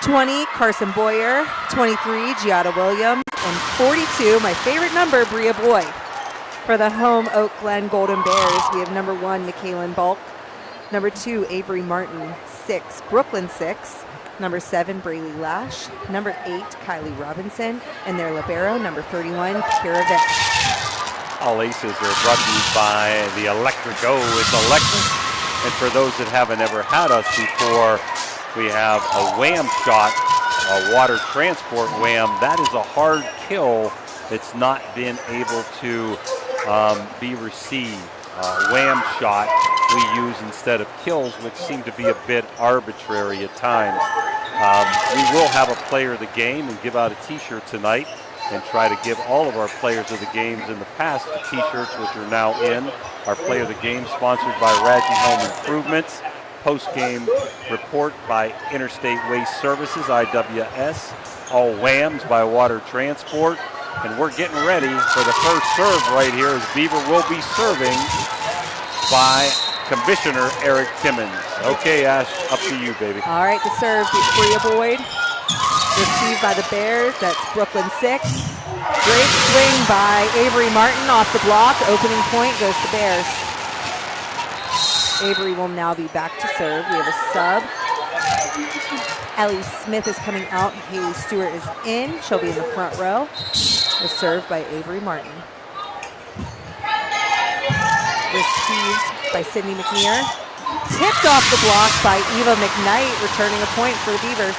20, Carson Boyer. 23, Giada Williams. And 42, my favorite number, Bria Boyd. For the home Oak Glen Golden Bears, we have number 1, McKaylin Bulk. Number 2, Avery Martin. 6, Brooklyn 6. Number 7, Braylee Lash. Number 8, Kylie Robinson. And their libero, number 31, Kira Vick. All aces are brought to you by the Electrico. It's electric. And for those that haven't ever had us before, we have a wham shot, a water transport wham. That is a hard kill that's not been able to be received. Wham shot we use instead of kills, which seem to be a bit arbitrary at times. We will have a player of the game and give out a t-shirt tonight and try to give all of our players of the games in the past the t-shirts, which are now in. Our player of the game sponsored by Radji Home Improvements. Post-game report by Interstate Waste Services, IWS. All whams by Water Transport. And we're getting ready for the first serve right here as Beaver will be serving by Commissioner Eric Timmons. Okay, Ash, up to you, baby. All right, the serve is Bria Boyd. Received by the Bears, that's Brooklyn 6. Great swing by Avery Martin off the block. Opening point goes to Bears. Avery will now be back to serve. We have a sub. Ellie Smith is coming out. Haley Stewart is in. She'll be in the front row. The serve by Avery Martin. Received by Sydney McNear. Tipped off the block by Eva McKnight, returning a point for the Beavers.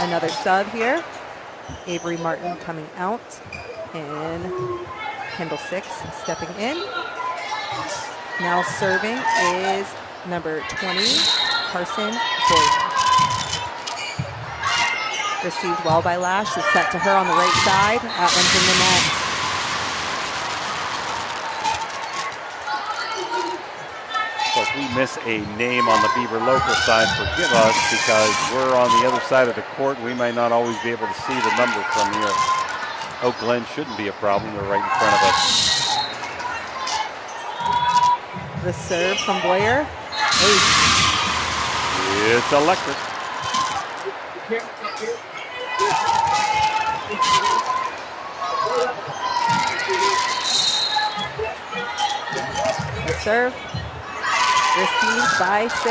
Another sub here. Avery Martin coming out. And Kendall 6 stepping in. Now serving is number 20, Carson Boyer. Received well by Lash. Is set to her on the right side. That one's in the net. So if we miss a name on the Beaver local side, forgive us because we're on the other side of the court. We might not always be able to see the number from here. Oak Glen shouldn't be a problem. They're right in front of us. The serve from Boyer. Ace. It's electric. The serve. Received by 6.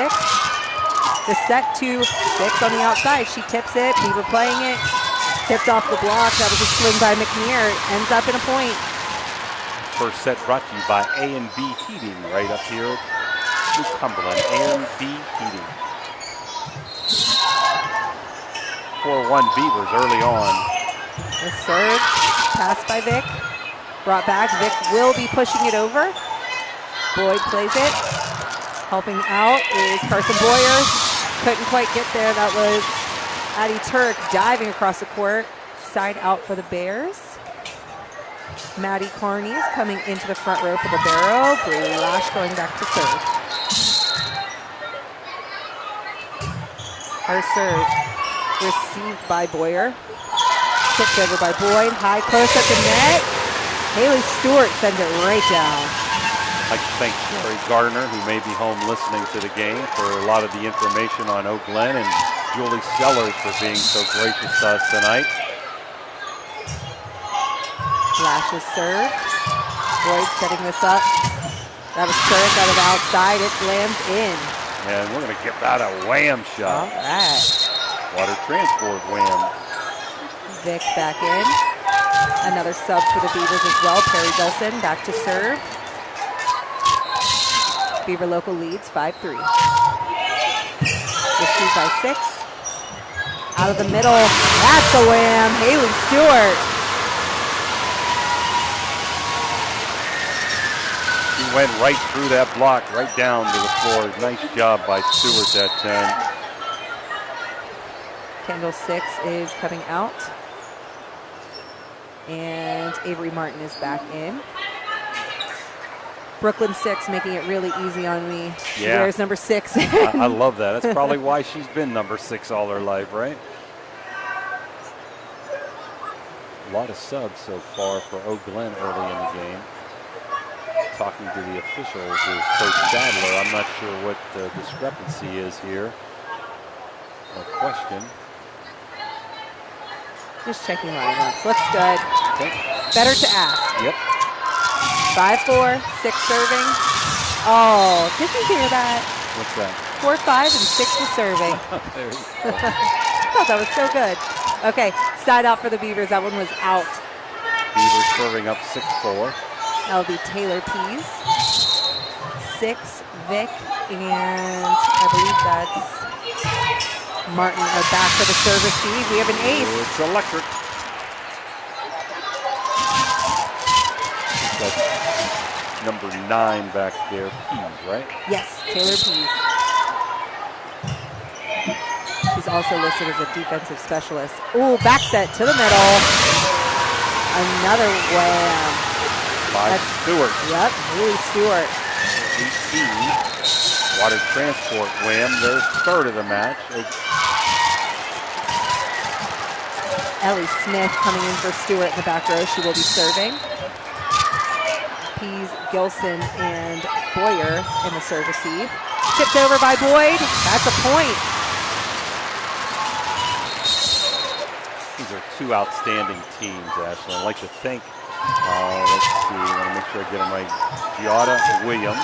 The set to 6 on the outside. She tips it. Beaver playing it. Tipped off the block. That was a swing by McNear. Ends up in a point. First set brought to you by A&B Heating right up here in Cumberland. A&B Heating. 4-1 Beavers early on. The serve. Passed by Vic. Brought back. Vic will be pushing it over. Boyd plays it. Helping out is Carson Boyer. Couldn't quite get there. That was Addie Turk diving across the court. Side out for the Bears. Maddie Carney is coming into the front row for the Barrow. Braylee Lash going back to serve. Her serve received by Boyer. Tipped over by Boyd. High close at the net. Haley Stewart sends it right down. I'd like to thank Sherry Gardner, who may be home listening to the game, for a lot of the information on Oak Glen, and Julie Sellers for being so gracious to us tonight. Lash's serve. Boyd setting this up. That was Turk out of the outside. It lands in. And we're going to give that a wham shot. All right. Water transport wham. Vic back in. Another sub for the Beavers as well. Perry Bilson back to serve. Beaver local leads 5-3. Received by 6. Out of the middle. That's a wham. Haley Stewart. He went right through that block, right down to the floor. Nice job by Stewart at 10. Kendall 6 is coming out. And Avery Martin is back in. Brooklyn 6 making it really easy on me. She wears number 6. I love that. That's probably why she's been number 6 all her life, right? A lot of subs so far for Oak Glen early in the game. Talking to the officials is Coach Sadler. I'm not sure what the discrepancy is here. No question. Just checking lineups. Looks good. Okay. Better to ask. Yep. 5-4, 6 serving. Oh, did you hear that? What's that? 4-5 and 6 was serving. There you go. I thought that was so good. Okay, side out for the Beavers. That one was out. Beavers serving up 6-4. That'll be Taylor Pease. 6, Vic, and I believe that's Martin are back for the serve receive. We have an ace. Oh, it's electric. That's number 9 back there, Pease, right? Yes, Taylor Pease. He's also listed as a defensive specialist. Ooh, back set to the middle. Another wham. By Stewart. Yep, Julie Stewart. 18. Water transport wham, their third of the match. Ellie Smith coming in for Stewart in the back row. She will be serving. Pease, Gilson, and Boyer in the serve receive. Tipped over by Boyd. That's a point. These are two outstanding teams, Ashley. I'd like to thank, let's see, I want to make sure I get them right, Giada Williams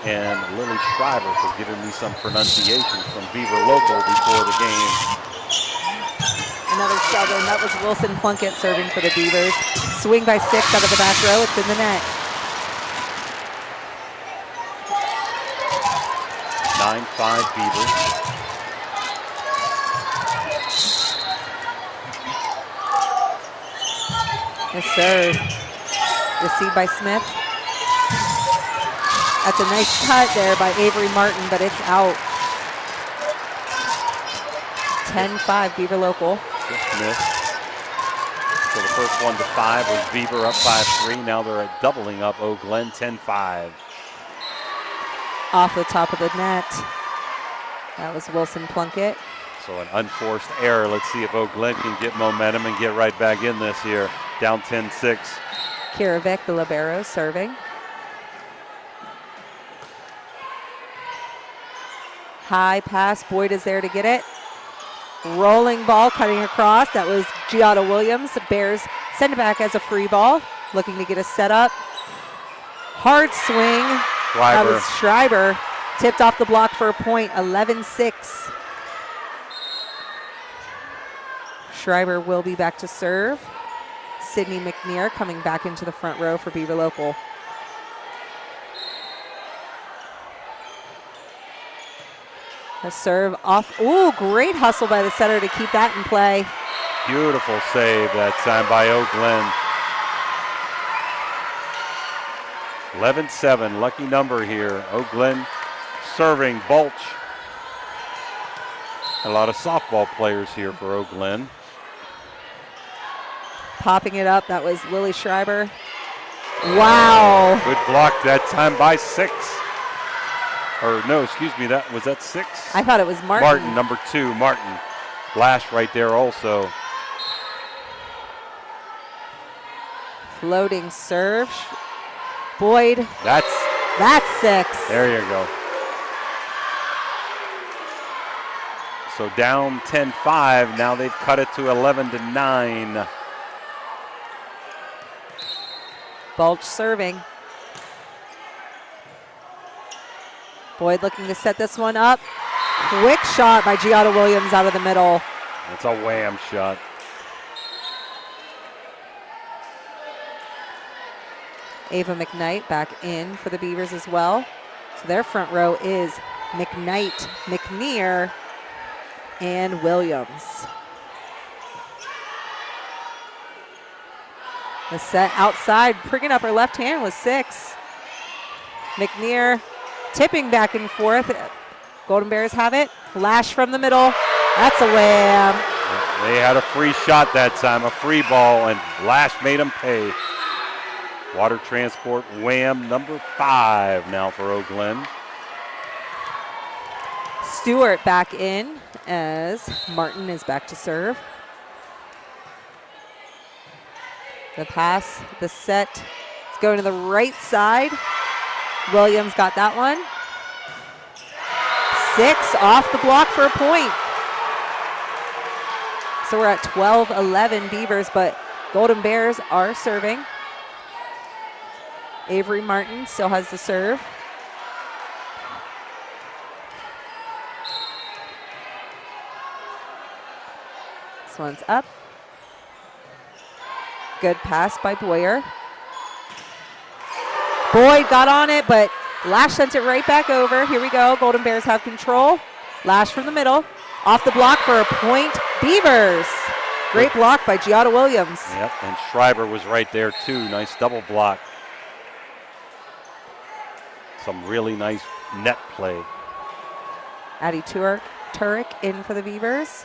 and Lily Shriver for giving me some pronunciations from Beaver Local before the game. Another Southern. That was Wilson Plunkett serving for the Beavers. Swing by 6 out of the back row. It's in the net. 9-5 Beavers. Yes, sir. Received by Smith. That's a nice cut there by Avery Martin, but it's out. 10-5 Beaver Local. Smith. So the first 1 to 5 was Beaver up 5-3. Now they're at doubling up GLEN 10-5. Off the top of the net. That was Wilson Plunkett. So an unforced error. Let's see if GLEN can get momentum and get right back in this here. Down 10-6. Kira Vick, the libero, serving. High pass. Boyd is there to get it. Rolling ball cutting across. That was Giada Williams. The Bears send it back as a free ball. Looking to get a setup. Hard swing. That was Schreiber. Tipped off the block for a point. 11-6. Schreiber will be back to serve. Sydney McNear coming back into the front row for Beaver Local. A serve off. Ooh, great hustle by the setter to keep that in play. Beautiful save that time by GLEN. 11-7, lucky number here. GLEN serving Bulch. A lot of softball players here for GLEN. Popping it up, that was Lily Schreiber. Wow. Good block that time by 6. Or no, excuse me, was that 6? I thought it was Martin. Martin, number 2, Martin. Lash right there also. Floating serve. Boyd. That's 6. There you go. So down 10-5. Now they've cut it to 11-9. Bulch serving. Boyd looking to set this one up. Quick shot by Giada Williams out of the middle. It's a wham shot. Ava McKnight back in for the Beavers as well. So their front row is McKnight, McNear, and Williams. The set outside, bringing up her left hand was 6. McNear tipping back and forth. Golden Bears have it. Lash from the middle. That's a wham. They had a free shot that time, a free ball, and Lash made them pay. Water transport wham number 5 now for GLEN. Stewart back in as Martin is back to serve. The pass, the set, it's going to the right side. Williams got that one. 6 off the block for a point. So we're at 12-11 Beavers, but Golden Bears are serving. Avery Martin still has the serve. This one's up. Good pass by Boyer. Boyd got on it, but Lash sent it right back over. Here we go. Golden Bears have control. Lash from the middle. Off the block for a point. Beavers. Great block by Giada Williams. Yep, and Schreiber was right there too. Nice double block. Some really nice net play. Addie Turek in for the Beavers.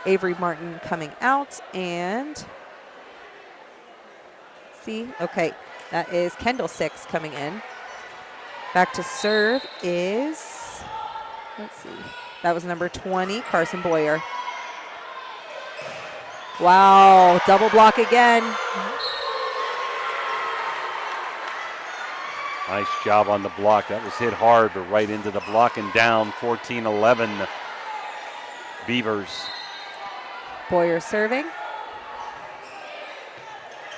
Avery Martin coming out, and okay, that is Kendall 6 coming in. Back to serve is, that was number 20, Carson Boyer. Wow, double block again. Nice job on the block. That was hit hard, but right into the block and down. 14-11 Beavers. Boyer serving.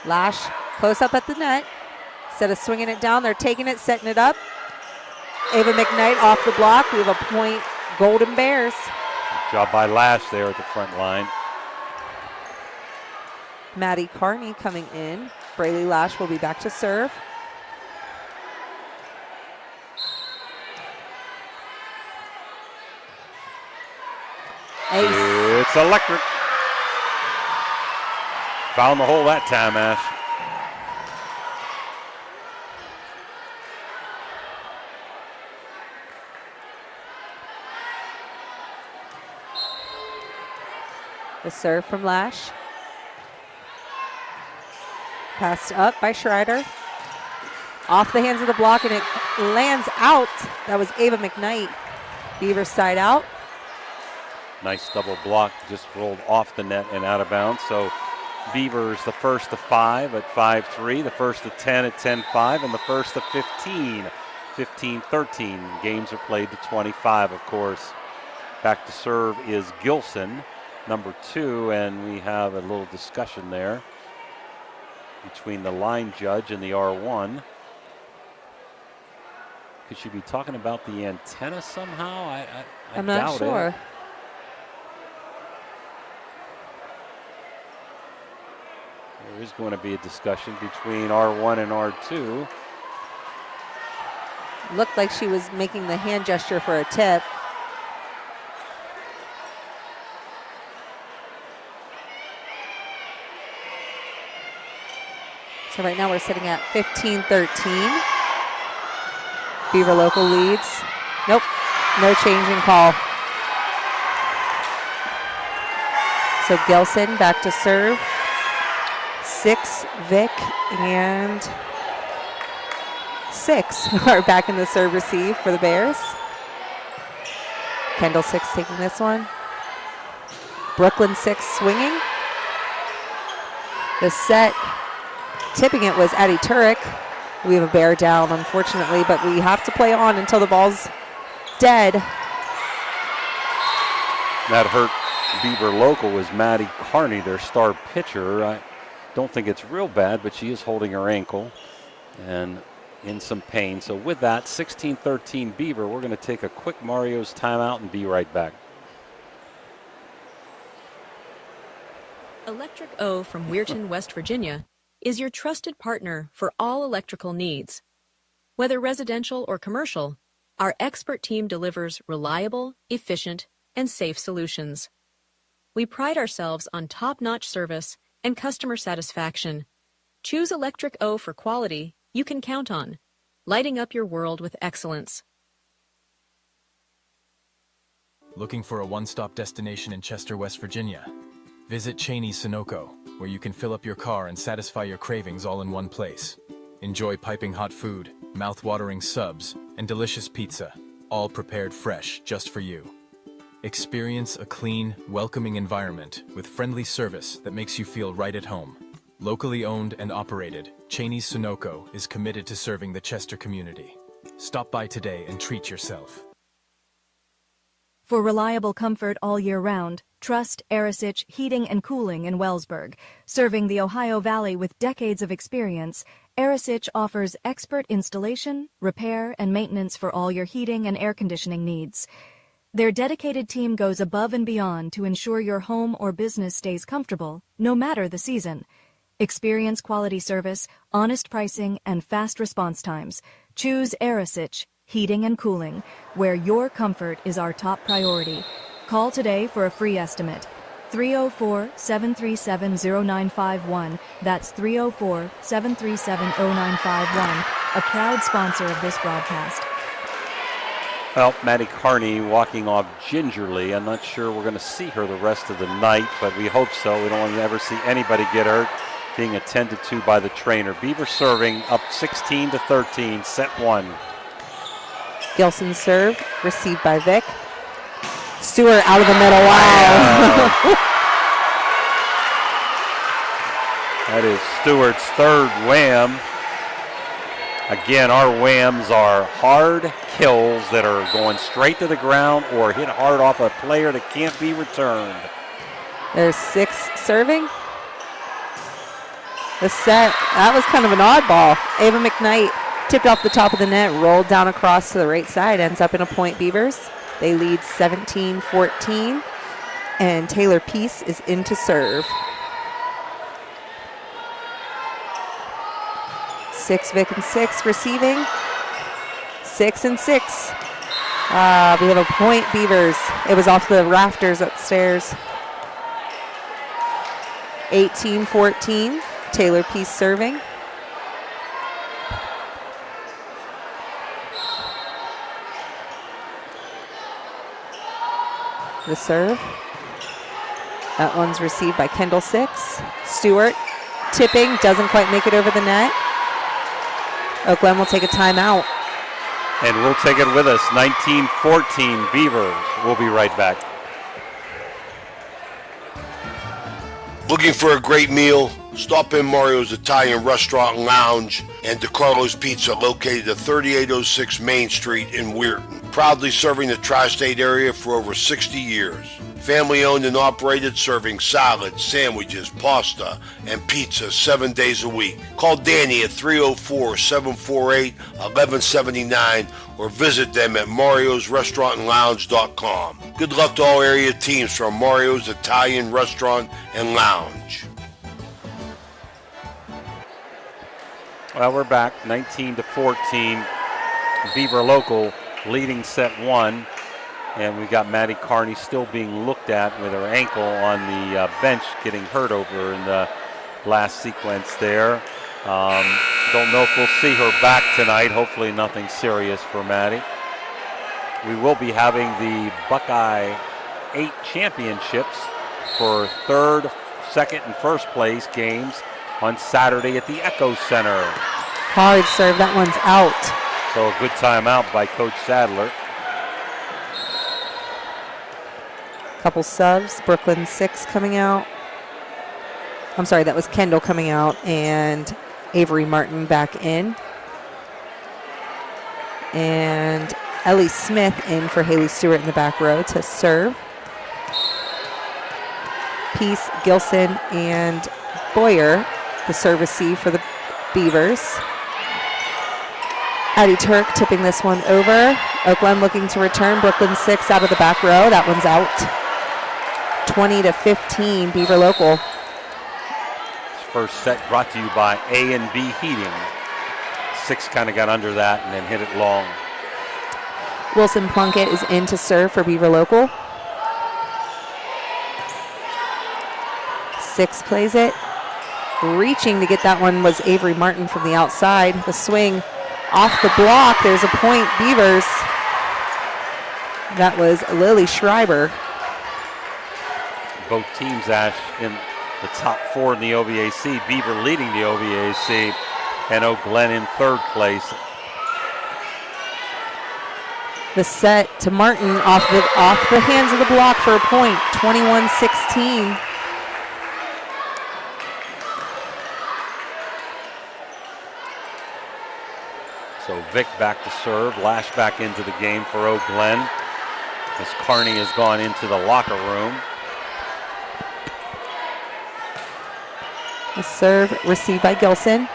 Lash close up at the net. Instead of swinging it down, they're taking it, setting it up. Ava McKnight off the block. We have a point, Golden Bears. Good job by Lash there at the front line. Maddie Carney coming in. Braylee Lash will be back to serve. Ace. It's electric. Found the hole that time, Ash. The serve from Lash. Passed up by Schreider. Off the hands of the block, and it lands out. That was Ava McKnight. Beavers side out. Nice double block, just rolled off the net and out of bounds. So Beavers the first to 5 at 5-3, the first to 10 at 10-5, and the first to 15, 15-13. Games are played to 25, of course. Back to serve is Gilson, number 2, and we have a little discussion there between the line judge and the R1. Could she be talking about the antenna somehow? I'm not sure. It. There is going to be a discussion between R1 and R2. Looked like she was making the hand gesture for a tip. So right now we're sitting at 15-13. Beaver local leads. Nope, no change in call. So Gelson back to serve. 6, Vic, and 6 are back in the serve receive for the Bears. Kendall 6 taking this one. Brooklyn 6 swinging. The set, tipping it was Addie Turek. We have a Bear down, unfortunately, but we have to play on until the ball's dead. That hurt Beaver local was Maddie Carney, their star pitcher. I don't think it's real bad, but she is holding her ankle and in some pain. So with that, 16-13 Beaver, we're going to take a quick Mario's timeout and be right back. Electric O from Weirton, West Virginia is your trusted partner for all electrical needs. Whether residential or commercial, our expert team delivers reliable, efficient, and safe solutions. We pride ourselves on top-notch service and customer satisfaction. Choose Electric O for quality you can count on, lighting up your world with excellence. Looking for a one-stop destination in Chester, West Virginia? Visit Cheney's Sunoco, where you can fill up your car and satisfy your cravings all in one place. Enjoy piping hot food, mouth-watering subs, and delicious pizza, all prepared fresh just for you. Experience a clean, welcoming environment with friendly service that makes you feel right at home. Locally owned and operated, Cheney's Sunoco is committed to serving the Chester community. Stop by today and treat yourself. For reliable comfort all year round, trust Arisich Heating and Cooling in Wellsburg. Serving the Ohio Valley with decades of experience, Arisich offers expert installation, repair, and maintenance for all your heating and air conditioning needs. Their dedicated team goes above and beyond to ensure your home or business stays comfortable, no matter the season. Experience quality service, honest pricing, and fast response times. Choose Arisich Heating and Cooling, where your comfort is our top priority. Call today for a free estimate. 304-737-0951. That's 304-737-0951. A proud sponsor of this broadcast. Well, Maddie Carney walking off gingerly. I'm not sure we're going to see her the rest of the night, but we hope so. We don't want to ever see anybody get hurt, being attended to by the trainer. Beaver serving up 16-13, set 1. Gilson serve, received by Vic. Stewart out of the middle. Wow. That is Stewart's third wham. Again, our whams are hard kills that are going straight to the ground or hit hard off a player that can't be returned. There's 6 serving. The set, that was kind of an oddball. Ava McKnight tipped off the top of the net, rolled down across to the right side, ends up in a point Beavers. They lead 17-14, and Taylor Peace is in to serve. 6 Vic and 6 receiving. 6 and 6. We have a point Beavers. It was off the rafters upstairs. 18-14. Taylor Peace serving. The serve. That one's received by Kendall 6. Stewart tipping, doesn't quite make it over the net. GLEN will take a timeout. And we'll take it with us. 19-14 Beavers. We'll be right back. Looking for a great meal? Stop in Mario's Italian Restaurant and Lounge and DeCarlo's Pizza, located at 3806 Main Street in Weirton. Proudly serving the tri-state area for over 60 years. Family owned and operated, serving salads, sandwiches, pasta, and pizza 7 days a week. Call Danny at 304-748-1179 or visit them at mariosrestaurantandlounge.com. Good luck to all area teams from Mario's Italian Restaurant and Lounge. Well, we're back, 19-14. Beaver Local leading set 1. And we got Maddie Carney still being looked at with her ankle on the bench, getting hurt over in the last sequence there. Don't know if we'll see her back tonight. Hopefully nothing serious for Maddie. We will be having the Buckeye 8 championships for third, second, and first place games on Saturday at the Echo Center. Hard serve, that one's out. So a good timeout by Coach Sadler. Couple subs, Brooklyn 6 coming out. I'm sorry, that was Kendall coming out and Avery Martin back in. And Ellie Smith in for Haley Stewart in the back row to serve. Peace, Gilson, and Boyer, the serve receive for the Beavers. Addie Turk tipping this one over. GLEN looking to return. Brooklyn 6 out of the back row. That one's out. 20-15, Beaver Local. First set brought to you by A&B Heating. 6 kind of got under that and then hit it long. Wilson Plunkett is in to serve for Beaver Local. 6 plays it. Reaching to get that one was Avery Martin from the outside. The swing off the block. There's a point, Beavers. That was Lily Schreiber. Both teams, Ash, in the top 4 in the OVAC. Beaver leading the OVAC, and GLEN in third place. The set to Martin off the hands of the block for a point. 21-16. So Vic back to serve. Lash back into the game for GLEN. as Carney has gone into the locker room. The serve received by Gilson.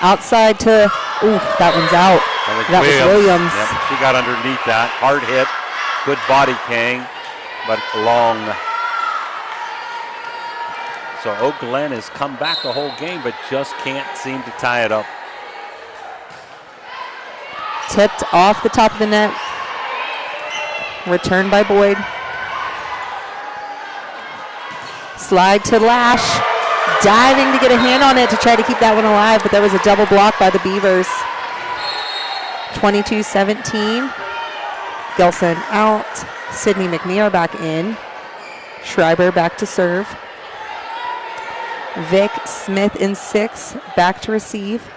Outside to, ooh, that one's out. That was Williams. Yep, she got underneath that. Hard hit. Good body king, but long. So GLEN has come back the whole game, but just can't seem to tie it up. Tipped off the top of the net. Returned by Boyd. Slide to Lash. Diving to get a hand on it to try to keep that one alive, but there was a double block by the Beavers. 22-17. Gilson out. Sydney McNear back in. Schreiber back to serve. Vic Smith in 6, back to receive.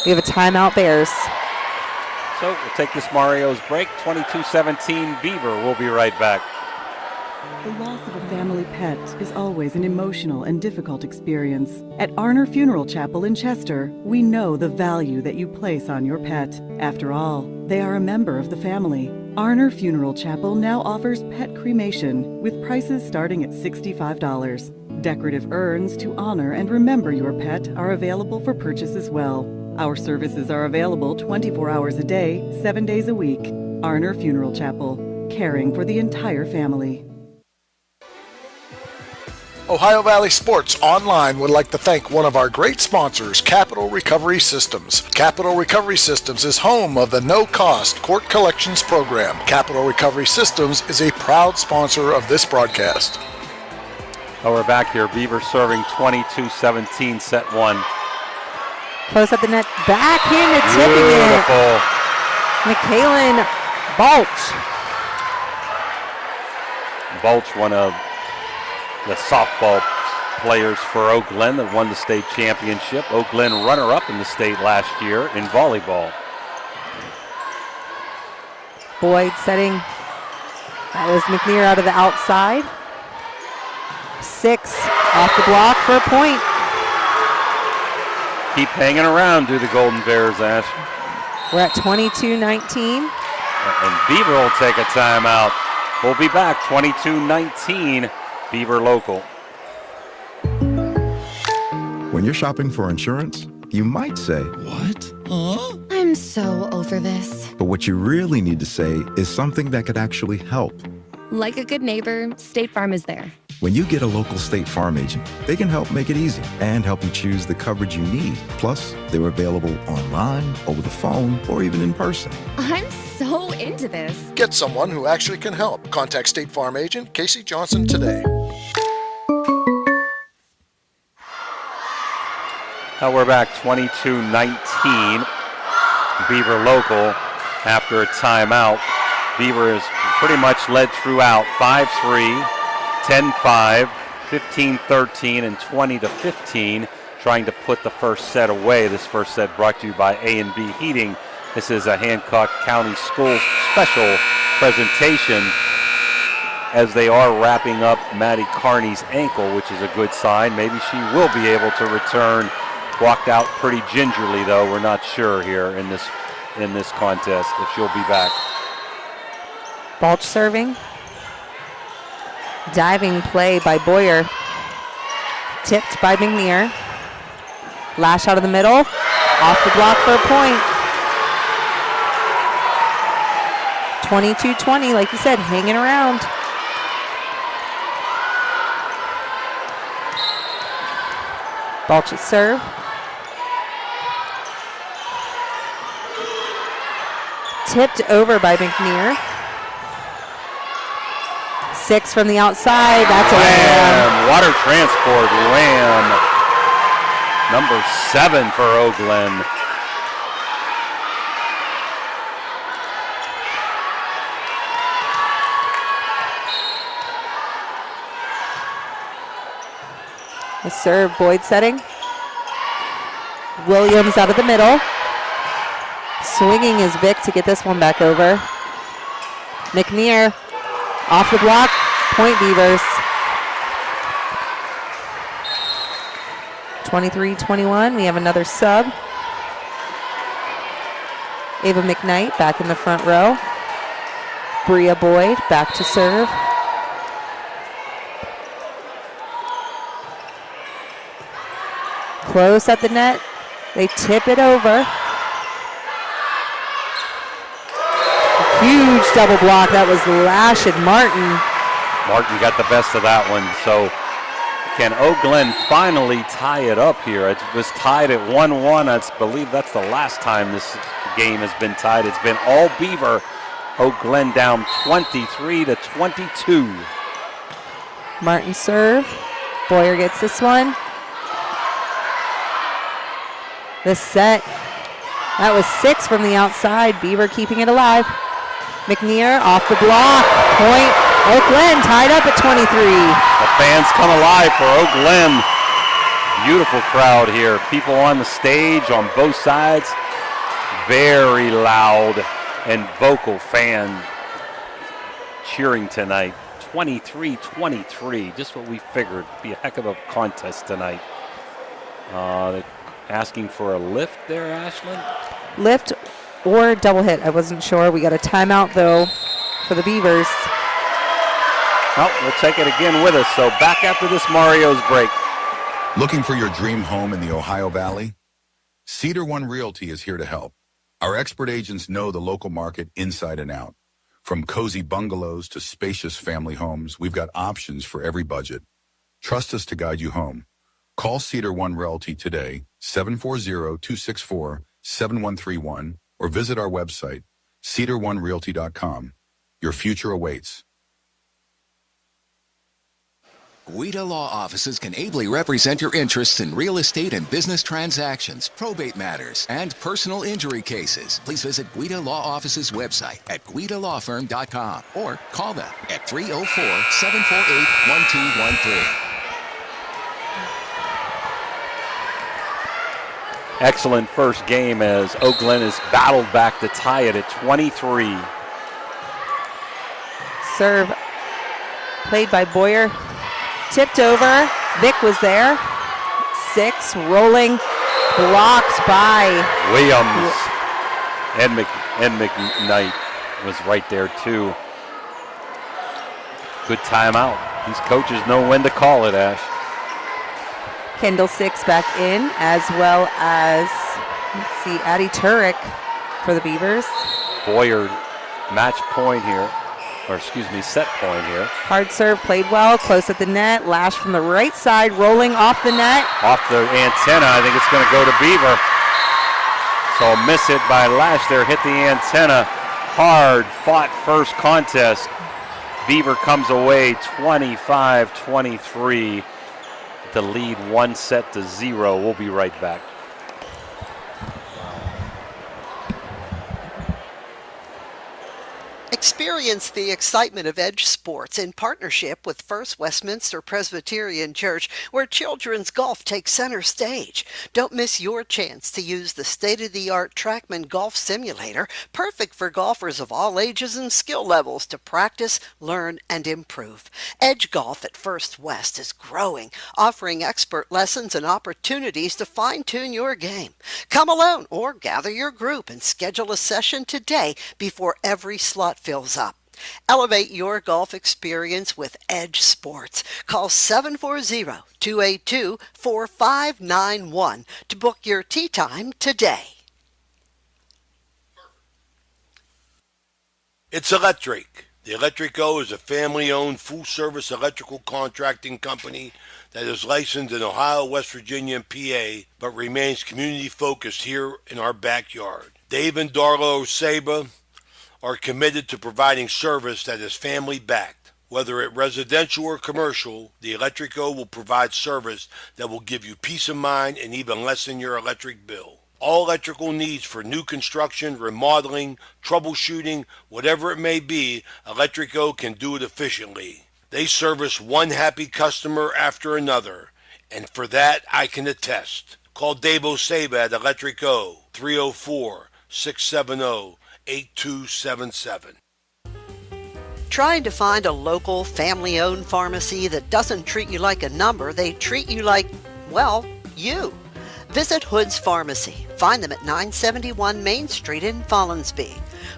We have a timeout, Bears. So we'll take this Mario's break. 22-17 Beaver. We'll be right back. The loss of a family pet is always an emotional and difficult experience. At Arner Funeral Chapel in Chester, we know the value that you place on your pet. After all, they are a member of the family. Arner Funeral Chapel now offers pet cremation with prices starting at $65. Decorative urns to honor and remember your pet are available for purchase as well. Our services are available 24 hours a day, 7 days a week. Arner Funeral Chapel, caring for the entire family. Ohio Valley Sports Online would like to thank one of our great sponsors, Capital Recovery Systems. Capital Recovery Systems is home of the no-cost court collections program. Capital Recovery Systems is a proud sponsor of this broadcast. Oh, we're back here. Beaver serving 22-17, set 1. Close at the net, backhanded tipping Beautiful. it. McKaylin Balch. Balch, one of the softball players for GLEN that won the state championship. GLEN runner-up in the state last year in volleyball. Boyd setting. That was McNear out of the outside. 6 off the block for a point. Keep hanging around, do the Golden Bears, Ash. We're at 22-19. And Beaver will take a timeout. We'll be back, 22-19, Beaver local. When you're shopping for insurance, you might say, "What? Huh?" I'm so over this. But what you really need to say is something that could actually help. Like a good neighbor, State Farm is there. When you get a local State Farm agent, they can help make it easy and help you choose the coverage you need. Plus, they're available online, over the phone, or even in person. I'm so into this. Get someone who actually can help. Contact State Farm agent Casey Johnson today. Now we're back 22-19. Beaver local after a timeout. Beaver is pretty much led throughout 5-3, 10-5, 15-13, and 20-15, trying to put the first set away. This first set brought to you by A&B Heating. This is a Hancock County Schools special presentation as they are wrapping up Maddie Carney's ankle, which is a good sign. Maybe she will be able to return. Walked out pretty gingerly, though. We're not sure here in this contest if she'll be back. Balch serving. Diving play by Boyer. Tipped by McNear. Lash out of the middle. Off the block for a point. 22-20, like you said, hanging around. Balch's serve. Tipped over by McNear. 6 from the outside. That's a wham. Water transport wham. Number 7 for GLEN. The serve, Boyd setting. Williams out of the middle. Swinging is Vic to get this one back over. McNear off the block, point Beavers. 23-21, we have another sub. Ava McKnight back in the front row. Bria Boyd back to serve. Close at the net. They tip it over. Huge double block. That was Lash and Martin. Martin got the best of that one. So can GLEN finally tie it up here? It was tied at 1-1. I believe that's the last time this game has been tied. It's been all Beaver. GLEN down 23-22. Martin serve. Boyer gets this one. The set. That was 6 from the outside. Beaver keeping it alive. McNear off the block. Point. GLEN tied up at 23. The fans come alive for GLEN. Beautiful crowd here. People on the stage on both sides. Very loud and vocal fan cheering tonight. 23-23. Just what we figured. Be a heck of a contest tonight. Asking for a lift there, Ashlyn? Lift or double hit. I wasn't sure. We got a timeout, though, for the Beavers. Well, we'll take it again with us. So back after this Mario's break. Looking for your dream home in the Ohio Valley? Cedar One Realty is here to help. Our expert agents know the local market inside and out. From cozy bungalows to spacious family homes, we've got options for every budget. Trust us to guide you home. Call Cedar One Realty today, 740-264-7131, or visit our website, cedaronerealty.com. Your future awaits. Guida Law Offices can ably represent your interests in real estate and business transactions, probate matters, and personal injury cases. Please visit Guida Law Offices' website at guidalawfirm.com or call them at 304-748-1213. Excellent first game as GLEN has battled back to tie it at 23. Serve played by Boyer. Tipped over. Vic was there. 6 rolling. Blocked by Williams. And McKnight was right there too. Good timeout. These coaches know when to call it, Ash. Kendall 6 back in, as well as, let's see, Addie Turek for the Beavers. Boyer match point here. Or excuse me, set point here. Hard serve, played well, close at the net. Lash from the right side, rolling off the net. Off the antenna, I think it's going to go to Beaver. So a miss hit by Lash there, hit the antenna. Hard fought first contest. Beaver comes away 25-23 to lead 1-0. We'll be right back. Experience the excitement of Edge Sports in partnership with First Westminster Presbyterian Church, where children's golf takes center stage. Don't miss your chance to use the state-of-the-art TrackMan Golf Simulator, perfect for golfers of all ages and skill levels to practice, learn, and improve. Edge Golf at First West is growing, offering expert lessons and opportunities to fine-tune your game. Come alone or gather your group and schedule a session today before every slot fills up. Elevate your golf experience with Edge Sports. Call 740-282-4591 to book your tee time today. It's electric. The Electric Go is a family-owned, full-service electrical contracting company that is licensed in Ohio, West Virginia, and PA, but remains community-focused here in our backyard. Dave and Darla Oseba are committed to providing service that is family-backed. Whether it residential or commercial, the Electric Go will provide service that will give you peace of mind and even lessen your electric bill. All electrical needs for new construction, remodeling, troubleshooting, whatever it may be, Electric Go can do it efficiently. They service one happy customer after another, and for that I can attest. Call Dave Oseba at Electric Go, 304-670-8277. Trying to find a local, family-owned pharmacy that doesn't treat you like a number, they treat you like, well, you. Visit Hood's Pharmacy. Find them at 971 Main Street in Follinsby.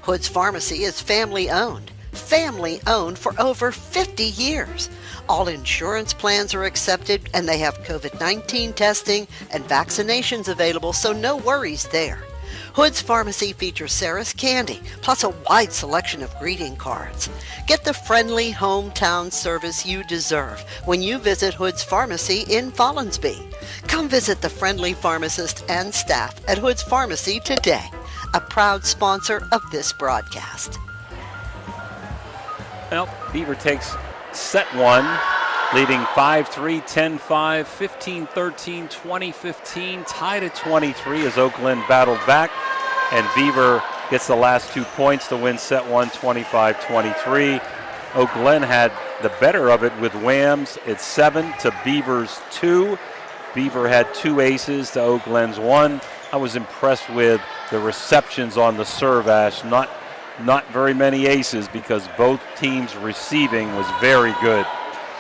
Hood's Pharmacy is family-owned. family owned for over 50 years. All insurance plans are accepted, and they have COVID-19 testing and vaccinations available, so no worries there. Hood's Pharmacy features Sarah's Candy, plus a wide selection of greeting cards. Get the friendly hometown service you deserve when you visit Hood's Pharmacy in Follinsby. Come visit the friendly pharmacist and staff at Hood's Pharmacy today, a proud sponsor of this broadcast. Well, Beaver takes set one, leading 5-3, 10-5, 15-13, 20-15, tied at 23 as Oak Glen battled back, and Beaver gets the last 2 points to win set one, 25-23. Oak Glen had the better of it with Wham's. It's 7 to Beaver's 2. Beaver had 2 aces to Oak Glen's 1. I was impressed with the receptions on the serve, Ash. Not very many aces because both teams' receiving was very good.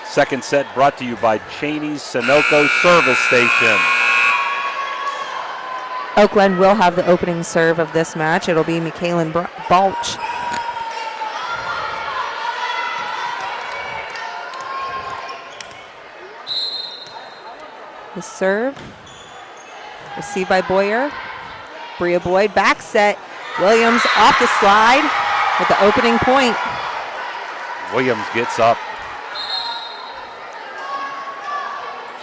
Second set brought to you by Cheney's Sunoco Service Station. Oak Glen will have the opening serve of this match. It'll be Michaelin Balch. The serve, received by Boyer. Bria Boyd, back set. Williams off the slide with the opening point. Williams gets up.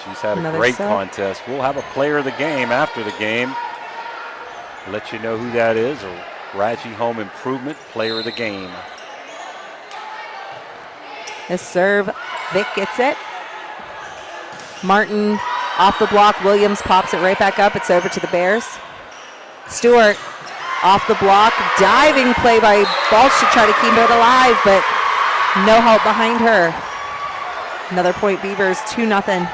She's had a great contest. We'll have a player of the game after the game. Let you know who that is. A Raji Home Improvement player of the game. The serve, Vic gets it. Martin off the block. Williams pops it right back up. It's over to the Bears. Stewart off the block. Diving play by Balch to try to keep it alive, but no help behind her. Another point, Beavers, 2-0.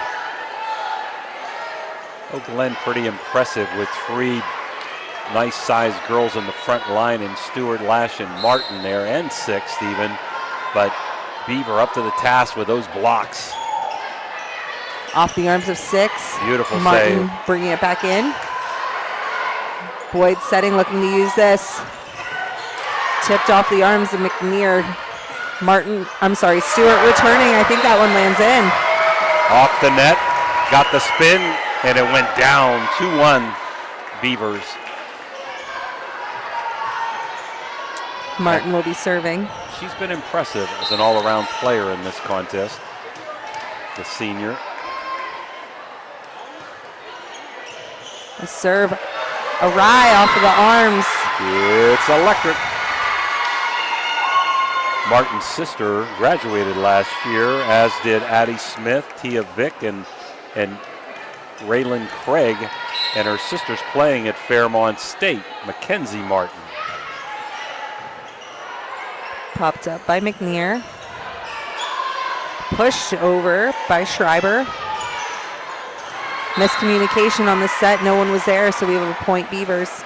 Oak Glen pretty impressive with 3 nice-sized girls in the front line, and Stewart, Lash, and Martin there, and 6th even. But Beaver up to the task with those blocks. Off the arms of 6. Beautiful Martin save. bringing it back in. Boyd setting, looking to use this. Tipped off the arms of McNear. Stewart returning. I think that one lands in. Off the net, got the spin, and it went down. 2-1 Beavers. Martin will be serving. She's been impressive as an all-around player in this contest, the senior. A serve awry off of the arms. It's electric. Martin's sister graduated last year, as did Addie Smith, Tia Vick, and Raylan Craig, and her sister's playing at Fairmont State, Mackenzie Martin. Popped up by McNear. Pushed over by Schreiber. Miscommunication on the set. No one was there, so we have a point, Beavers.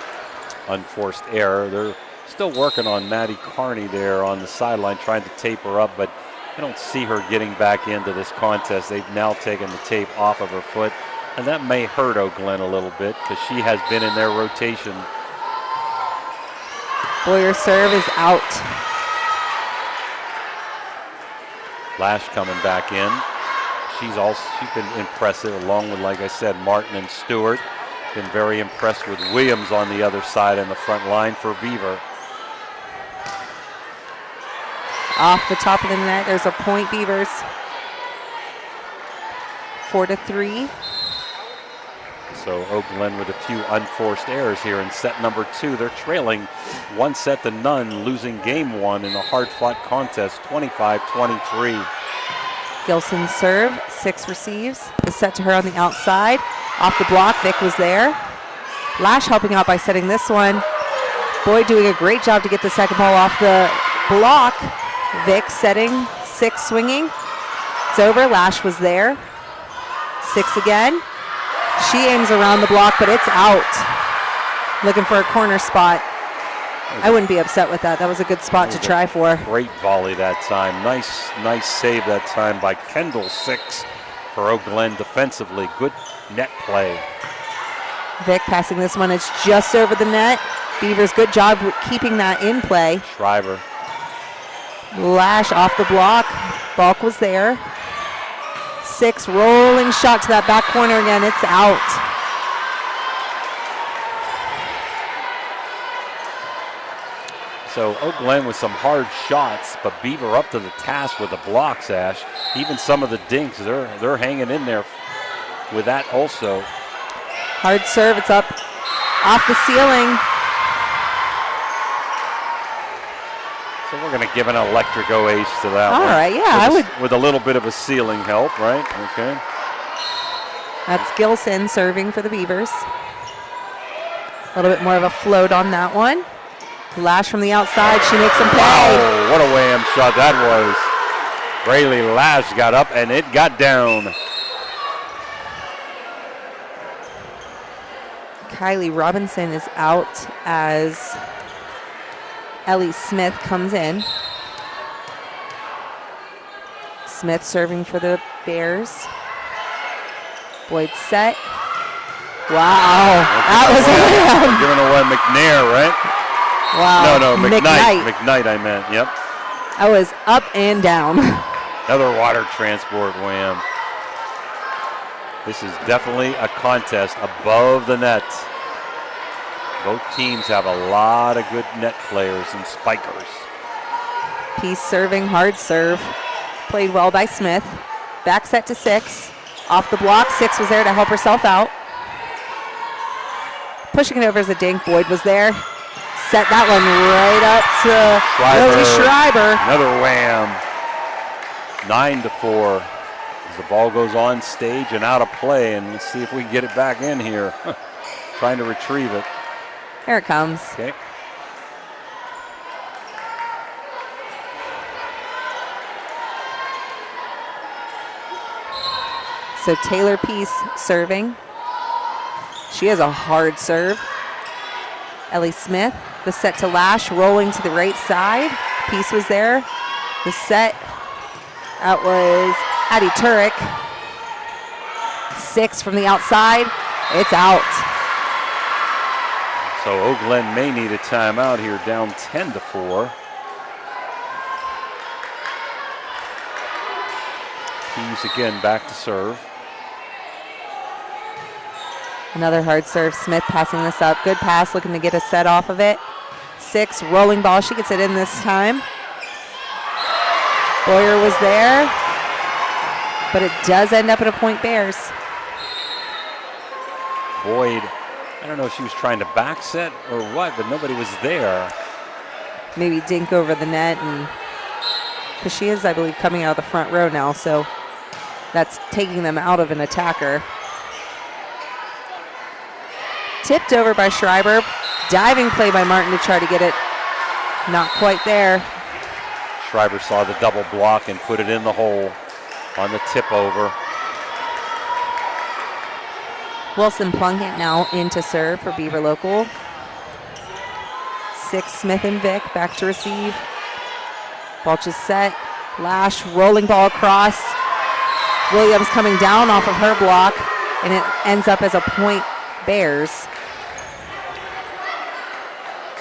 Unforced error. They're still working on Maddie Carney there on the sideline, trying to tape her up, but I don't see her getting back into this contest. They've now taken the tape off of her foot, and that may hurt Oak Glen a little bit because she has been in their rotation. Boyer's serve is out. Lash coming back in. She's been impressive, along with, like I said, Martin and Stewart. Been very impressed with Williams on the other side in the front line for Beaver. Off the top of the net, there's a point, Beavers. 4-3. So Oak Glen with a few unforced errors here in set number 2. They're trailing 1-0, losing game 1 in a hard-fought contest, 25-23. Gilson's serve, 6 receives. Is set to her on the outside. Off the block, Vic was there. Lash helping out by setting this one. Boyd doing a great job to get the second ball off the block. Vic setting, 6 swinging. It's over, Lash was there. 6 again. She aims around the block, but it's out. Looking for a corner spot. I wouldn't be upset with that. That was a good spot to try for. Great volley that time. Nice save that time by Kendall. 6 for Oak Glen defensively. Good net play. Vic passing this one. It's just over the net. Beavers, good job with keeping that in play. Shriver. Lash off the block. Balk was there. 6 rolling shot to that back corner again. It's out. So GLEN with some hard shots, but Beaver up to the task with the blocks, Ash. Even some of the dinks, they're hanging in there with that also. Hard serve, it's up off the ceiling. So we're going to give an electric OH to that one. All right, yeah, With a little bit of a ceiling help, right? Okay. That's Gilson serving for the Beavers. A little bit more of a float on that one. Lash from the outside, she makes them pay. Wow, what a wham shot that was. Braylee Lash got up and it got down. Kylie Robinson is out as Ellie Smith comes in. Smith serving for the Bears. Boyd set. Wow, that was a giving away McNair, right? Wow. No, McKnight. McKnight, I meant, yep. That was up and down. Another water transport wham. This is definitely a contest above the net. Both teams have a lot of good net players and spikers. Peace serving, hard serve. Played well by Smith. Back set to 6. Off the block, 6 was there to help herself out. Pushing it over as a dink, Boyd was there. Set that one right up to Lily Schreiber. Another wham. 9-4. As the ball goes on stage and out of play, and let's see if we can get it back in here. Trying to retrieve it. Here it comes. Okay. So Taylor Peace serving. She has a hard serve. Ellie Smith, the set to Lash, rolling to the right side. Peace was there. The set, that was Addie Turek. 6 from the outside. It's out. So GLEN may need a timeout here, down 10-4. Peace again back to serve. Another hard serve. Smith passing this up. Good pass, looking to get a set off of it. 6, rolling ball. She gets it in this time. Boyer was there, but it does end up at a point Bears. Boyd, I don't know if she was trying to back set or what, but nobody was there. Maybe dink over the net, and because she is, I believe, coming out of the front row now, so that's taking them out of an attacker. Tipped over by Schreiber. Diving play by Martin to try to get it. Not quite there. Schreiber saw the double block and put it in the hole on the tip over. Wilson Plunkett now in to serve for Beaver Local. 6, Smith and Vick back to receive. Balch is set. Lash rolling ball across. Williams coming down off of her block, and it ends up as a point Bears.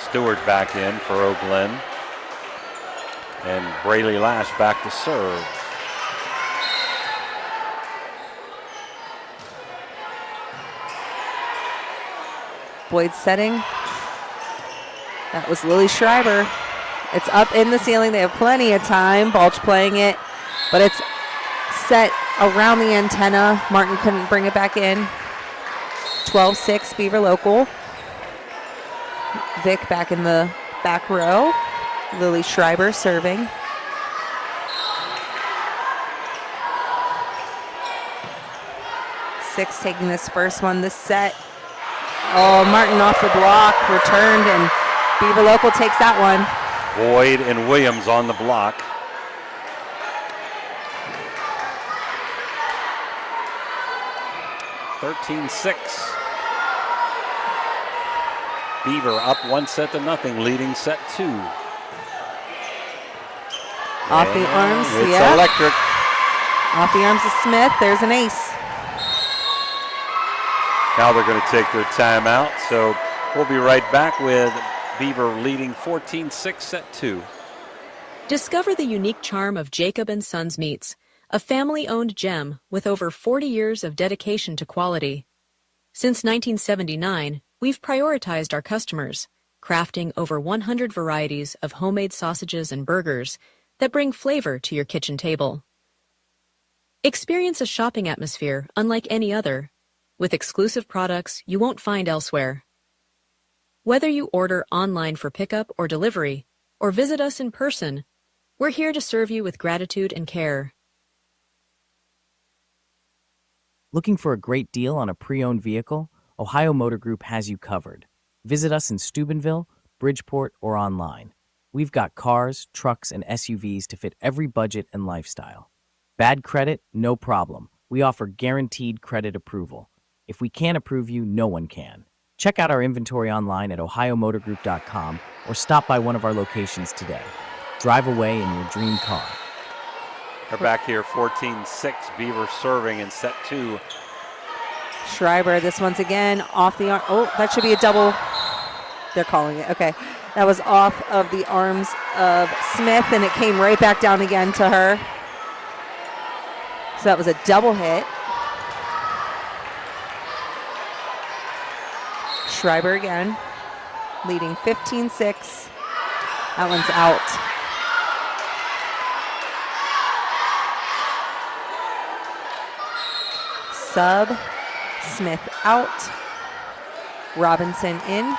Stewart back in for GLEN. And Braylee Lash back to serve. Boyd setting. That was Lily Schreiber. It's up in the ceiling. They have plenty of time. Balch playing it, but it's set around the antenna. Martin couldn't bring it back in. 12-6 Beaver Local. Vick back in the back row. Lily Schreiber serving. Six taking this first one, this set. Oh, Martin off the block, returned, and Beaver Local takes that one. Boyd and Williams on the block. (13-6). Beaver up 1-0, leading set 2. Off the arms, it's yeah. electric. Off the arms of Smith, there's an ace. Now they're going to take their timeout, so we'll be right back with Beaver leading 14-6, set 2. Discover the unique charm of Jacob & Sons Meats, a family-owned gem with over 40 years of dedication to quality. Since 1979, we've prioritized our customers, crafting over 100 varieties of homemade sausages and burgers that bring flavor to your kitchen table. Experience a shopping atmosphere unlike any other, with exclusive products you won't find elsewhere. Whether you order online for pickup or delivery, or visit us in person, we're here to serve you with gratitude and care. Looking for a great deal on a pre-owned vehicle? Ohio Motor Group has you covered. Visit us in Steubenville, Bridgeport, or online. We've got cars, trucks, and SUVs to fit every budget and lifestyle. Bad credit? No problem. We offer guaranteed credit approval. If we can't approve you, no one can. Check out our inventory online at ohiomotorgroup.com or stop by one of our locations today. Drive away in your dream car. They're back here, 14-6. Beaver serving in set 2. Schreiber, this one's again off the arm. Oh, that should be a double. They're calling it. Okay. That was off of the arms of Smith, and it came right back down again to her. So that was a double hit. Schreiber again, leading 15-6. That one's out. Sub, Smith out. Robinson in.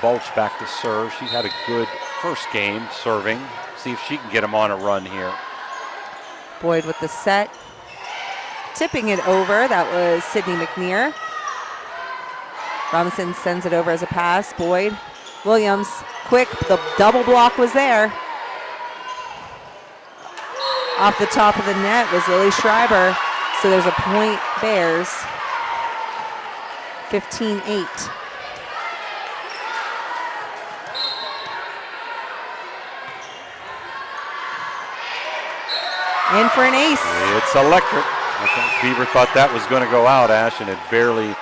Bulch back to serve. She had a good first game serving. See if she can get him on a run here. Boyd with the set. Tipping it over. That was Sydney McNear. Robinson sends it over as a pass. Boyd. Williams. Quick. The double block was there. Off the top of the net was Lily Schreiber. So there's a point Bears. 15-8. In for an ace. It's electric. I think Beaver thought that was going to go out, Ash, and it barely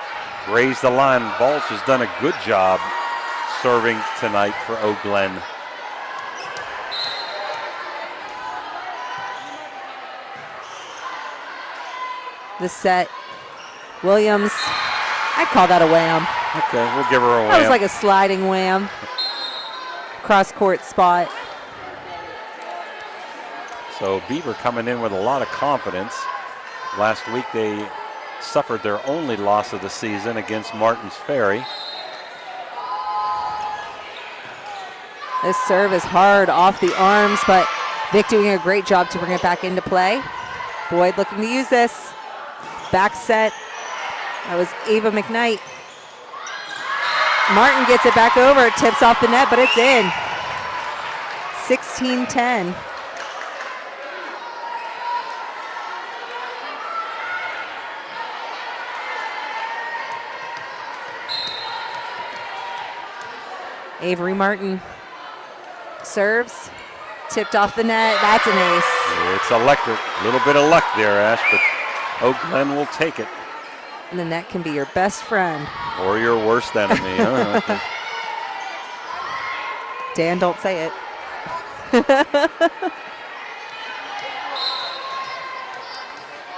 grazed the line. Balch has done a good job serving tonight for GLEN. The set. Williams. I'd call that a wham. Okay, we'll give her a wham. That was like a sliding wham. Cross court spot. So Beaver coming in with a lot of confidence. Last week they suffered their only loss of the season against Martins Ferry. This serve is hard off the arms, but Vic doing a great job to bring it back into play. Boyd looking to use this. Back set. That was Ava McKnight. Martin gets it back over, tips off the net, but it's in. 16-10. Avery Martin serves, tipped off the net. That's an ace. It's electric. A little bit of luck there, Ash, but GLEN will take it. And the net can be your best friend. Or your worst enemy. Huh? Dan, don't say it.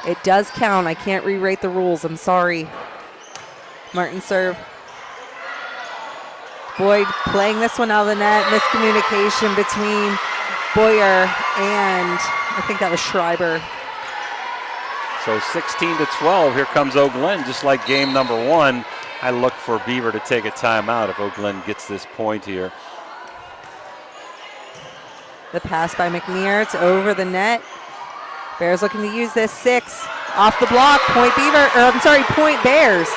It does count. I can't re-rate the rules. I'm sorry. Martin serve. Boyd playing this one out of the net. Miscommunication between Boyer and I think that was Schreiber. So 16-12, here comes GLEN, just like game number 1. I look for Beaver to take a timeout if GLEN gets this point here. The pass by McNear, it's over the net. Bears looking to use this. 6 off the block, point Beaver, or I'm sorry, point Bears.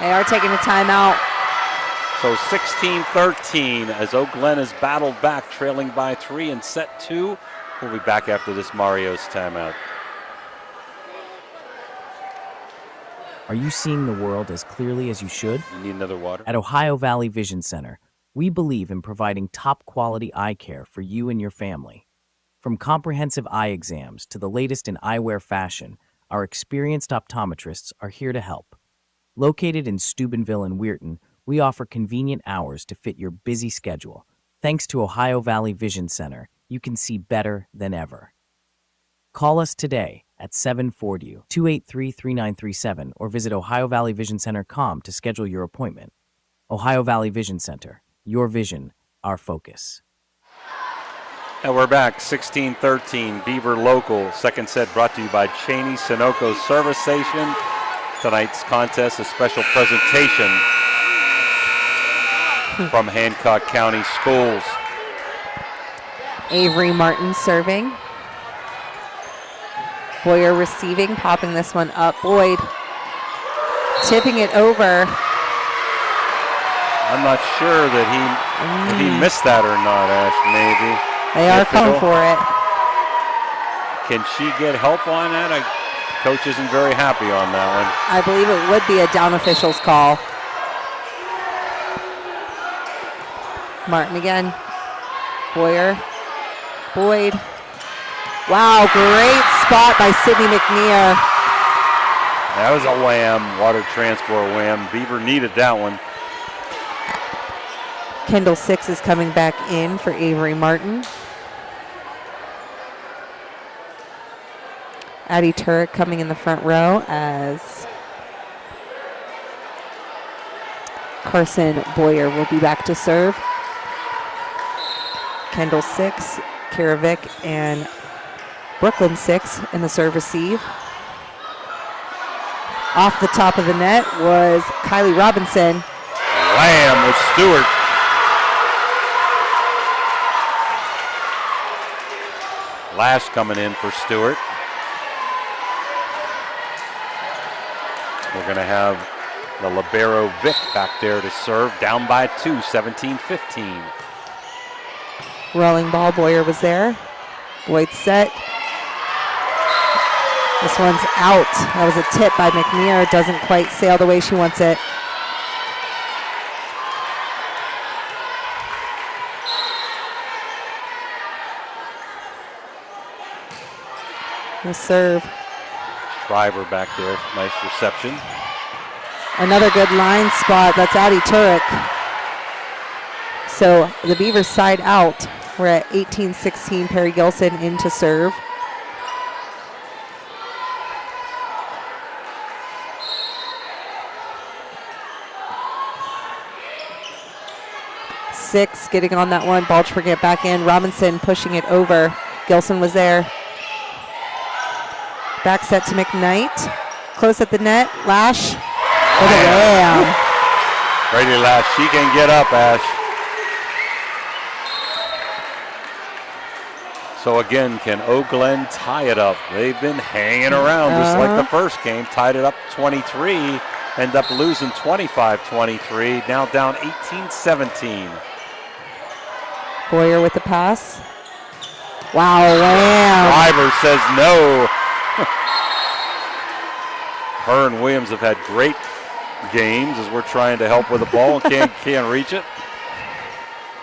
They are taking a timeout. So 16-13 as GLEN has battled back, trailing by 3 in set 2. We'll be back after this Mario's timeout. Are you seeing the world as clearly as you should? You need another water? At Ohio Valley Vision Center, we believe in providing top-quality eye care for you and your family. From comprehensive eye exams to the latest in eyewear fashion, our experienced optometrists are here to help. Located in Steubenville and Weirton, we offer convenient hours to fit your busy schedule. Thanks to Ohio Valley Vision Center, you can see better than ever. Call us today at 740-283-3937 or visit OhioValleyVisionCenter.com to schedule your appointment. Ohio Valley Vision Center, your vision, our focus. And we're back, 16-13, Beaver Local. Second set brought to you by Cheney Sunoco Service Station. Tonight's contest, a special presentation from Hancock County Schools. Avery Martin serving. Boyer receiving, popping this one up. Boyd tipping it over. I'm not sure that he missed that or not, Ash, maybe. They are coming for it. Can she get help on that? Coach isn't very happy on that one. I believe it would be a down official's call. Martin again. Boyer. Boyd. Wow, great spot by Sydney McNear. That was a wham, water transport wham. Beaver needed that one. Kendall Six is coming back in for Avery Martin. Addie Turek coming in the front row as Carson Boyer will be back to serve. Kendall Six, Karavic, and Brooklyn Six in the serve receive. Off the top of the net was Kylie Robinson. Wham with Stewart. Lash coming in for Stewart. We're going to have the libero Vic back there to serve, down by 2, 17-15. Rolling ball, Boyer was there. Boyd set. This one's out. That was a tip by McNear. Doesn't quite sail the way she wants it. The serve. Shriver back there, nice reception. Another good line spot. That's Addie Turek. So the Beavers side out. We're at 18-16. Perry Gilson in to serve. Six getting on that one. Balch get back in. Robinson pushing it over. Gilson was there. Back set to McKnight. Close at the net. Lash. Wham. Brady Lash, she can get up, Ash. So again, can GLEN tie it up? They've been hanging around just like the first game. Tied it up 23. End up losing 25-23. Now down 18-17. Boyer with the pass. Wow, wham. Driver says no. Her and Williams have had great games as we're trying to help with the ball and can't reach it.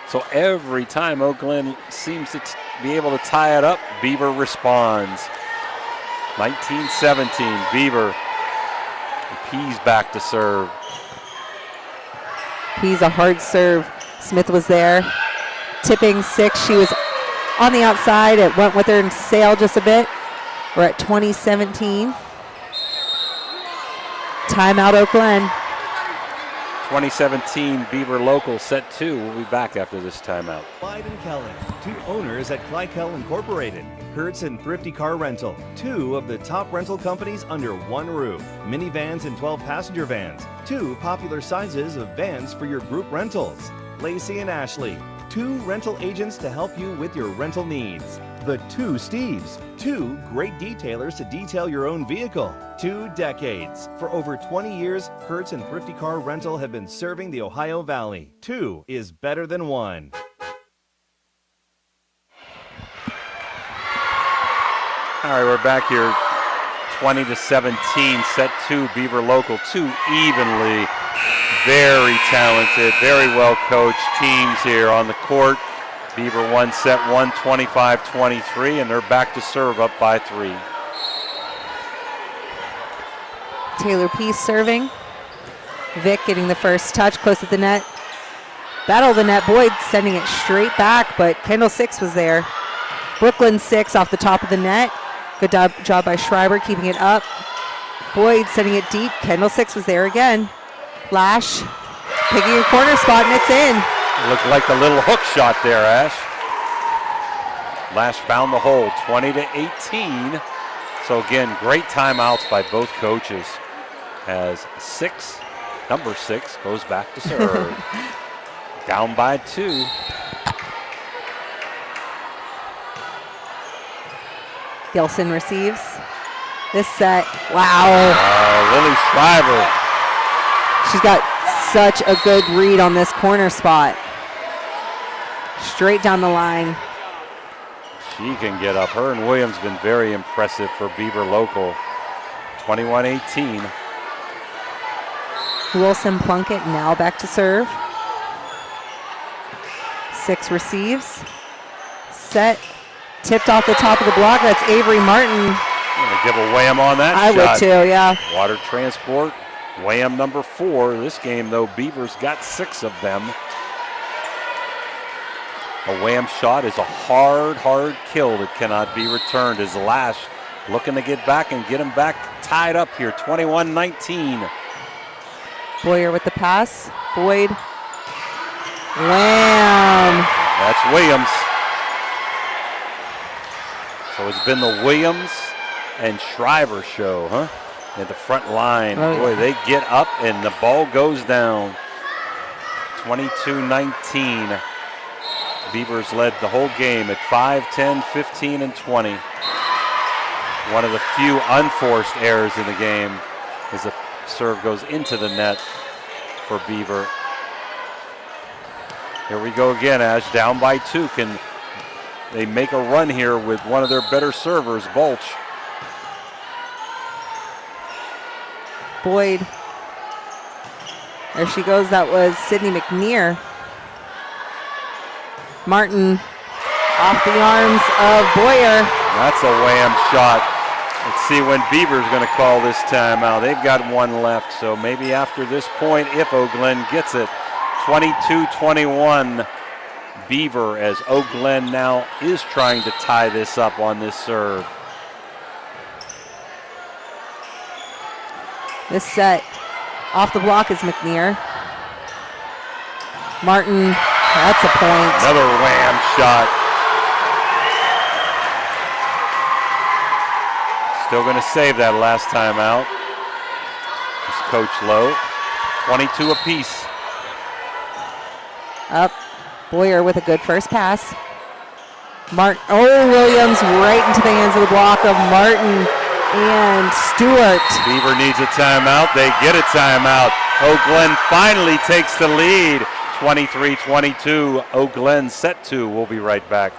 So every time GLEN seems to be able to tie it up, Beaver responds. 19-17, Beaver. Pease back to serve. Pease a hard serve. Smith was there. Tipping Six. She was on the outside. It went with her and sailed just a bit. We're at 20-17. Timeout GLEN. 2017 Beaver Local set 2. We'll be back after this timeout. Clyde and Kelly, 2 owners at Clykel Incorporated. Hertz and Thrifty Car Rental, 2 of the top rental companies under one roof. Minivans and 12-passenger vans, 2 popular sizes of vans for your group rentals. Lacey and Ashley, 2 rental agents to help you with your rental needs. The 2 Steves, 2 great detailers to detail your own vehicle. 2 decades. For over 20 years, Hertz and Thrifty Car Rental have been serving the Ohio Valley. 2 is better than 1. All right, we're back here. 20-17, set 2, Beaver Local. 2 evenly, very talented, very well coached teams here on the court. Beaver won set 1, 25-23, and they're back to serve up by 3. Taylor Peace serving. Vic getting the first touch close at the net. Battle of the net. Boyd sending it straight back, but Kendall 6 was there. Brooklyn 6 off the top of the net. Good job by Schreiber keeping it up. Boyd sending it deep. Kendall 6 was there again. Lash picking a corner spot, and it's in. Looked like a little hook shot there, Ash. Lash found the hole, 20-18. So again, great timeouts by both coaches as number 6 goes back to serve. Down by 2. Gilson receives. This set, wow. Lily Schreiber. She's got such a good read on this corner spot. Straight down the line. She can get up. Her and Williams been very impressive for Beaver Local. 21-18. Wilson Plunkett now back to serve. 6 receives. Set. Tipped off the top of the block. That's Avery Martin. I'm going to give a wham on that I shot. would too, yeah. Water transport. Wham number 4. This game, though, Beavers got 6 of them. A wham shot is a hard kill that cannot be returned as Lash looking to get back and get him back tied up here, 21-19. Boyer with the pass. Boyd. Wham! That's Williams. So it's been the Williams and Shriver show, huh? At the front line. Oh, Boy, yeah. they get up and the ball goes down. 22-19. Beavers led the whole game at 5, 10, 15, and 20. One of the few unforced errors in the game as the serve goes into the net for Beaver. Here we go again, Ash, down by 2. Can they make a run here with one of their better servers, Bulch? Boyd. There she goes. That was Sydney McNear. Martin off the arms of Boyer. That's a wham shot. Let's see when Beaver's going to call this timeout. They've got 1 left, so maybe after this point, if GLEN gets it. 22-21 Beaver as GLEN now is trying to tie this up on this serve. This set off the block is McNear. Martin, that's a point. Another wham shot. Still going to save that last time out. It's Coach Lowe. 22 apiece. Up. Boyer with a good first pass. Williams right into the hands of the block of Martin and Stewart. Beaver needs a timeout. They get a timeout. GLEN finally takes the lead. 23-22. GLEN set 2. We'll be right back.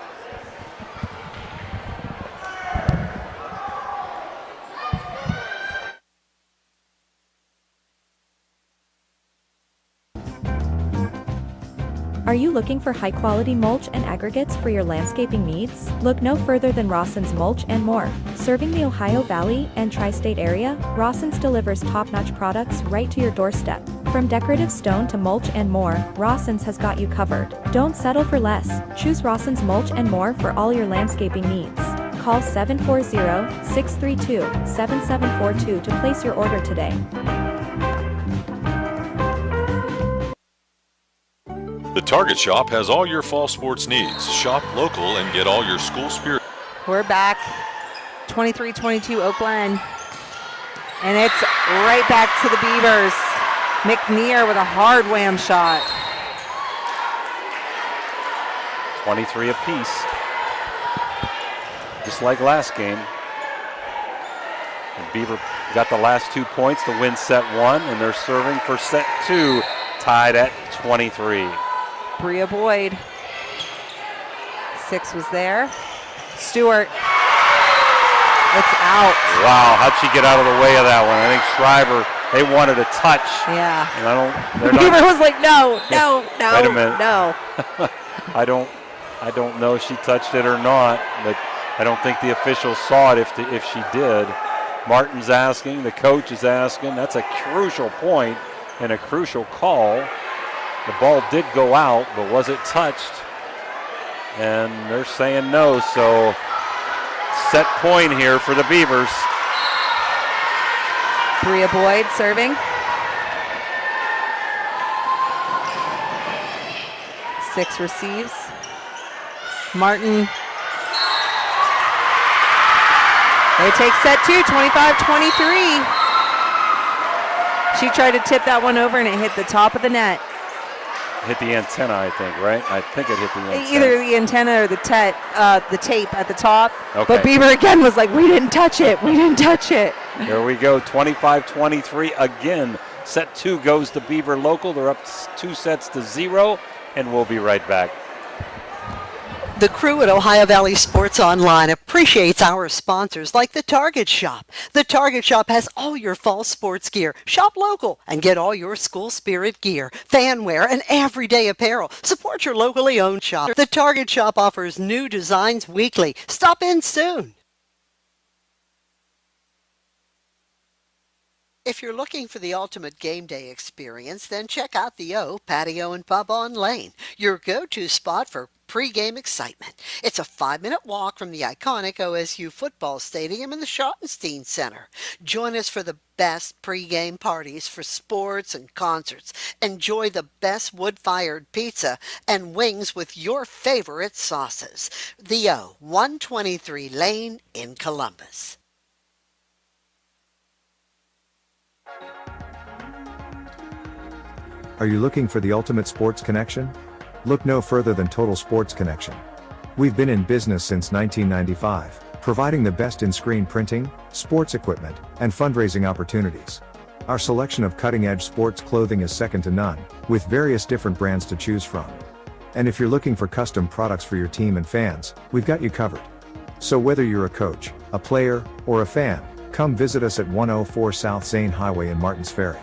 Are you looking for high-quality mulch and aggregates for your landscaping needs? Look no further than Rawson's Mulch and More. Serving the Ohio Valley and Tri-State area, Rawson's delivers top-notch products right to your doorstep. From decorative stone to mulch and more, Rawson's has got you covered. Don't settle for less. Choose Rawson's Mulch and More for all your landscaping needs. Call 740-632-7742 to place your order today. The Target Shop has all your fall sports needs. Shop local and get all your school spirit. We're back. 23-22 GLEN. And it's right back to the Beavers. McNear with a hard wham shot. 23 apiece. Just like last game. And Beaver got the last 2 points to win set 1, and they're serving for set 2, tied at 23. Bria Boyd. 6 was there. Stewart. It's out. Wow, how'd she get out of the way of that one? I think Schreiber, they wanted a touch. Yeah. And Beaver was like, no. Wait a minute. No. I don't know if she touched it or not, but I don't think the officials saw it if she did. Martin's asking, the coach is asking. That's a crucial point and a crucial call. The ball did go out, but was it touched? And they're saying no, so set point here for the Beavers. Bria Boyd serving. Six receives. Martin. They take set two, 25-23. She tried to tip that one over and it hit the top of the net. Hit the antenna, I think, right? I think it hit the antenna. Either the antenna or the tape at the top. Okay. But Beaver again was like, we didn't touch it. We didn't touch it. Here we go, 25-23 again. Set two goes to Beaver Local. They're up 2-0, and we'll be right back. The crew at Ohio Valley Sports Online appreciates our sponsors like the Target Shop. The Target Shop has all your fall sports gear. Shop local and get all your school spirit gear, fan wear, and everyday apparel. Support your locally owned shop. The Target Shop offers new designs weekly. Stop in soon. If you're looking for the ultimate game day experience, then check out the O Patio and Pub on Lane, your go-to spot for pre-game excitement. It's a 5-minute walk from the iconic OSU football stadium in the Schottenstein Center. Join us for the best pre-game parties for sports and concerts. Enjoy the best wood-fired pizza and wings with your favorite sauces. The O, 123 Lane in Columbus. Are you looking for the ultimate sports connection? Look no further than Total Sports Connection. We've been in business since 1995, providing the best in screen printing, sports equipment, and fundraising opportunities. Our selection of cutting-edge sports clothing is second to none, with various different brands to choose from. And if you're looking for custom products for your team and fans, we've got you covered. So whether you're a coach, a player, or a fan, come visit us at 104 South Zane Highway in Martins Ferry.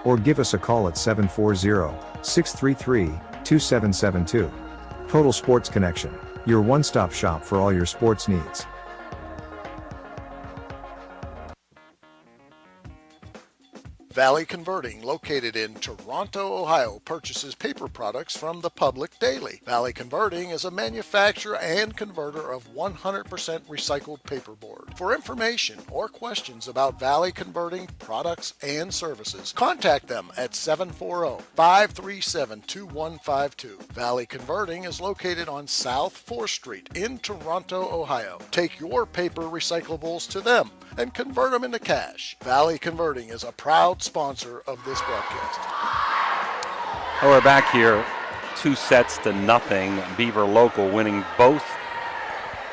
Or give us a call at 740-633-2772. Total Sports Connection, your one-stop shop for all your sports needs. Valley Converting, located in Toronto, Ohio, purchases paper products from the public daily. Valley Converting is a manufacturer and converter of 100% recycled paperboard. For information or questions about Valley Converting products and services, contact them at 740-537-2152. Valley Converting is located on South 4th Street in Toronto, Ohio. Take your paper recyclables to them and convert them into cash. Valley Converting is a proud sponsor of this broadcast. Oh, we're back here, 2-0. Beaver Local winning both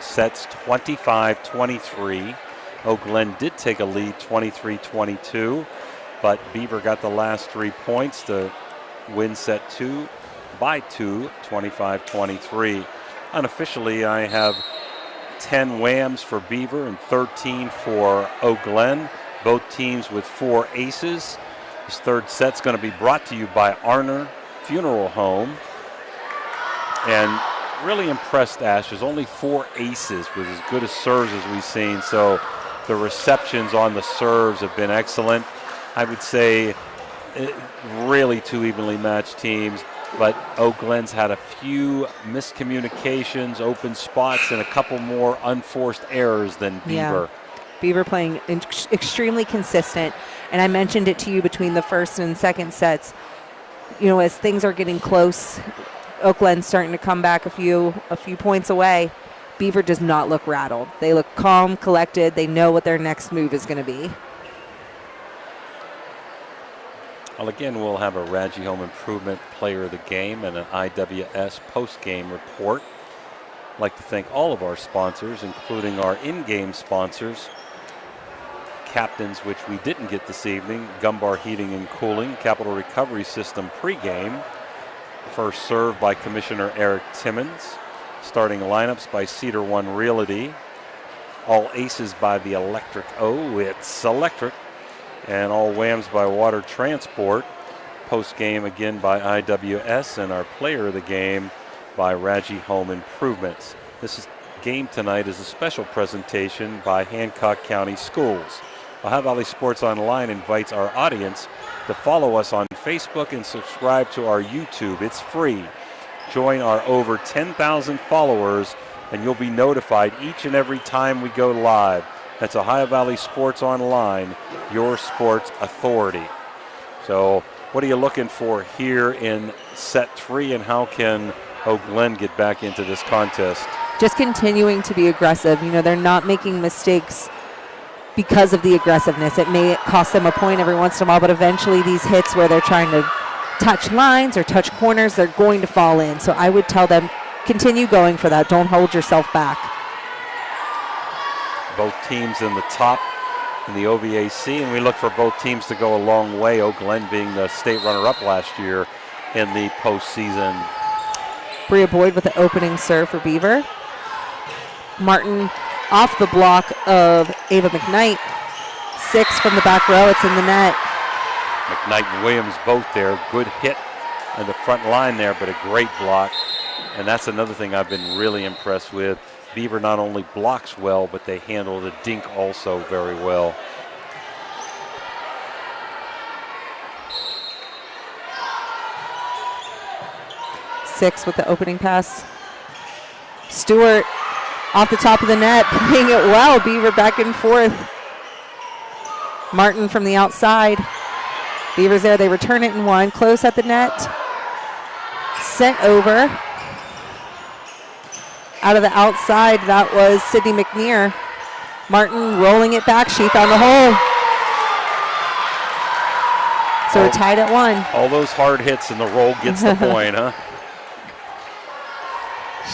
sets 25-23. GLEN did take a lead 23-22, but Beaver got the last 3 points to win set two by 2, 25-23. Unofficially, I have 10 whams for Beaver and 13 for GLEN. Both teams with 4 aces. This third set's going to be brought to you by Arner Funeral Home. And really impressed, Ash. There's only 4 aces with as good as serves as we've seen. So the receptions on the serves have been excellent. I would say really 2 evenly matched teams. But GLEN's had a few miscommunications, open spots, and a couple more unforced errors than Beaver. Yeah. Beaver playing extremely consistent. And I mentioned it to you between the first and second sets. You know, as things are getting close, GLEN's starting to come back a few points away. Beaver does not look rattled. They look calm, collected. They know what their next move is going to be. Well, again, we'll have a Radji Home Improvement Player of the Game and an IWS post-game report. I'd like to thank all of our sponsors, including our in-game sponsors, captains, which we didn't get this evening, Gumbar Heating and Cooling, Capital Recovery System pregame. First serve by Commissioner Eric Timmons. Starting lineups by Cedar One Realty. All aces by the Electric O. It's electric. And all whams by Water Transport. Post-game again by IWS, and our player of the game by Radji Home Improvements. This game tonight is a special presentation by Hancock County Schools. Ohio Valley Sports Online invites our audience to follow us on Facebook and subscribe to our YouTube. It's free. Join our over 10,000 followers, and you'll be notified each and every time we go live. That's Ohio Valley Sports Online, your sports authority. So what are you looking for here in set 3, and how can GLEN get back into this contest? Just continuing to be aggressive. You know, they're not making mistakes because of the aggressiveness. It may cost them a point every once in a while, but eventually these hits where they're trying to touch lines or touch corners, they're going to fall in. So I would tell them, continue going for that. Don't hold yourself back. Both teams in the top in the OVAC, and we look for both teams to go a long way. GLEN being the state runner-up last year in the postseason. Bria Boyd with the opening serve for Beaver. Martin off the block of Ava McKnight. 6 from the back row. It's in the net. McKnight and Williams both there. Good hit in the front line there, but a great block. And that's another thing I've been really impressed with. Beaver not only blocks well, but they handle the dink also very well. Six with the opening pass. Stewart off the top of the net, playing it well. Beaver back and forth. Martin from the outside. Beaver's there. They return it in one. Close at the net. Sent over. Out of the outside, that was Sydney McNear. Martin rolling it back. She found the hole. So we're tied at 1. All those hard hits and the roll gets the point, huh?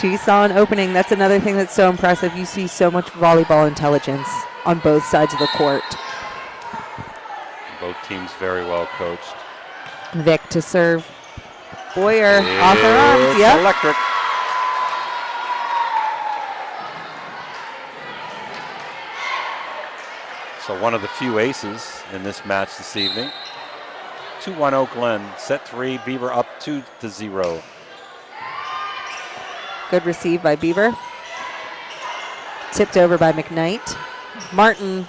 She saw an opening. That's another thing that's so impressive. You see so much volleyball intelligence on both sides of the court. Both teams very well coached. Vic to serve. Boyer off her arms. Yep. Electric. So one of the few aces in this match this evening. 2-1 GLEN. Set 3, Beaver up 2-0. Good receive by Beaver. Tipped over by McKnight. Martin,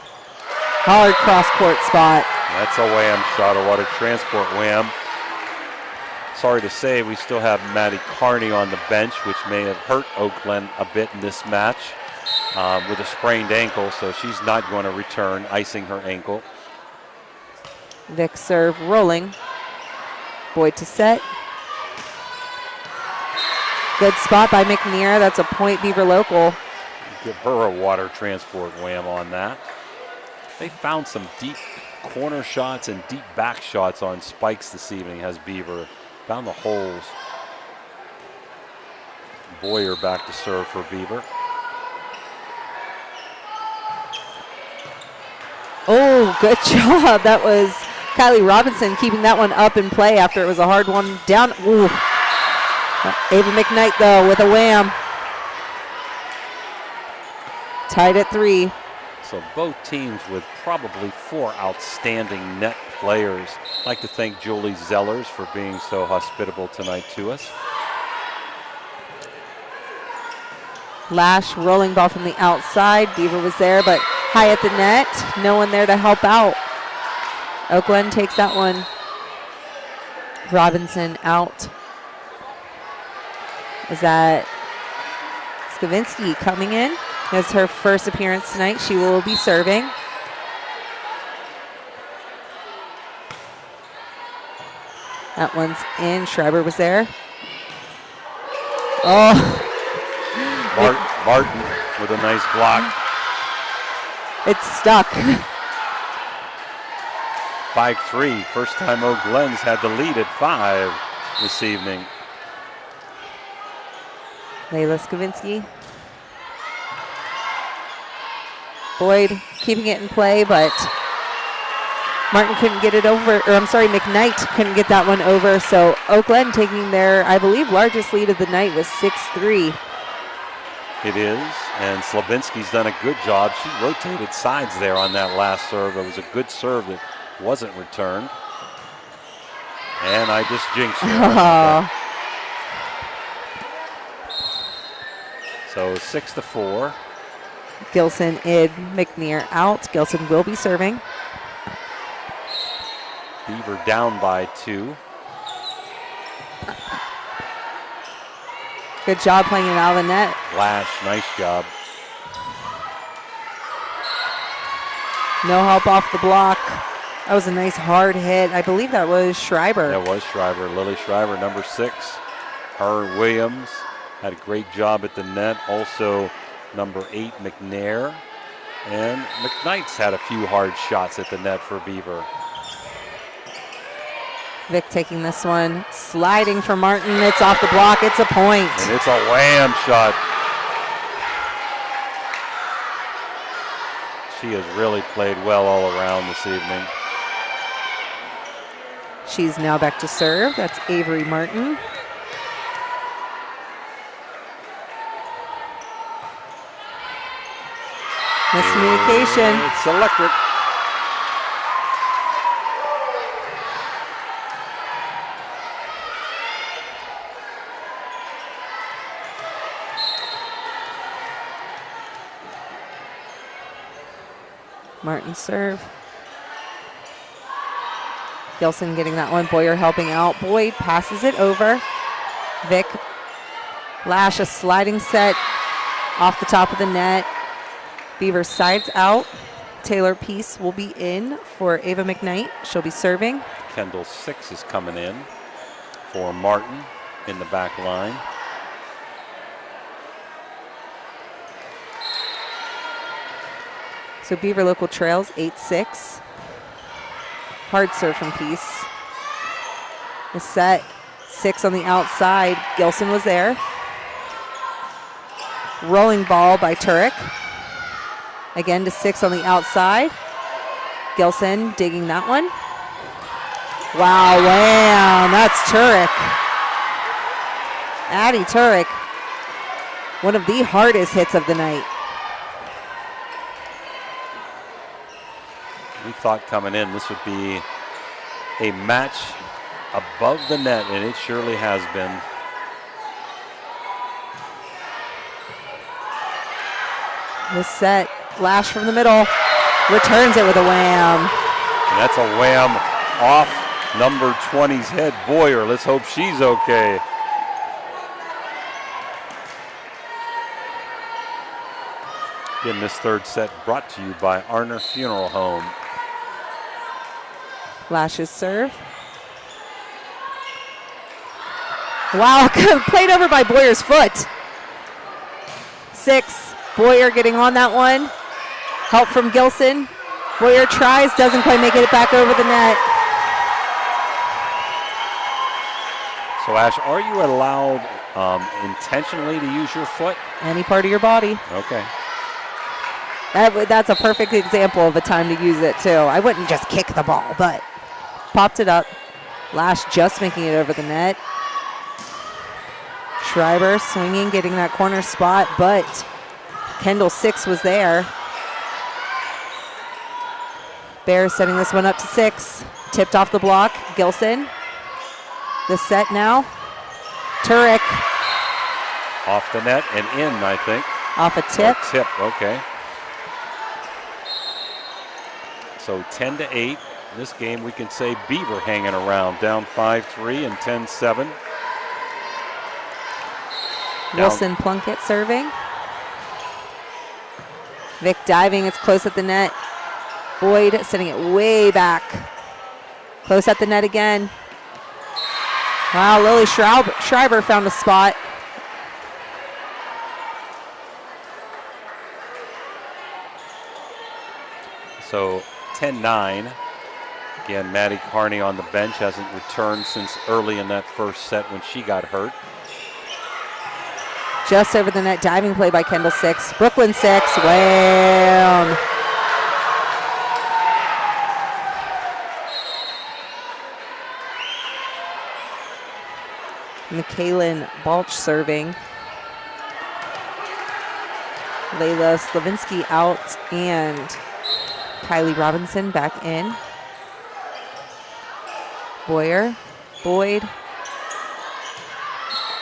hard cross-court spot. That's a wham shot, a water transport wham. Sorry to say, we still have Maddie Carney on the bench, which may have hurt GLEN a bit in this match with a sprained ankle, so she's not going to return, icing her ankle. Vic serve rolling. Boyd to set. Good spot by McNear. That's a point, Beaver local. Give her a water transport wham on that. They found some deep corner shots and deep back shots on spikes this evening, has Beaver. Found the holes. Boyer back to serve for Beaver. Oh, good job. That was Kylie Robinson keeping that one up in play after it was a hard one down. Ooh. Ava McKnight, though, with a wham. Tied at 3. So both teams with probably 4 outstanding net players. I'd like to thank Julie Zellers for being so hospitable tonight to us. Lash rolling ball from the outside. Beaver was there, but high at the net. No one there to help out. GLEN takes that one. Robinson out. Is that Skavinsky coming in? That's her first appearance tonight. She will be serving. That one's in. Schreiber was there. Oh. Martin with a nice block. It's stuck. 5-3. First time GLEN's had the lead at 5 this evening. Layla Skavinsky. Boyd keeping it in play, but Martin couldn't get it over, or I'm sorry, McKnight couldn't get that one over. So GLEN taking their, I believe, largest lead of the night was 6-3. It is, and Slavinsky's done a good job. She rotated sides there on that last serve. It was a good serve that wasn't returned. And I just jinxed her. So 6-4. Gilson, Id, McNear out. Gilson will be serving. Beaver down by 2. Good job playing it out of the net. Lash, nice job. No help off the block. That was a nice hard hit. I believe that was Schreiber. That was Schreiber, Lily Schreiber, number 6. Her Williams had a great job at the net. Also, number 8, McNair. And McKnight's had a few hard shots at the net for Beaver. Vic taking this one, sliding for Martin. It's off the block. It's a point. And it's a wham shot. She has really played well all around this evening. She's now back to serve. That's Avery Martin. Miscommunication. It's electric. Martin serve. Gilson getting that one. Boyer helping out. Boyd passes it over. Vic Lash, a sliding set off the top of the net. Beaver sides out. Taylor Peace will be in for Ava McKnight. She'll be serving. Kendall 6 is coming in for Martin in the back line. So Beaver local trails 8-6. Hard serve from Peace. The set 6 on the outside. Gilson was there. Rolling ball by Turek. Again to 6 on the outside. Gilson digging that one. Wow, wham, that's Turek. Addie Turek. One of the hardest hits of the night. We thought coming in this would be a match above the net, and it surely has been. This set, Lash from the middle, returns it with a wham. And that's a wham off number 20's head. Boyer, let's hope she's okay. Again, this third set brought to you by Arner Funeral Home. Lash's serve. Wow, played over by Boyer's foot. 6, Boyer getting on that one. Help from Gilson. Boyer tries, doesn't quite make it back over the net. So Ash, are you allowed intentionally to use your foot? Any part of your body. Okay. That's a perfect example of a time to use it too. I wouldn't just kick the ball, but popped it up. Lash just making it over the net. Schreiber swinging, getting that corner spot, but Kendall 6 was there. Bears setting this one up to 6. Tipped off the block. Gilson. The set now. Turek. Off the net and in, I think. Off a tip. Or tip, okay. So 10-8. This game we can say Beaver hanging around, down 5-3 and 10-7. Wilson Plunkett serving. Vic diving, it's close at the net. Boyd sending it way back. Close at the net again. Wow, Lily Schreiber found a spot. So 10-9. Again, Maddie Carney on the bench, hasn't returned since early in that first set when she got hurt. Just over the net, diving play by Kendall 6. Brooklyn 6, wham. Michaelin Balch serving. Layla Slavinsky out and Kylie Robinson back in. Boyer, Boyd.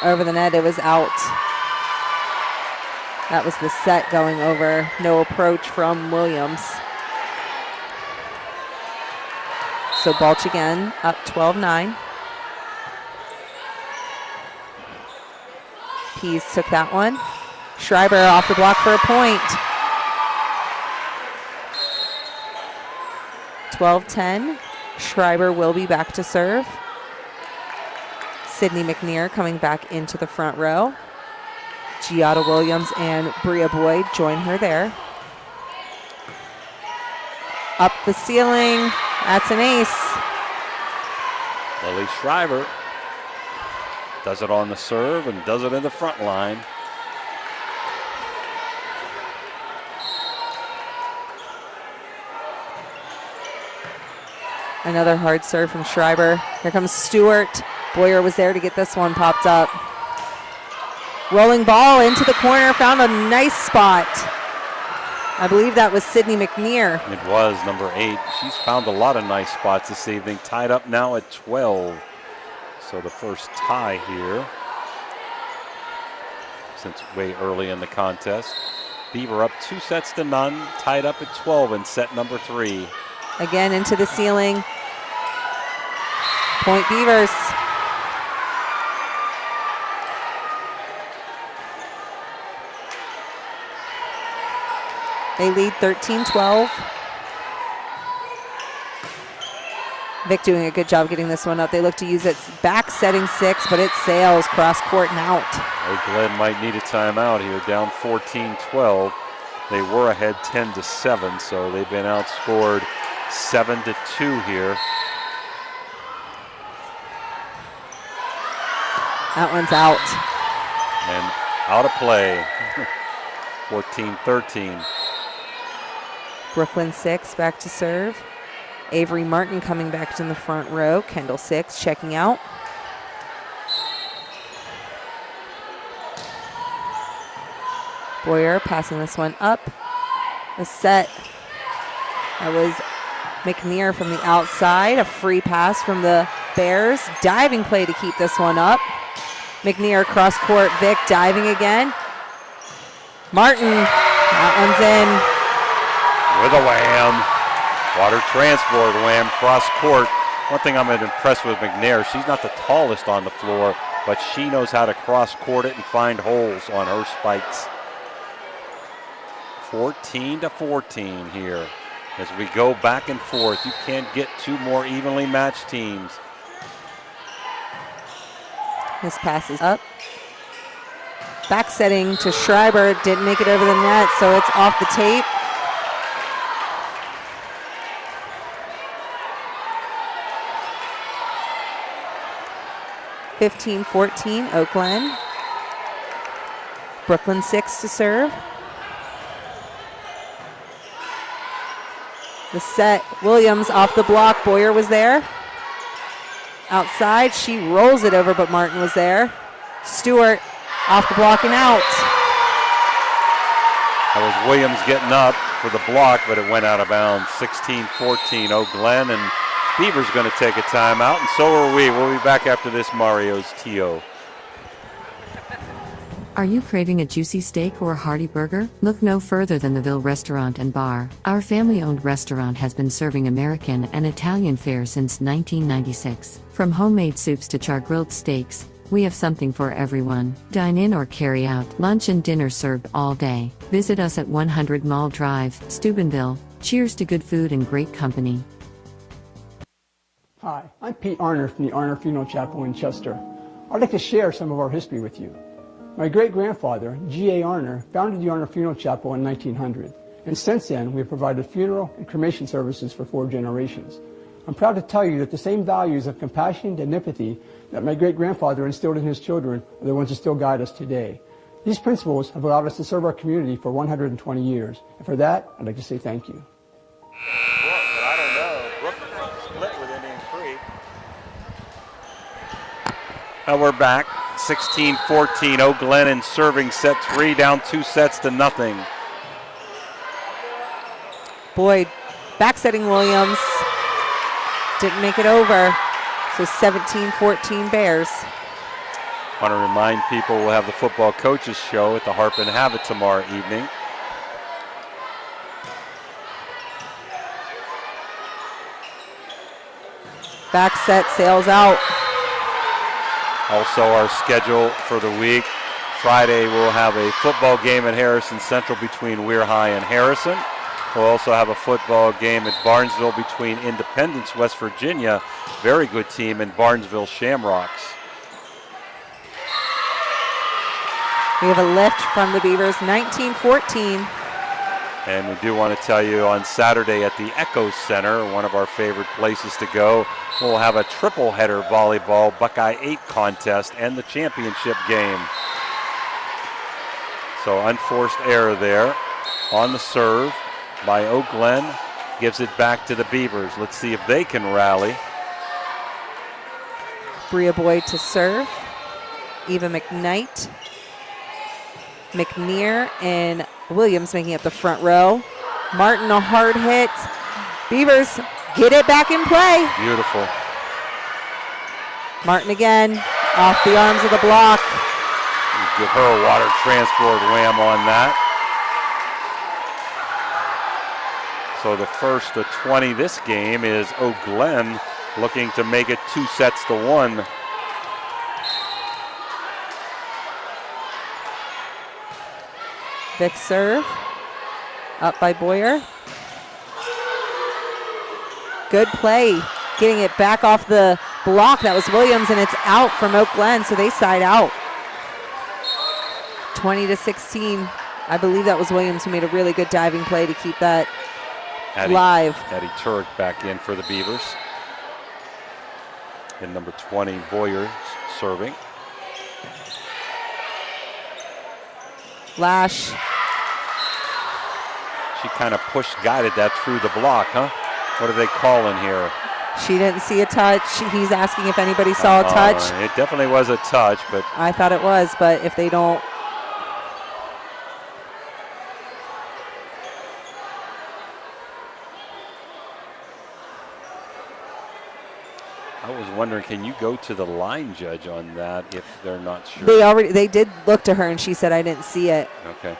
Over the net, it was out. That was the set going over. No approach from Williams. So Balch again, up 12-9. Pease took that one. Schreiber off the block for a point. 12-10. Schreiber will be back to serve. Sydney McNear coming back into the front row. Giada Williams and Bria Boyd join her there. Up the ceiling. That's an ace. Lily Schreiber does it on the serve and does it in the front line. Another hard serve from Schreiber. Here comes Stewart. Boyer was there to get this one popped up. Rolling ball into the corner, found a nice spot. I believe that was Sydney McNear. It was number 8. She's found a lot of nice spots this evening. Tied up now at 12. So the first tie here since way early in the contest. Beaver up 2-0, tied up at 12 in set number 3. Again into the ceiling. Point Beavers. They lead 13-12. Vic doing a good job getting this one up. They look to use its back setting 6, but it sails cross court and out. GLEN might need a timeout here, down 14-12. They were ahead 10-7, so they've been outscored 7-2 here. That one's out. And out of play. 14-13. Brooklyn 6 back to serve. Avery Martin coming back to the front row. Kendall 6 checking out. Boyer passing this one up. The set. That was McNear from the outside. A free pass from the Bears. Diving play to keep this one up. McNear cross court. Vic diving again. Martin. That one's in. With a wham. Water transport wham cross court. One thing I'm impressed with McNair, she's not the tallest on the floor, but she knows how to cross court it and find holes on her spikes. 14-14 here as we go back and forth. You can't get two more evenly matched teams. This pass is up. Back setting to Schreiber, didn't make it over the net, so it's off the tape. (15-14) GLEN. Brooklyn 6 to serve. The set, Williams off the block. Boyer was there. Outside, she rolls it over, but Martin was there. Stewart off the block and out. That was Williams getting up for the block, but it went out of bounds. 16-14 GLEN, and Beaver's going to take a timeout, and so are we. We'll be back after this Mario's TO. Are you craving a juicy steak or a hearty burger? Look no further than the Ville Restaurant and Bar. Our family-owned restaurant has been serving American and Italian fare since 1996. From homemade soups to char-grilled steaks, we have something for everyone. Dine in or carry out. Lunch and dinner served all day. Visit us at 100 Mall Drive, Steubenville. Cheers to good food and great company. Hi, I'm Pete Arner from the Arner Funeral Chapel in Chester. I'd like to share some of our history with you. My great-grandfather, G.A. Arner, founded the Arner Funeral Chapel in 1900, and since then we have provided funeral and cremation services for 4 generations. I'm proud to tell you that the same values of compassion and empathy that my great-grandfather instilled in his children are the ones that still guide us today. These principles have allowed us to serve our community for 120 years, and for that, I'd like to say thank you. Now we're back, 16-14, GLEN in serving set 3, down 2-0. Boyd back setting Williams, didn't make it over, so 17-14 Bears. Want to remind people we'll have the football coaches show at the Harp and Habit tomorrow evening. Back set sails out. Also our schedule for the week. Friday we'll have a football game at Harrison Central between Weir High and Harrison. We'll also have a football game at Barnesville between Independence, West Virginia, very good team, and Barnesville Shamrocks. We have a lift from the Beavers, 19-14. And we do want to tell you on Saturday at the Echo Center, one of our favorite places to go, we'll have a triple header volleyball Buckeye 8 contest and the championship game. So unforced error there on the serve by GLEN, gives it back to the Beavers. Let's see if they can rally. Bria Boyd to serve. Eva McKnight, McNear, and Williams making up the front row. Martin, a hard hit. Beavers get it back in play. Beautiful. Martin again, off the arms of the block. Give her a water transport wham on that. So the first of 20 this game is GLEN looking to make it 2-1. Vic serve, up by Boyer. Good play, getting it back off the block. That was Williams, and it's out from GLEN, so they side out. 20-16. I believe that was Williams who made a really good diving play to keep that live. Addie Turek back in for the Beavers. And number 20, Boyer serving. Lash. She kind of guided that through the block, huh? What are they calling here? She didn't see a touch. He's asking if anybody saw a touch. It definitely was a touch, but I thought it was, but if they don't. I was wondering, can you go to the line judge on that if they're not sure? They did look to her, and she said, I didn't see it. Okay.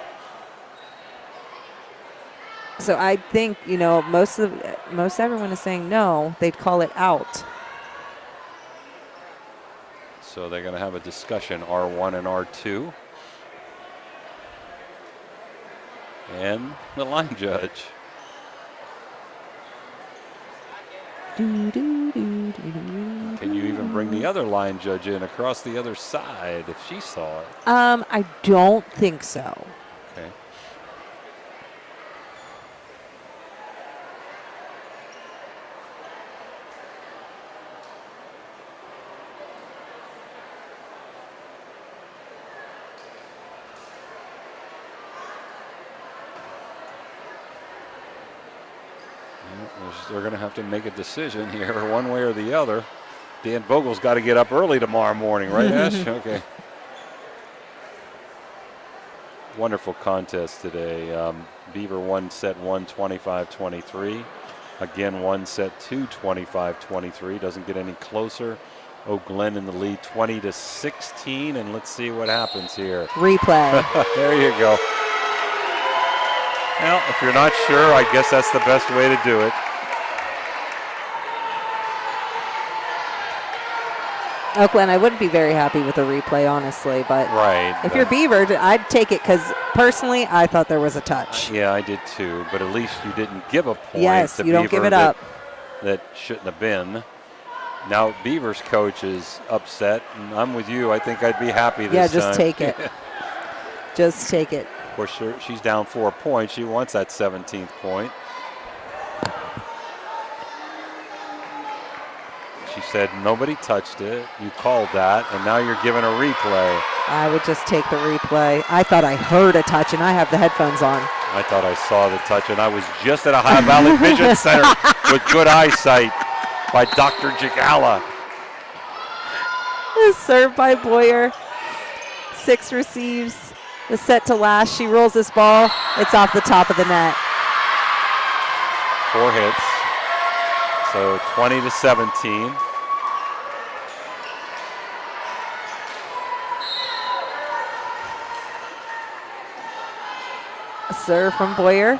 So I think, most everyone is saying no, they'd call it out. So they're going to have a discussion, R1 and R2. And the line judge. Can you even bring the other line judge in across the other side if she saw it? I don't think so. Okay. They're going to have to make a decision here, one way or the other. Dan Vogel's got to get up early tomorrow morning, right, Ash? Okay. Wonderful contest today. Beaver won set 1, 25-23. Again, won set 2, 25-23. Doesn't get any closer. GLEN in the lead, 20-16. And let's see what happens here. Replay. There you go. Well, if you're not sure, I guess that's the best way to do it. GLEN, I wouldn't be very happy with a replay, honestly, but right, if you're Beaver, I'd take it because personally, I thought there was a touch. Yeah, I did too, but at least you didn't give a point. Yes, to you don't Beaver give it up. That shouldn't have been. Now Beaver's coach is upset, and I'm with you. I think I'd be happy this time. Yeah, just take it. Just take it. Of course, she's down 4 points. She wants that 17th point. She said nobody touched it. You called that, and now you're giving a replay. I would just take the replay. I thought I heard a touch, and I have the headphones on. I thought I saw the touch, and I was just at Ohio Valley Vision Center with good eyesight by Dr. Jagala. Served by Boyer. 6 receives. The set to Lash. She rolls this ball. It's off the top of the net. 4 hits. So 20-17. A serve from Boyer.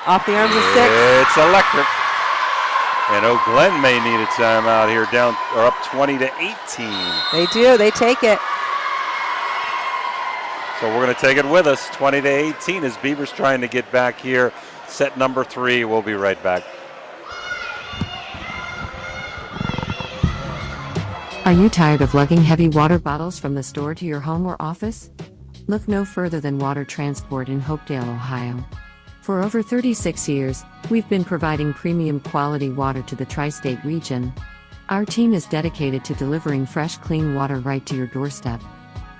Off the arms of 6. It's electric. And Eau GLEN may need a timeout here, down or up 20-18. They do. They take it. So we're going to take it with us, 20-18, as Beavers trying to get back here. Set number 3. We'll be right back. Are you tired of lugging heavy water bottles from the store to your home or office? Look no further than Water Transport in Hopedale, Ohio. For over 36 years, we've been providing premium quality water to the tri-state region. Our team is dedicated to delivering fresh, clean water right to your doorstep.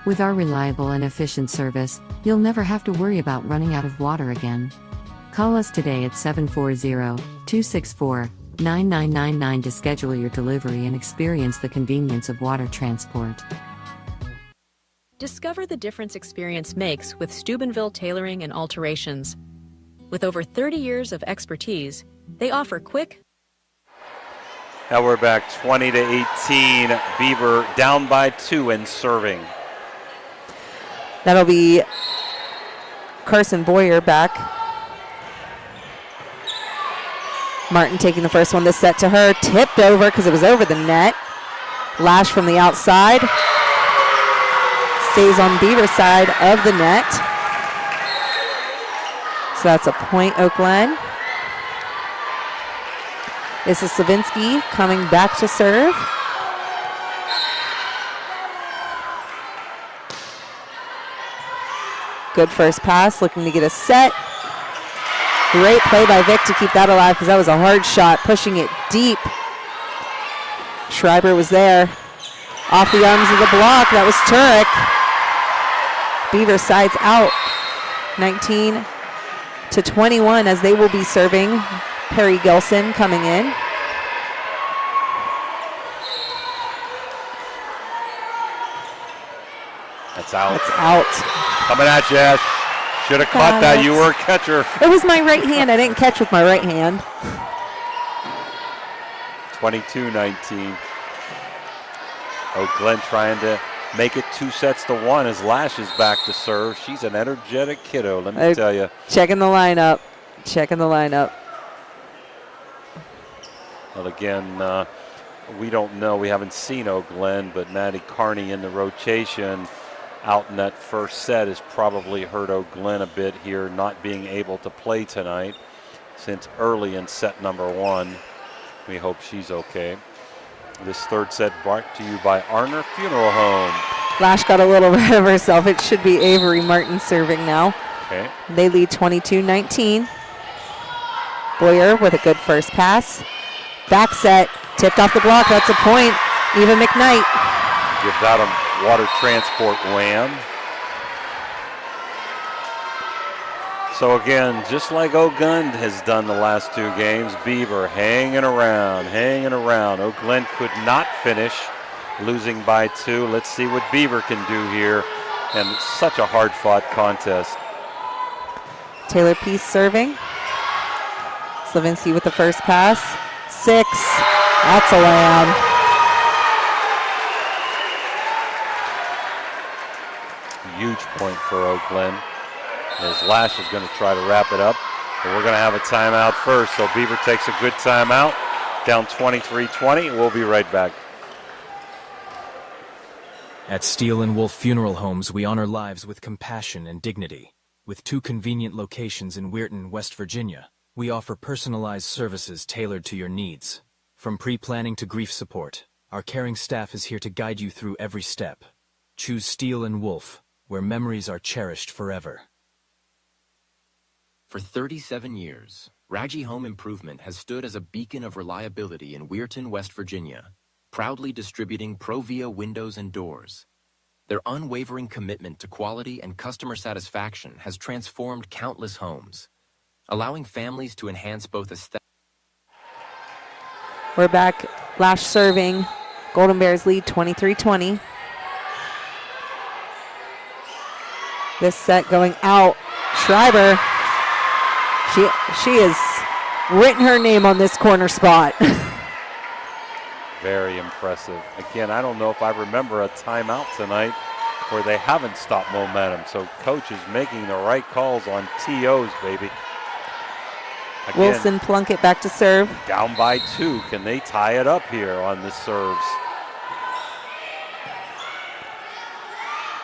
With our reliable and efficient service, you'll never have to worry about running out of water again. Call us today at 740-264-9999 to schedule your delivery and experience the convenience of water transport. Discover the difference experience makes with Steubenville Tailoring and Alterations. With over 30 years of expertise, they offer quick. Now we're back 20-18. Beaver down by 2 and serving. That'll be Carson Boyer back. Martin taking the first one this set to her. Tipped over because it was over the net. Lash from the outside. Stays on Beaver's side of the net. So that's a point, Eau GLEN. This is Slavinsky coming back to serve. Good first pass, looking to get a set. Great play by Vic to keep that alive because that was a hard shot, pushing it deep. Schreiber was there. Off the arms of the block, that was Turek. Beaver sides out, 19-21 as they will be serving. Perry Gilson coming in. That's out. That's out. Coming at you, Ash. Should have caught that. You were a catcher. It was my right hand. I didn't catch with my right hand. 22-19. Eau GLEN trying to make it 2-1 as Lash is back to serve. She's an energetic kiddo, let me tell you. Checking the lineup. Checking the lineup. Well, again, we don't know. We haven't seen Eau GLEN, but Maddie Carney in the rotation out in that first set has probably hurt Eau GLEN a bit here, not being able to play tonight since early in set number 1. We hope she's okay. This third set brought to you by Arner Funeral Home. Lash got a little ahead of herself. It should be Avery Martin serving now. Okay. They lead 22-19. Boyer with a good first pass. Back set, tipped off the block. That's a point. Eva McKnight. Give that a water transport wham. So again, just like Eau GLEN has done the last 2 games, Beaver hanging around. Eau GLEN could not finish, losing by 2. Let's see what Beaver can do here. And it's such a hard-fought contest. Taylor Peace serving. Slavinsky with the first pass. 6. That's a wham. Huge point for Eau GLEN. As Lash is going to try to wrap it up. But we're going to have a timeout first. So Beaver takes a good timeout. Down 23-20. We'll be right back. At Steel and Wolf Funeral Homes, we honor lives with compassion and dignity. With 2 convenient locations in Weirton, West Virginia, we offer personalized services tailored to your needs. From pre-planning to grief support, our caring staff is here to guide you through every step. Choose Steel and Wolf, where memories are cherished forever. For 37 years, Raggi Home Improvement has stood as a beacon of reliability in Weirton, West Virginia, proudly distributing Provia windows and doors. Their unwavering commitment to quality and customer satisfaction has transformed countless homes, allowing families to enhance both aesthetic. We're back. Lash serving. Golden Bears lead 23-20. This set going out. Schreiber. She has written her name on this corner spot. Very impressive. Again, I don't know if I remember a timeout tonight where they haven't stopped momentum. So coach is making the right calls on TOs, baby. Again, Wilson Plunkett back to serve. Down by 2. Can they tie it up here on the serves?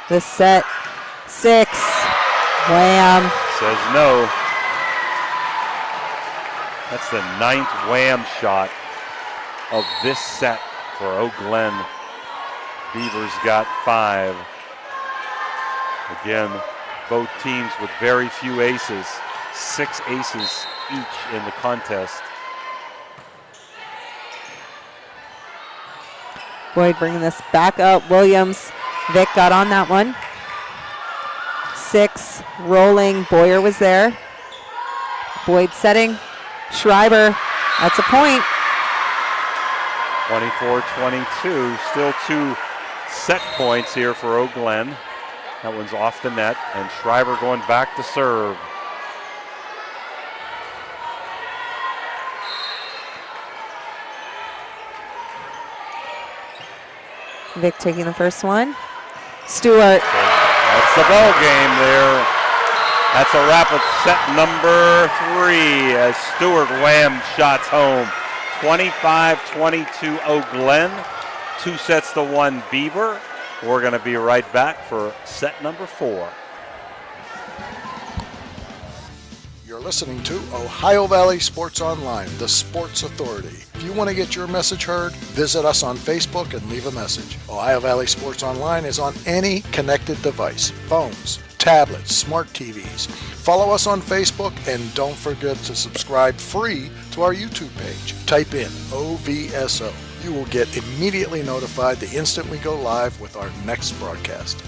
This set, 6. Wham. Says no. That's the 9th wham shot of this set for Eau GLEN. Beavers got 5. Again, both teams with very few aces. 6 aces each in the contest. Boyd bringing this back up. Williams, Vic got on that one. 6, rolling. Boyer was there. Boyd setting. Schreiber, that's a point. 24-22, still 2 set points here for Eau GLEN. That one's off the net, and Schreiber going back to serve. Vic taking the first one. Stewart. That's the ball game there. That's a wrap of set number 3 as Stewart wham shots home. 25-22 Eau GLEN. 2 sets to 1 Beaver. We're going to be right back for set number 4. You're listening to Ohio Valley Sports Online, the sports authority. If you want to get your message heard, visit us on Facebook and leave a message. Ohio Valley Sports Online is on any connected device, phones, tablets, smart TVs. Follow us on Facebook and don't forget to subscribe free to our YouTube page. Type in OVSO. You will get immediately notified the instant we go live with our next broadcast.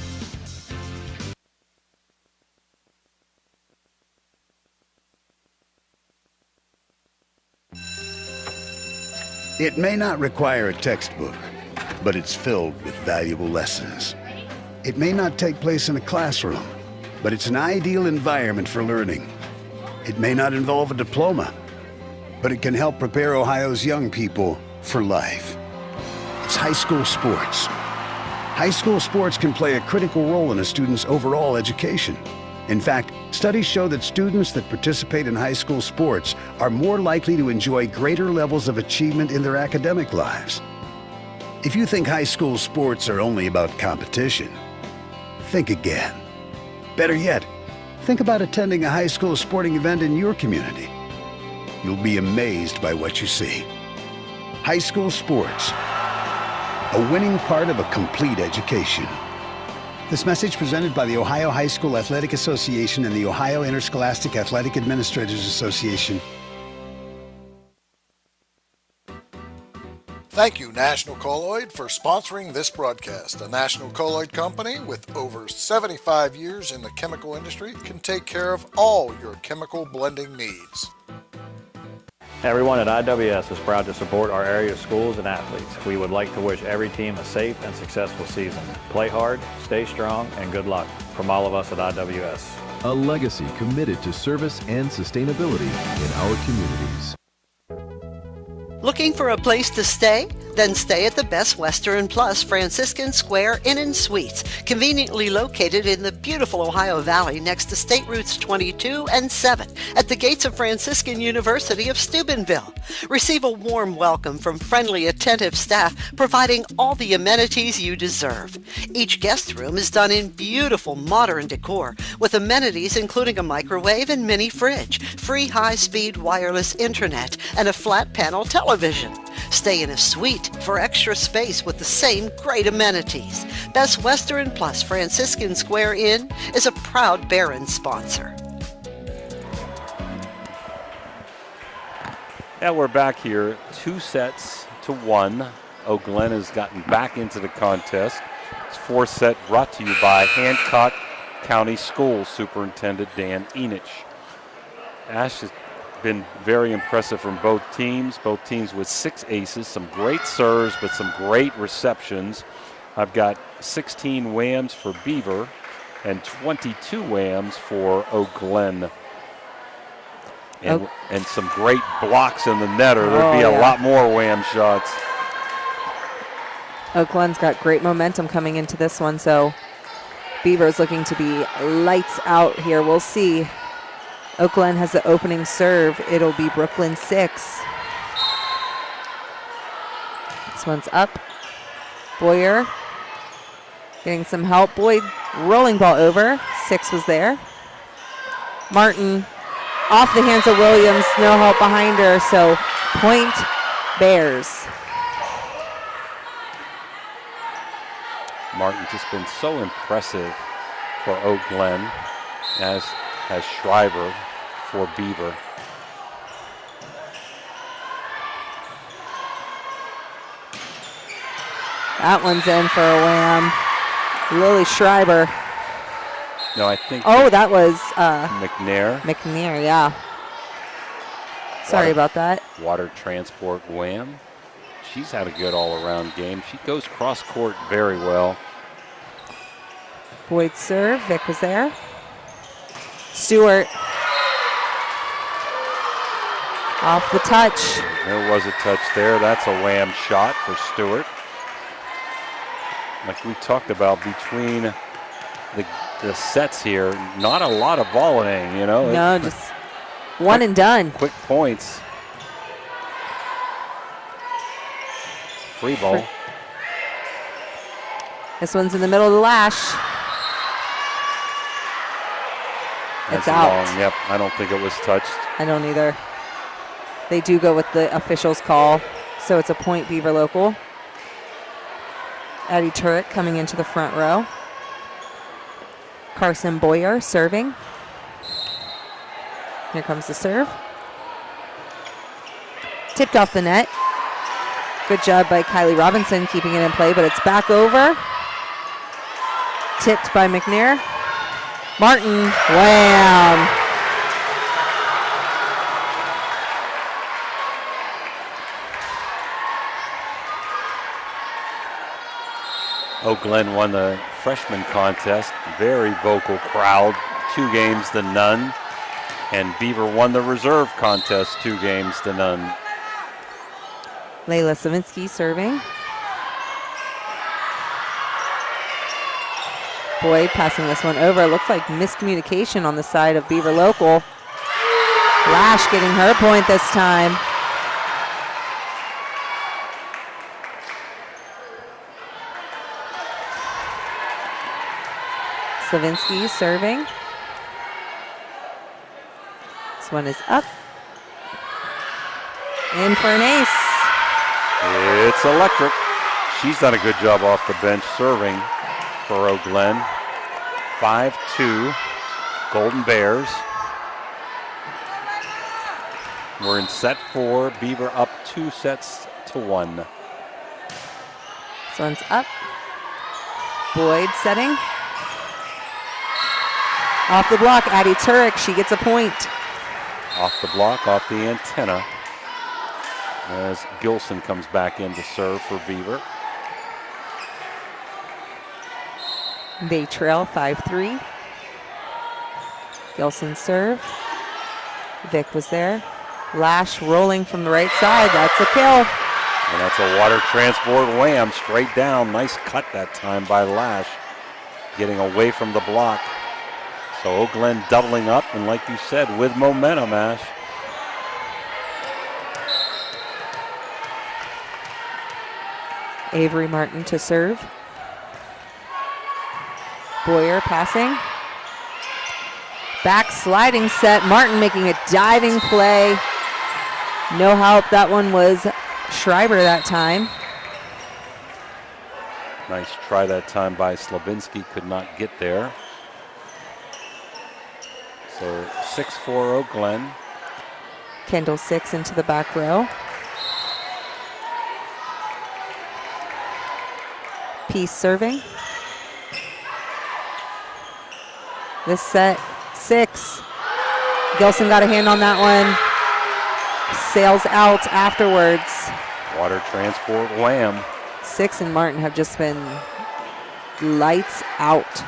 It may not require a textbook, but it's filled with valuable lessons. It may not take place in a classroom, but it's an ideal environment for learning. It may not involve a diploma, but it can help prepare Ohio's young people for life. It's high school sports. High school sports can play a critical role in a student's overall education. In fact, studies show that students that participate in high school sports are more likely to enjoy greater levels of achievement in their academic lives. If you think high school sports are only about competition, think again. Better yet, think about attending a high school sporting event in your community. You'll be amazed by what you see. High school sports, a winning part of a complete education. This message presented by the Ohio High School Athletic Association and the Ohio Interscholastic Athletic Administrators Association. Thank you, National Colloid, for sponsoring this broadcast. A National Colloid company with over 75 years in the chemical industry can take care of all your chemical blending needs. Everyone at IWS is proud to support our area schools and athletes. We would like to wish every team a safe and successful season. Play hard, stay strong, and good luck from all of us at IWS. A legacy committed to service and sustainability in our communities. Looking for a place to stay? Then stay at the Best Western Plus Franciscan Square Inn & Suites, conveniently located in the beautiful Ohio Valley next to State Routes 22 and 7 at the gates of Franciscan University of Steubenville. Receive a warm welcome from friendly, attentive staff, providing all the amenities you deserve. Each guest room is done in beautiful modern decor, with amenities including a microwave and mini fridge, free high-speed wireless internet, and a flat panel television. Stay in a suite for extra space with the same great amenities. Best Western Plus Franciscan Square Inn is a proud Barron sponsor. And we're back here, 2 sets to 1. Eau GLEN has gotten back into the contest. It's 4th set brought to you by Hancock County Schools Superintendent Dan Enich. Ash has been very impressive from both teams with 6 aces, some great serves, but some great receptions. I've got 16 whams for Beaver and 22 whams for Eau GLEN. And some great blocks in the netter. There'd be a lot more wham shots. Eau GLEN's got great momentum coming into this one, so Beaver's looking to be lights out here. We'll see Oak Glen has the opening serve. It'll be Brooklyn 6. This one's up. Boyer getting some help. Boyd rolling ball over. 6 was there. Martin off the hands of Williams. No help behind her, so point Bears. Martin just been so impressive for Oak Glen, as has Schreiber for Beaver. That one's in for a wham. Lily Schreiber. No, I think. Oh, that was McNair. McNair, yeah. Sorry about that. Water transport wham. She's had a good all-around game. She goes cross-court very well. Boyd serve. Vic was there. Stewart. Off the touch. There was a touch there. That's a wham shot for Stewart. Like we talked about between the sets here, not a lot of volleying, you know. No, just one and done. Quick points. Free ball. This one's in the middle of the lash. It's That's out. long. Yep, I don't think it was touched. I don't either. They do go with the official's call, so it's a point Beaver local. Addie Turek coming into the front row. Carson Boyer serving. Here comes the serve. Tipped off the net. Good job by Kylie Robinson keeping it in play, but it's back over. Tipped by McNair. Martin, wham! Oak Glen won the freshman contest. Very vocal crowd, 2 games to none. And Beaver won the reserve contest, 2 games to none. Layla Savinsky serving. Boyd passing this one over. Looks like miscommunication on the side of Beaver local. Lash getting her point this time. Savinsky serving. This one is up. In for an ace. It's electric. She's done a good job off the bench serving for Oak Glen. 5-2, Golden Bears. We're in set 4. Beaver up 2-1. This one's up. Boyd setting. Off the block, Addie Turek, she gets a point. Off the block, off the antenna. As Gilson comes back in to serve for Beaver. They trail 5-3. Gilson serve. Vic was there. Lash rolling from the right side. That's a kill. And that's a water transport wham straight down. Nice cut that time by Lash. Getting away from the block. So Oak Glen doubling up, and like you said, with momentum, Ash. Avery Martin to serve. Boyer passing. Back sliding set. Martin making a diving play. No help. That one was Schreiber that time. Nice try that time by Slavinsky. Could not get there. So 6-4 Oak Glen. Kendall 6 into the back row. Peace serving. This set 6. Gilson got a hand on that one. Sails out afterwards. Water transport wham. 6 and Martin have just been lights out.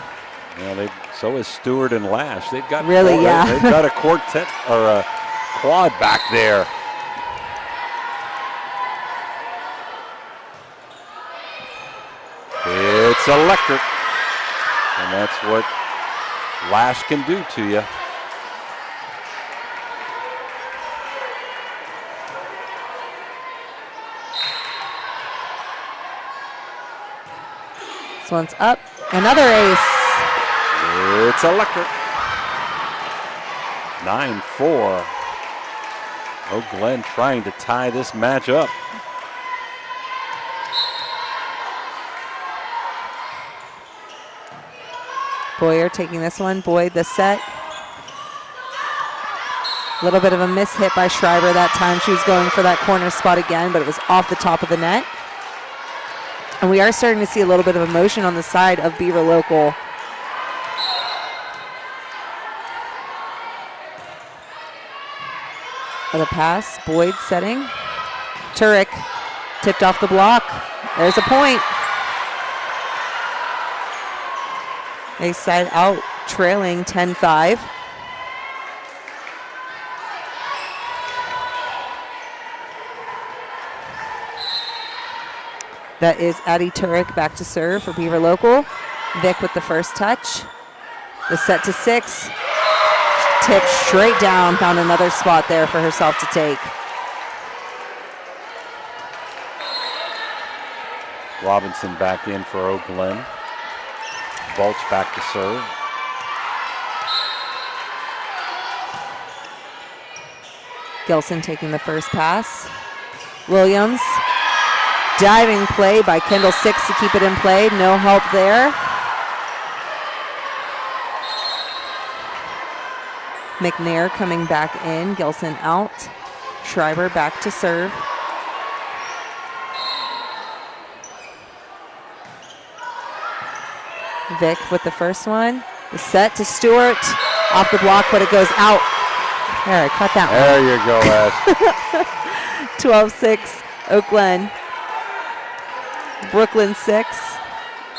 Yeah, so is Stewart and Lash. They've got really, yeah. They've got a quartet or a quad back there. It's electric, and that's what Lash can do to you. This one's up. Another ace. It's electric. 9-4. Oh, GLEN trying to tie this match up. Boyer taking this one. Boyd the set. A little bit of a miss hit by Schreiber that time. She was going for that corner spot again, but it was off the top of the net. And we are starting to see a little bit of emotion on the side of Beaver Local. For the pass, Boyd setting. Turek tipped off the block. There's a point. They side out trailing 10-5. That is Addie Turek back to serve for Beaver Local. Vic with the first touch. The set to 6. Tipped straight down, found another spot there for herself to take. Robinson back in for Eau GLEN. Balch back to serve. Gilson taking the first pass. Williams. Diving play by Kendall Six to keep it in play. No help there. McNair coming back in. Gilson out. Schreiber back to serve. Vic with the first one. The set to Stewart. Off the block, but it goes out. There, I caught that one. There you go, Ash. 12-6, Eau GLEN. Brooklyn 6.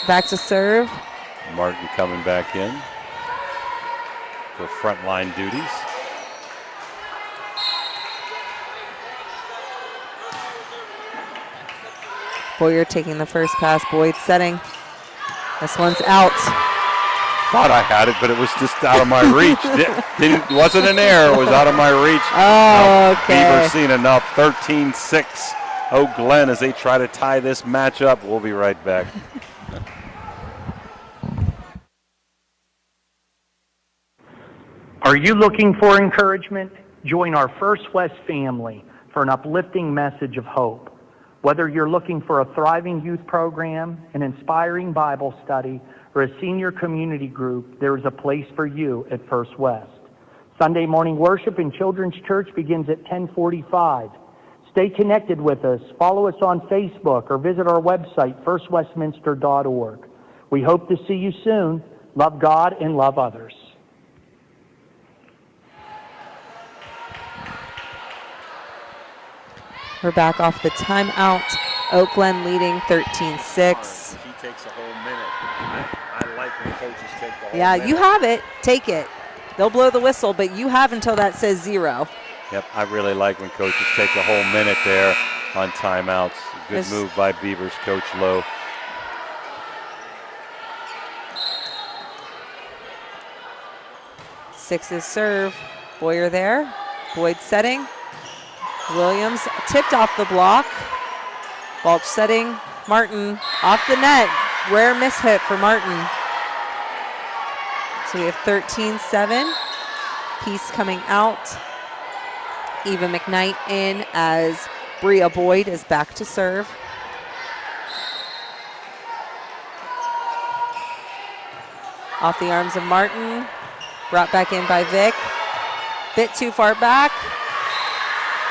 Back to serve. Martin coming back in for frontline duties. Boyer taking the first pass. Boyd setting. This one's out. Thought I had it, but it was just out of my reach. Wasn't an error. It was out of my reach. Oh, okay. Beaver's seen enough. 13-6. Eau GLEN as they try to tie this match up. We'll be right back. Are you looking for encouragement? Join our First West family for an uplifting message of hope. Whether you're looking for a thriving youth program, an inspiring Bible study, or a senior community group, there is a place for you at First West. Sunday morning worship in Children's Church begins at 10:45. Stay connected with us. Follow us on Facebook or visit our website, firstwestminster.org. We hope to see you soon. Love God and love others. We're back off the timeout. Eau GLEN leading 13-6. He takes a whole minute. I like when coaches take the whole Yeah, minute. you have it. Take it. They'll blow the whistle, but you have until that says 0. Yep, I really like when coaches take a whole minute there on timeouts. Good move by Beavers coach Lowe. Six's serve. Boyer there. Boyd setting. Williams tipped off the block. Balch setting. Martin off the net. Rare miss hit for Martin. So we have 13-7. Piece coming out. Eva McKnight in as Bria Boyd is back to serve. Off the arms of Martin. Brought back in by Vic. Bit too far back.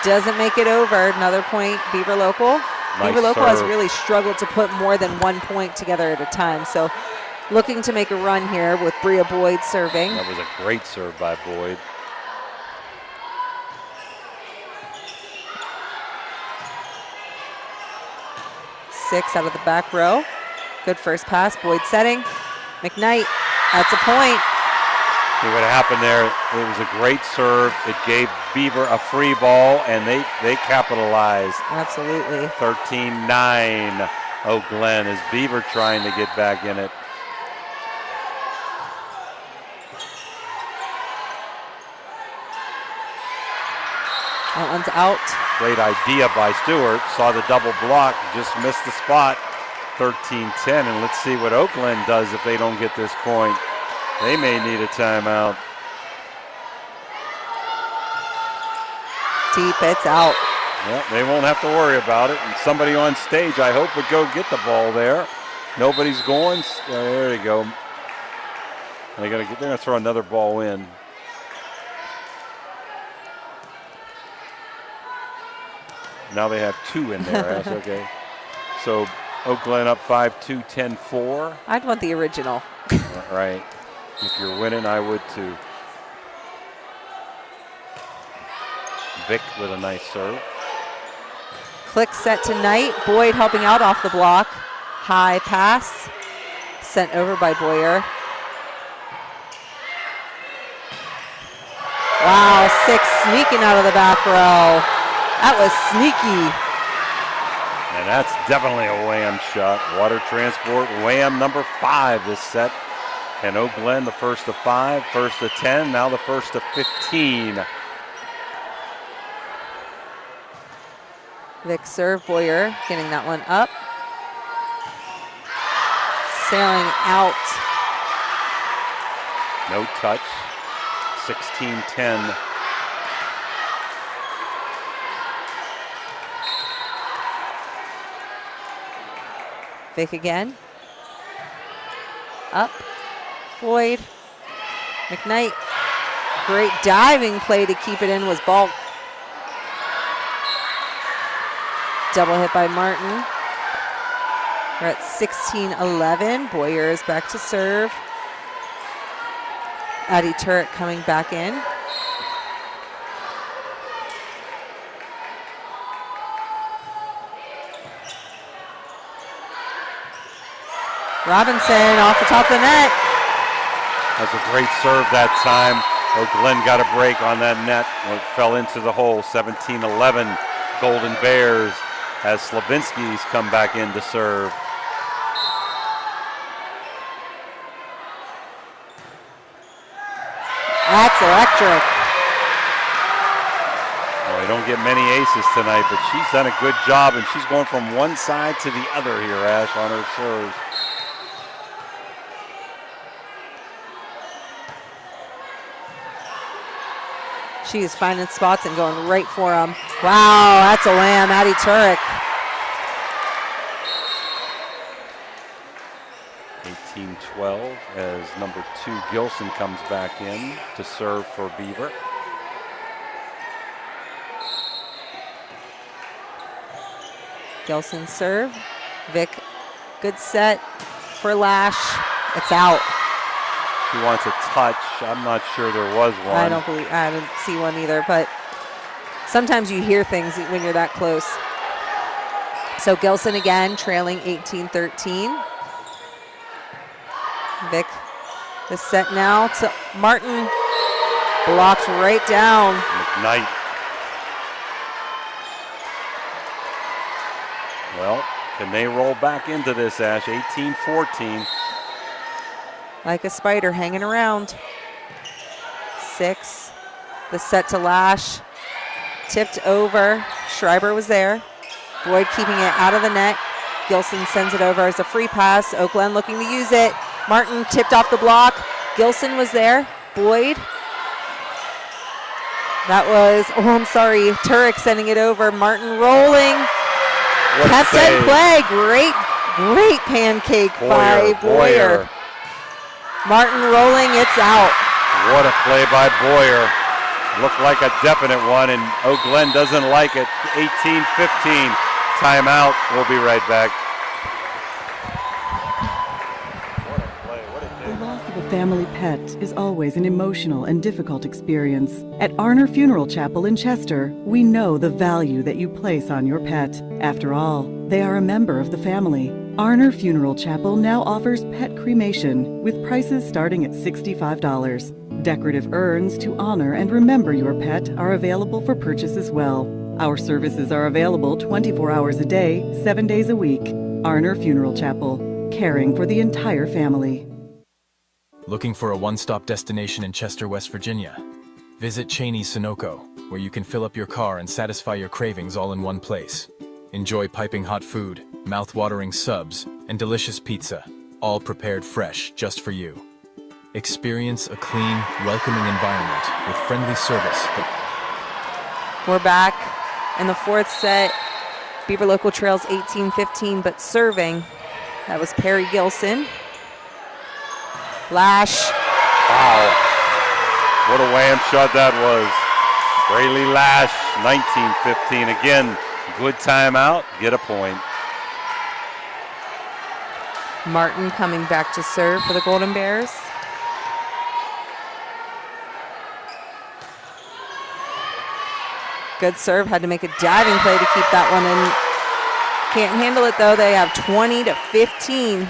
Doesn't make it over. Another point, Beaver Local. Nice Beaver Local has serve. really struggled to put more than 1 point together at a time. So looking to make a run here with Bria Boyd serving. That was a great serve by Boyd. Six out of the back row. Good first pass. Boyd setting. McKnight. That's a point. See what happened there. It was a great serve. It gave Beaver a free ball, and they capitalized. Absolutely. 13-9. Eau GLEN is Beaver trying to get back in it. That one's out. Great idea by Stewart. Saw the double block, just missed the spot. 13-10, and let's see what Oak Glen does if they don't get this point. They may need a timeout. Deep, it's out. Well, they won't have to worry about it. And somebody on stage, I hope, would go get the ball there. Nobody's going. There you go. They're gonna throw another ball in. Now they have 2 in there. That's okay. So Oak Glen up 5-2, 10-4. I'd want the original. Right. If you're winning, I would too. Vic with a nice serve. Click set tonight. Boyd helping out off the block. High pass. Sent over by Boyer. Wow, 6 sneaking out of the back row. That was sneaky. And that's definitely a wham shot. Water Transport wham number 5 this set. And Oak Glen the first of 5, first of 10, now the first of 15. Vic serve, Boyer getting that one up. Sailing out. No touch. 16-10. Vic again. Up. Boyd. McKnight. Great diving play to keep it in was Ball. Double hit by Martin. We're at 16-11. Boyer is back to serve. Addie Turek coming back in. Robinson off the top of the net. That's a great serve that time. Oak Glen got a break on that net. It fell into the hole. 17-11 Golden Bears as Slavinsky's come back in to serve. That's electric. Well, we don't get many aces tonight, but she's done a good job, and she's going from one side to the other here, Ash, on her serves. She is finding spots and going right for them. Wow, that's a wham, Addie Turek. 18-12 as number 2 Gilson comes back in to serve for Beaver. Gilson serve. Vic, good set for Lash. It's out. She wants a touch. I'm not sure there was one. I didn't see one either, but sometimes you hear things when you're that close. So Gilson again, trailing 18-13. Vic, the set now to Martin. Blocked right down. McKnight. Well, can they roll back into this, Ash? 18-14. Like a spider hanging around. 6. The set to Lash. Tipped over. Schreiber was there. Boyd keeping it out of the net. Gilson sends it over as a free pass. Oak Glen looking to use it. Martin tipped off the block. Gilson was there. Boyd. That was, Turek sending it over. Martin rolling. Kept in play. Great pancake by Boyer. Martin rolling, it's out. What a play by Boyer. Looked like a definite one, and Oak Glen doesn't like it. 18-15, timeout. We'll be right back. The loss of a family pet is always an emotional and difficult experience. At Arner Funeral Chapel in Chester, we know the value that you place on your pet. After all, they are a member of the family. Arner Funeral Chapel now offers pet cremation with prices starting at $65. Decorative urns to honor and remember your pet are available for purchase as well. Our services are available 24 hours a day, 7 days a week. Arner Funeral Chapel, caring for the entire family. Looking for a one-stop destination in Chester, West Virginia? Visit Cheney's Sunoco, where you can fill up your car and satisfy your cravings all in one place. Enjoy piping hot food, mouth-watering subs, and delicious pizza, all prepared fresh just for you. Experience a clean, welcoming environment with friendly service. We're back in the fourth set. Beaver Local trails 18-15, but serving. That was Perry Gilson. Lash. Wow. What a wham shot that was. Braley Lash, 19-15. Again, good timeout, get a point. Martin coming back to serve for the Golden Bears. Good serve, had to make a diving play to keep that one in. Can't handle it though, they have 20-15.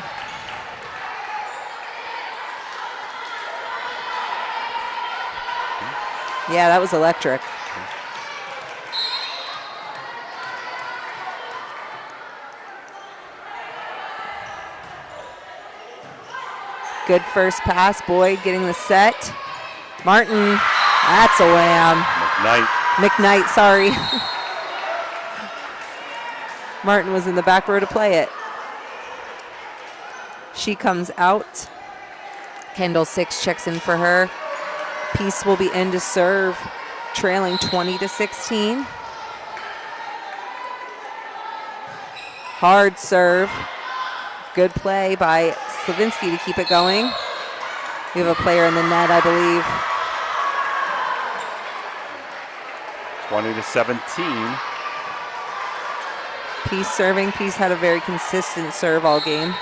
Yeah, that was electric. Good first pass, Boyd getting the set. Martin, that's a wham. McKnight, sorry. Martin was in the back row to play it. She comes out. Kendall 6 checks in for her. Peace will be in to serve, trailing 20-16. Hard serve. Good play by Slavinsky to keep it going. We have a player in the net, I believe. 20-17. Peace serving. Peace had a very consistent serve all game.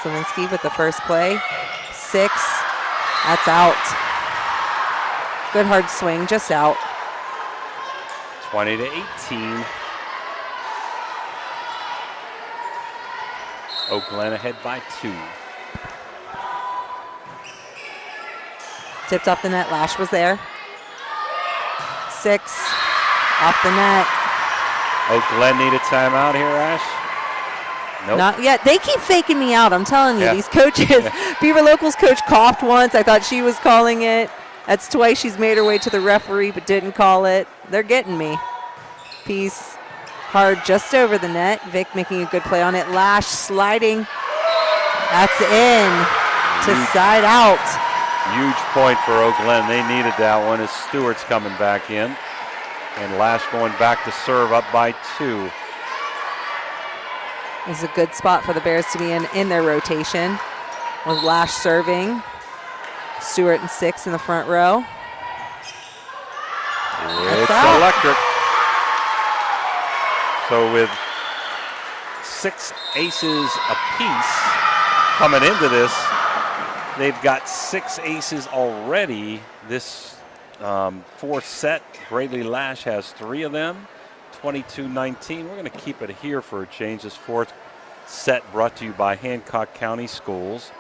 Slavinsky with the first play. 6. That's out. Good hard swing, just out. 20-18. GLEN ahead by 2. Tipped off the net. Lash was there. 6. Off the net. GLEN need a timeout here, Ash? Nope. Not yet. They keep faking me out. I'm telling you, Yeah. these coaches. Yeah. Beaver Locals coach coughed once. I thought she was calling it. That's twice she's made her way to the referee but didn't call it. They're getting me. Peace. Hard just over the net. Vic making a good play on it. Lash sliding. That's in to side out. Huge point for GLEN. They needed that one as Stewart's coming back in. And Lash going back to serve up by 2. This is a good spot for the Bears to be in their rotation. With Lash serving. Stewart and 6 in the front row. It's electric. So with 6 aces apiece coming into this, they've got 6 aces already. This fourth set, Braley Lash has 3 of them. 22-19. We're going to keep it here for a change. This fourth set brought to you by Hancock County Schools.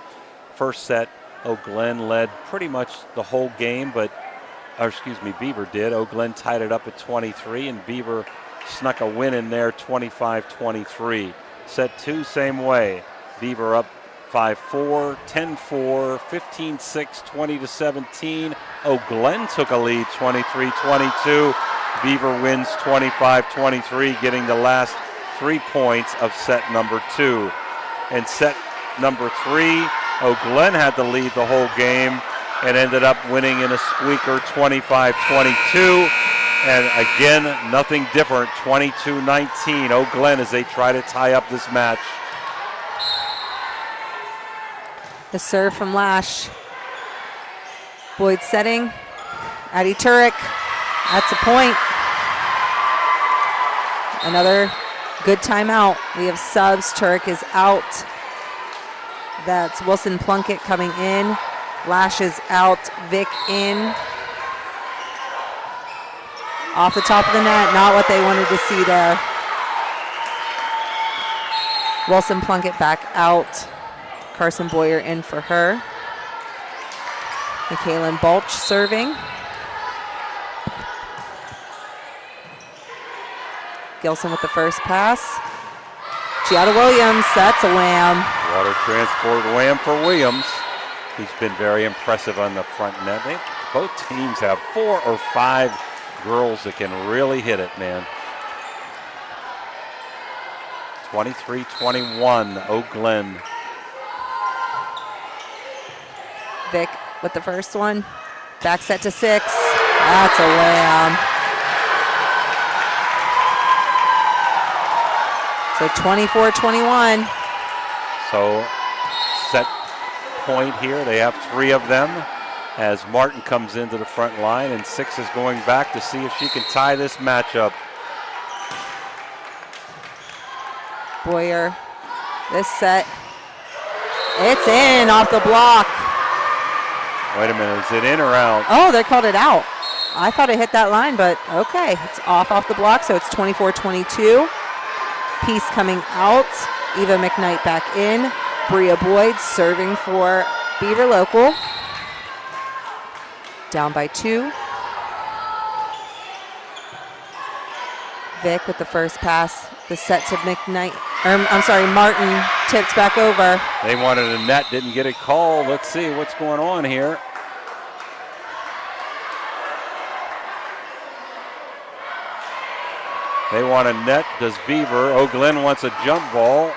First set, GLEN led pretty much the whole game, Beaver did. GLEN tied it up at 23, and Beaver snuck a win in there, 25-23. Set 2, same way. Beaver up 5-4, 10-4, 15-6, 20-17. GLEN took a lead, 23-22. Beaver wins 25-23, getting the last 3 points of set number 2. And set number 3, GLEN had the lead the whole game and ended up winning in a squeaker, 25-22. And again, nothing different, 22-19. GLEN as they try to tie up this match. The serve from Lash. Boyd setting. Addie Turek. That's a point. Another good timeout. We have subs. Turek is out. That's Wilson Plunkett coming in. Lash is out. Vic in. Off the top of the net. Not what they wanted to see there. Wilson Plunkett back out. Carson Boyer in for her. Michaelin Bulch serving. Gilson with the first pass. Giada Williams, that's a wham. Water transport wham for Williams. He's been very impressive on the front net. Both teams have 4 or 5 girls that can really hit it, man. 23-21, Eau GLEN. Vic with the first one. Back set to 6. That's a wham. So 24-21. So set point here. They have 3 of them as Martin comes into the front line, and 6 is going back to see if she can tie this matchup. Boyer, this set. It's in off the block. Wait a minute, is it in or out? Oh, they called it out. I thought it hit that line, but okay. It's off the block, so it's 24-22. Piece coming out. Eva McKnight back in. Bria Boyd serving for Beaver Local. Down by 2. Vic with the first pass. The set to McKnight. Martin tips back over. They wanted a net, didn't get a call. Let's see what's going on here. They want a net. Does Beaver? Eau GLEN wants a jump ball,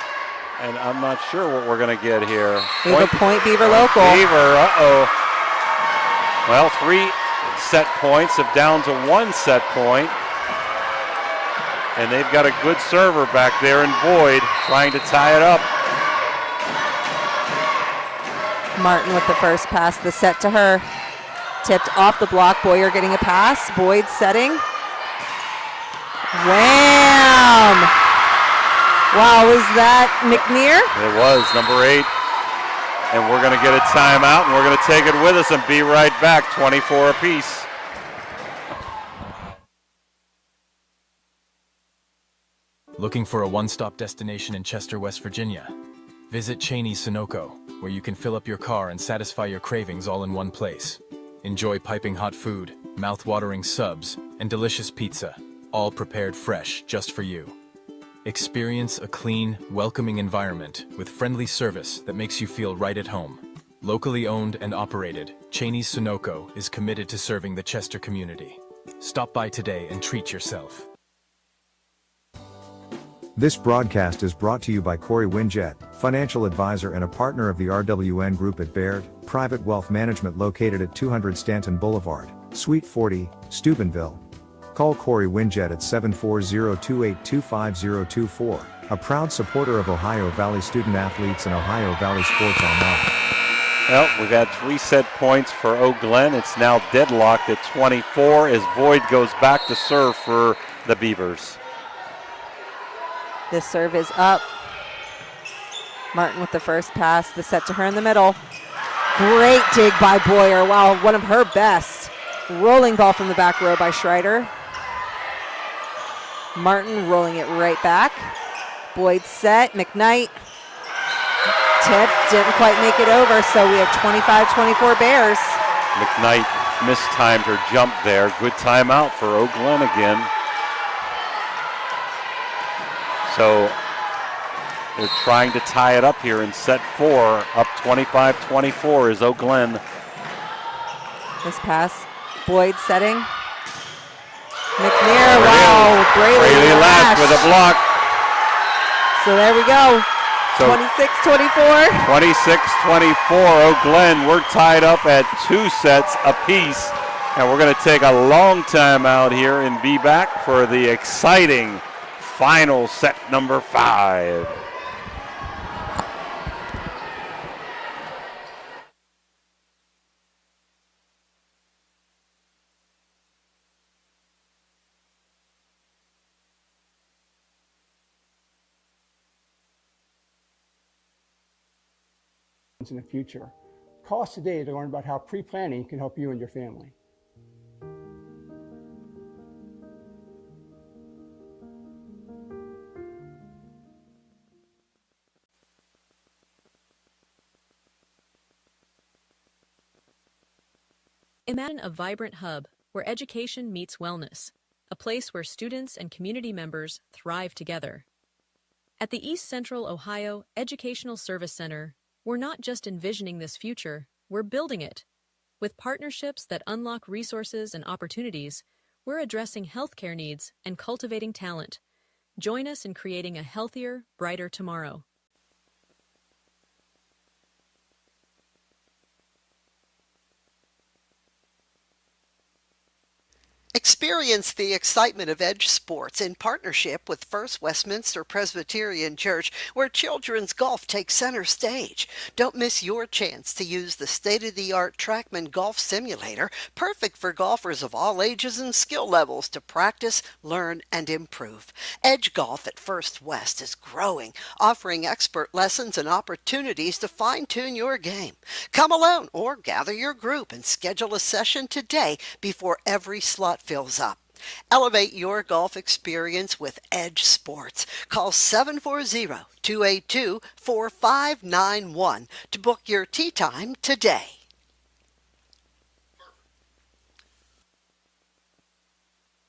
and I'm not sure what we're going to get here. Point Beaver Local. Beaver, uh-oh. Well, 3 set points, if down to 1 set point. And they've got a good server back there in Boyd trying to tie it up. Martin with the first pass, the set to her. Tipped off the block. Boyer getting a pass. Boyd setting. Wham! Wow, was that McNear? It was, number 8. And we're going to get a timeout, and we're going to take it with us and be right back, 24 apiece. Looking for a one-stop destination in Chester, West Virginia? Visit Cheney Sunoco, where you can fill up your car and satisfy your cravings all in one place. Enjoy piping hot food, mouth-watering subs, and delicious pizza, all prepared fresh just for you. Experience a clean, welcoming environment with friendly service that makes you feel right at home. Locally owned and operated, Cheney's Sunoco is committed to serving the Chester community. Stop by today and treat yourself. This broadcast is brought to you by Corey Winjet, financial advisor and a partner of the RWN Group at Baird, Private Wealth Management located at 200 Stanton Boulevard, Suite 40, Steubenville. Call Corey Winjet at 740-282-5024, a proud supporter of Ohio Valley student athletes and Ohio Valley Sports Online. Well, we've had 3 set points for Eau GLEN. It's now deadlocked at 24 as Boyd goes back to serve for the Beavers. This serve is up. Martin with the first pass, the set to her in the middle. Great dig by Boyer. Wow, one of her best. Rolling ball from the back row by Schreider. Martin rolling it right back. Boyd set, McKnight. Tip, didn't quite make it over, so we have 25-24 Bears. McKnight mistimed her jump there. Good timeout for Eau GLEN again. So they're trying to tie it up here in set 4. Up 25-24 is Eau GLEN. This pass, Boyd setting. McNear, wow, Braley Lash with a block. So there we go, So 26-24. 26-24, Eau GLEN. We're tied up at 2 sets apiece. And we're going to take a long time out here and be back for the exciting final set number 5. In the future. Call us today to learn about how pre-planning can help you and your family. Imagine a vibrant hub where education meets wellness, a place where students and community members thrive together. At the East Central Ohio Educational Service Center, we're not just envisioning this future, we're building it. With partnerships that unlock resources and opportunities, we're addressing healthcare needs and cultivating talent, Join us in creating a healthier, brighter tomorrow. Experience the excitement of Edge Sports in partnership with First Westminster Presbyterian Church, where children's golf takes center stage. Don't miss your chance to use the state-of-the-art TrackMan Golf Simulator, perfect for golfers of all ages and skill levels to practice, learn, and improve. Edge Golf at First West is growing, offering expert lessons and opportunities to fine-tune your game. Come alone or gather your group and schedule a session today before every slot fills up. Elevate your golf experience with Edge Sports. Call 740-282-4591 to book your tee time today.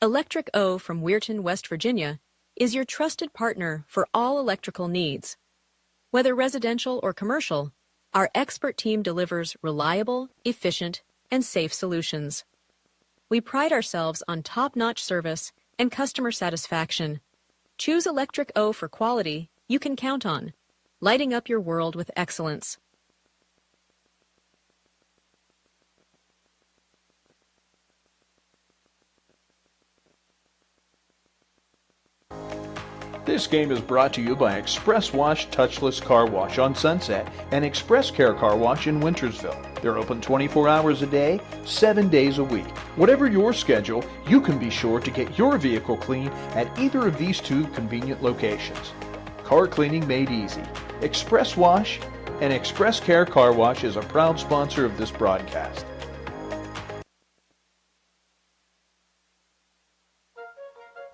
Electric O from Weirton, West Virginia, is your trusted partner for all electrical needs. Whether residential or commercial, our expert team delivers reliable, efficient, and safe solutions. We pride ourselves on top-notch service and customer satisfaction. Choose Electric O for quality you can count on, lighting up your world with excellence. This game is brought to you by Express Wash Touchless Car Wash on Sunset and Express Care Car Wash in Wintersville. They're open 24 hours a day, 7 days a week. Whatever your schedule, you can be sure to get your vehicle clean at either of these two convenient locations. Car cleaning made easy. Express Wash and Express Care Car Wash is a proud sponsor of this broadcast.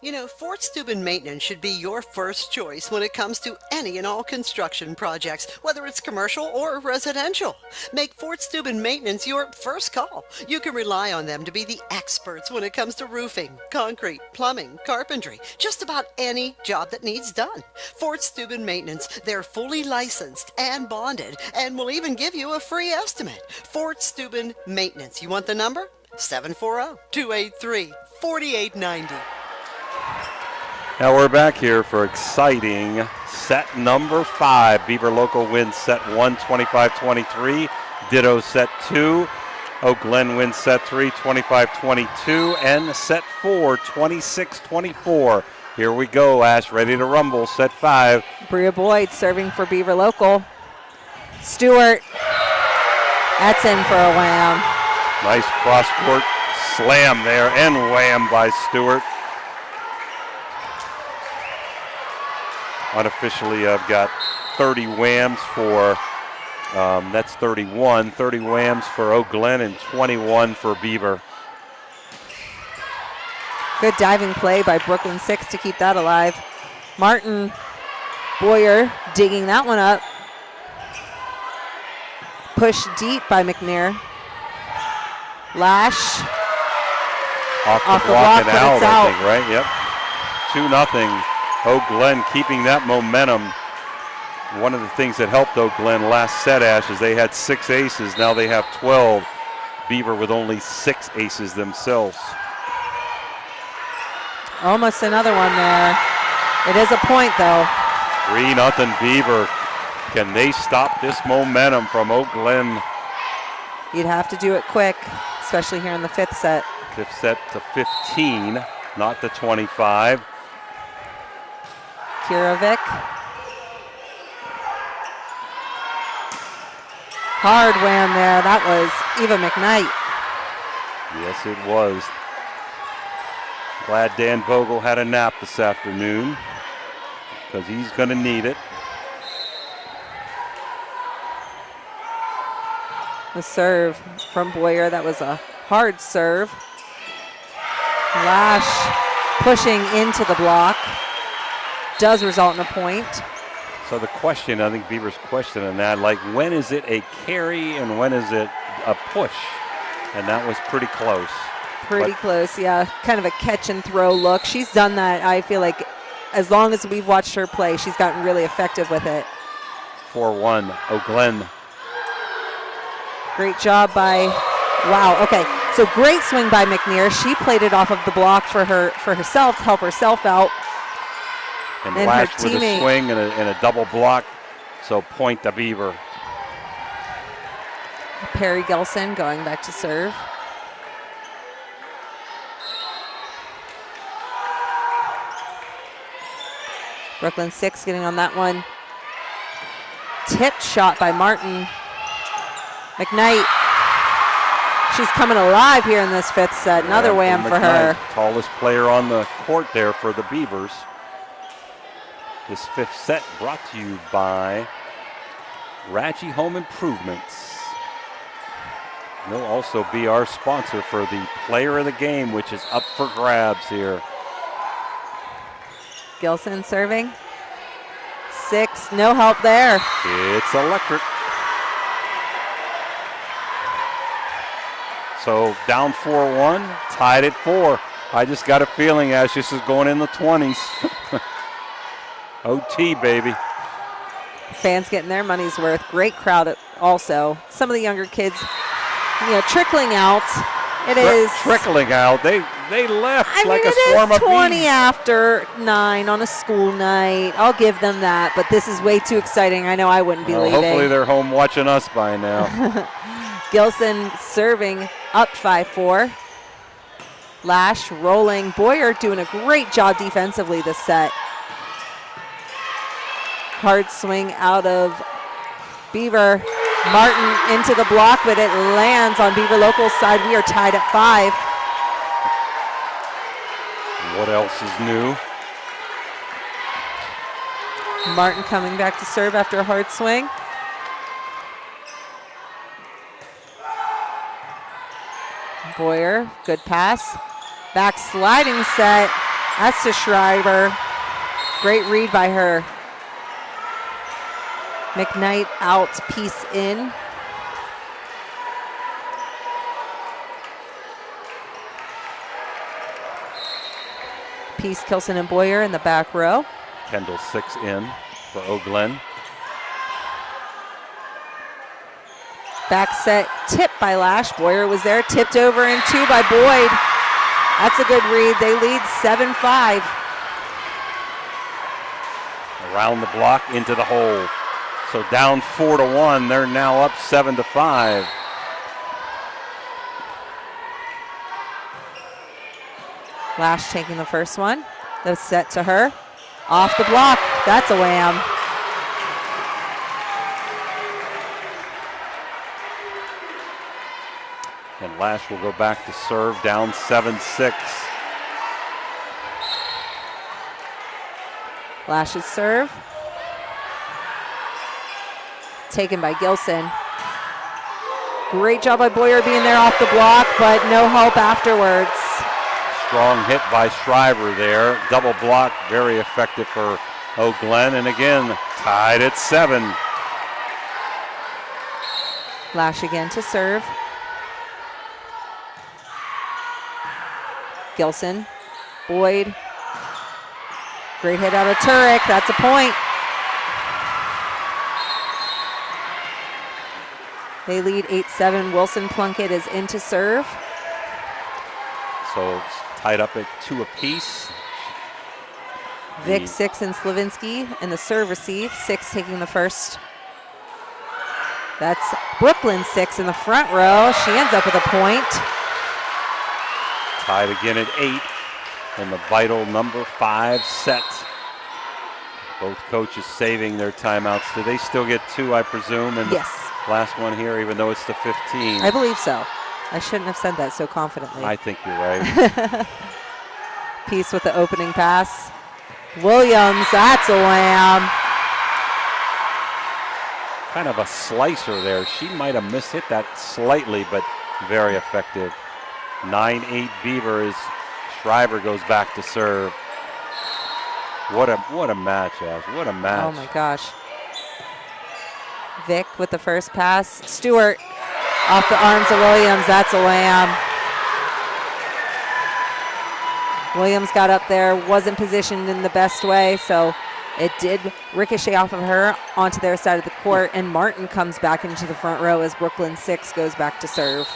You know, Fort Steuben Maintenance should be your first choice when it comes to any and all construction projects, whether it's commercial or residential. Make Fort Steuben Maintenance your first call. You can rely on them to be the experts when it comes to roofing, concrete, plumbing, carpentry, just about any job that needs done. Fort Steuben Maintenance, they're fully licensed and bonded and will even give you a free estimate. Fort Steuben Maintenance. You want the number? 740-283-4890. Now we're back here for exciting set number 5. Beaver Local wins set 1, 25-23. Ditto set 2. GLEN wins set 3, 25-22. And set 4, 26-24. Here we go, Ash, ready to rumble. Set 5. Bria Boyd serving for Beaver Local. Stewart. That's in for a wham. Nice cross-court slam there and wham by Stewart. Unofficially, I've got 30 whams for, that's 31. 30 whams for GLEN and 21 for Beaver. Good diving play by Brooklyn 6 to keep that alive. Martin Boyer digging that one up. Push deep by McNair. Lash. Off the block and out, I think, right? Yep. 2-0. GLEN keeping that momentum. One of the things that helped GLEN last set, Ash, is they had 6 aces. Now they have 12. Beaver with only 6 aces themselves. Almost another one there. It is a point, though. 3-0 Beaver. Can they stop this momentum from GLEN? You'd have to do it quick, especially here in the 5th set. 5th set to 15, not to 25. Kirovic. Hard wham there. That was Eva McKnight. Yes, it was. Glad Dan Vogel had a nap this afternoon because he's going to need it. The serve from Boyer. That was a hard serve. Lash pushing into the block. Does result in a point. So the question, I think Beaver's question on that, like when is it a carry and when is it a push? And that was pretty close. Pretty close, yeah. Kind of a catch and throw look. She's done that, I feel like, as long as we've watched her play, she's gotten really effective with it. 4-1, GLEN. Great job by, wow, okay. So great swing by McNair. She played it off of the block for herself to help herself out. And And Lash her with a teammate- swing and a double block. So point to Beaver. Perry Gilson going back to serve. Brooklyn 6 getting on that one. Tipped shot by Martin. McKnight. She's coming alive here in this 5th set. Another wham for her. Tallest player on the court there for the Beavers. This 5th set brought to you by Raji Home Improvements. They'll also be our sponsor for the player of the game, which is up for grabs here. Gilson serving. 6, no help there. It's electric. So down 4-1, tied at 4. I just got a feeling as this is going in the 20s. OT, baby. Fans getting their money's worth. Great crowd also. Some of the younger kids, trickling out. It is trickling out. They left like a it swarm is of 20 bees. after 9 on a school night. I'll give them that, but this is way too exciting. I know I wouldn't be leaving. Hopefully they're home watching us by now. Gilson serving up 5-4. Lash rolling. Boyer doing a great job defensively this set. Hard swing out of Beaver. Martin into the block, but it lands on Beaver Local's side. We are tied at 5. What else is new? Martin coming back to serve after a hard swing. Boyer, good pass. Back sliding set. That's to Schreiber. Great read by her. McKnight out, piece in. Peace, Kilson, and Boyer in the back row. Kendall 6 in for GLEN. Back set tip by Lash. Boyer was there, tipped over in 2 by Boyd. That's a good read. They lead 7-5. Around the block into the hole. So down 4-1. They're now up 7-5. Lash taking the first one. The set to her. Off the block. That's a wham. And Lash will go back to serve, down 7-6. Lash's serve. Taken by Gilson. Great job by Boyer being there off the block, but no help afterwards. Strong hit by Schreiber there. Double block, very effective for GLEN. And again, tied at 7. Lash again to serve. Gilson, Boyd. Great hit out of Turek. That's a point. They lead 8-7. Wilson Plunkett is in to serve. So it's tied up at 2 apiece. Vic 6 and Slavinsky in the serve receive. 6 taking the first. That's Brooklyn 6 in the front row. She ends up with a point. Tied again at 8 in the vital number 5 set. Both coaches saving their timeouts. Do they still get 2, I presume? And yes. Last one here, even though it's the 15. I believe so. I shouldn't have said that so confidently. I think you're right. Peace with the opening pass. Williams, that's a wham. Kind of a slicer there. She might have mishit that slightly, but very effective. 9-8 Beaver as Schreiber goes back to serve. What a match, Ash. What a match. Oh my gosh. Vic with the first pass. Stewart off the arms of Williams. That's a wham. Williams got up there, wasn't positioned in the best way, so it did ricochet off of her onto their side of the court, and Martin comes back into the front row as Brooklyn 6 goes back to serve.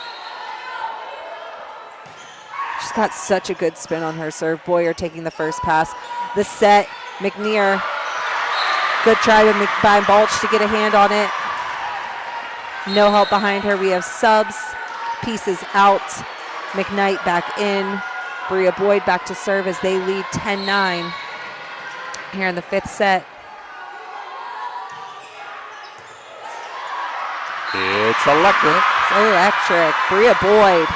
She's got such a good spin on her serve. Boyer taking the first pass. The set McNear. Good try by Balch to get a hand on it. No help behind her. We have subs. Pieces out. McKnight back in. Bria Boyd back to serve as they lead 10-9 here in the 5th set. It's electric. It's electric. Bria Boyd.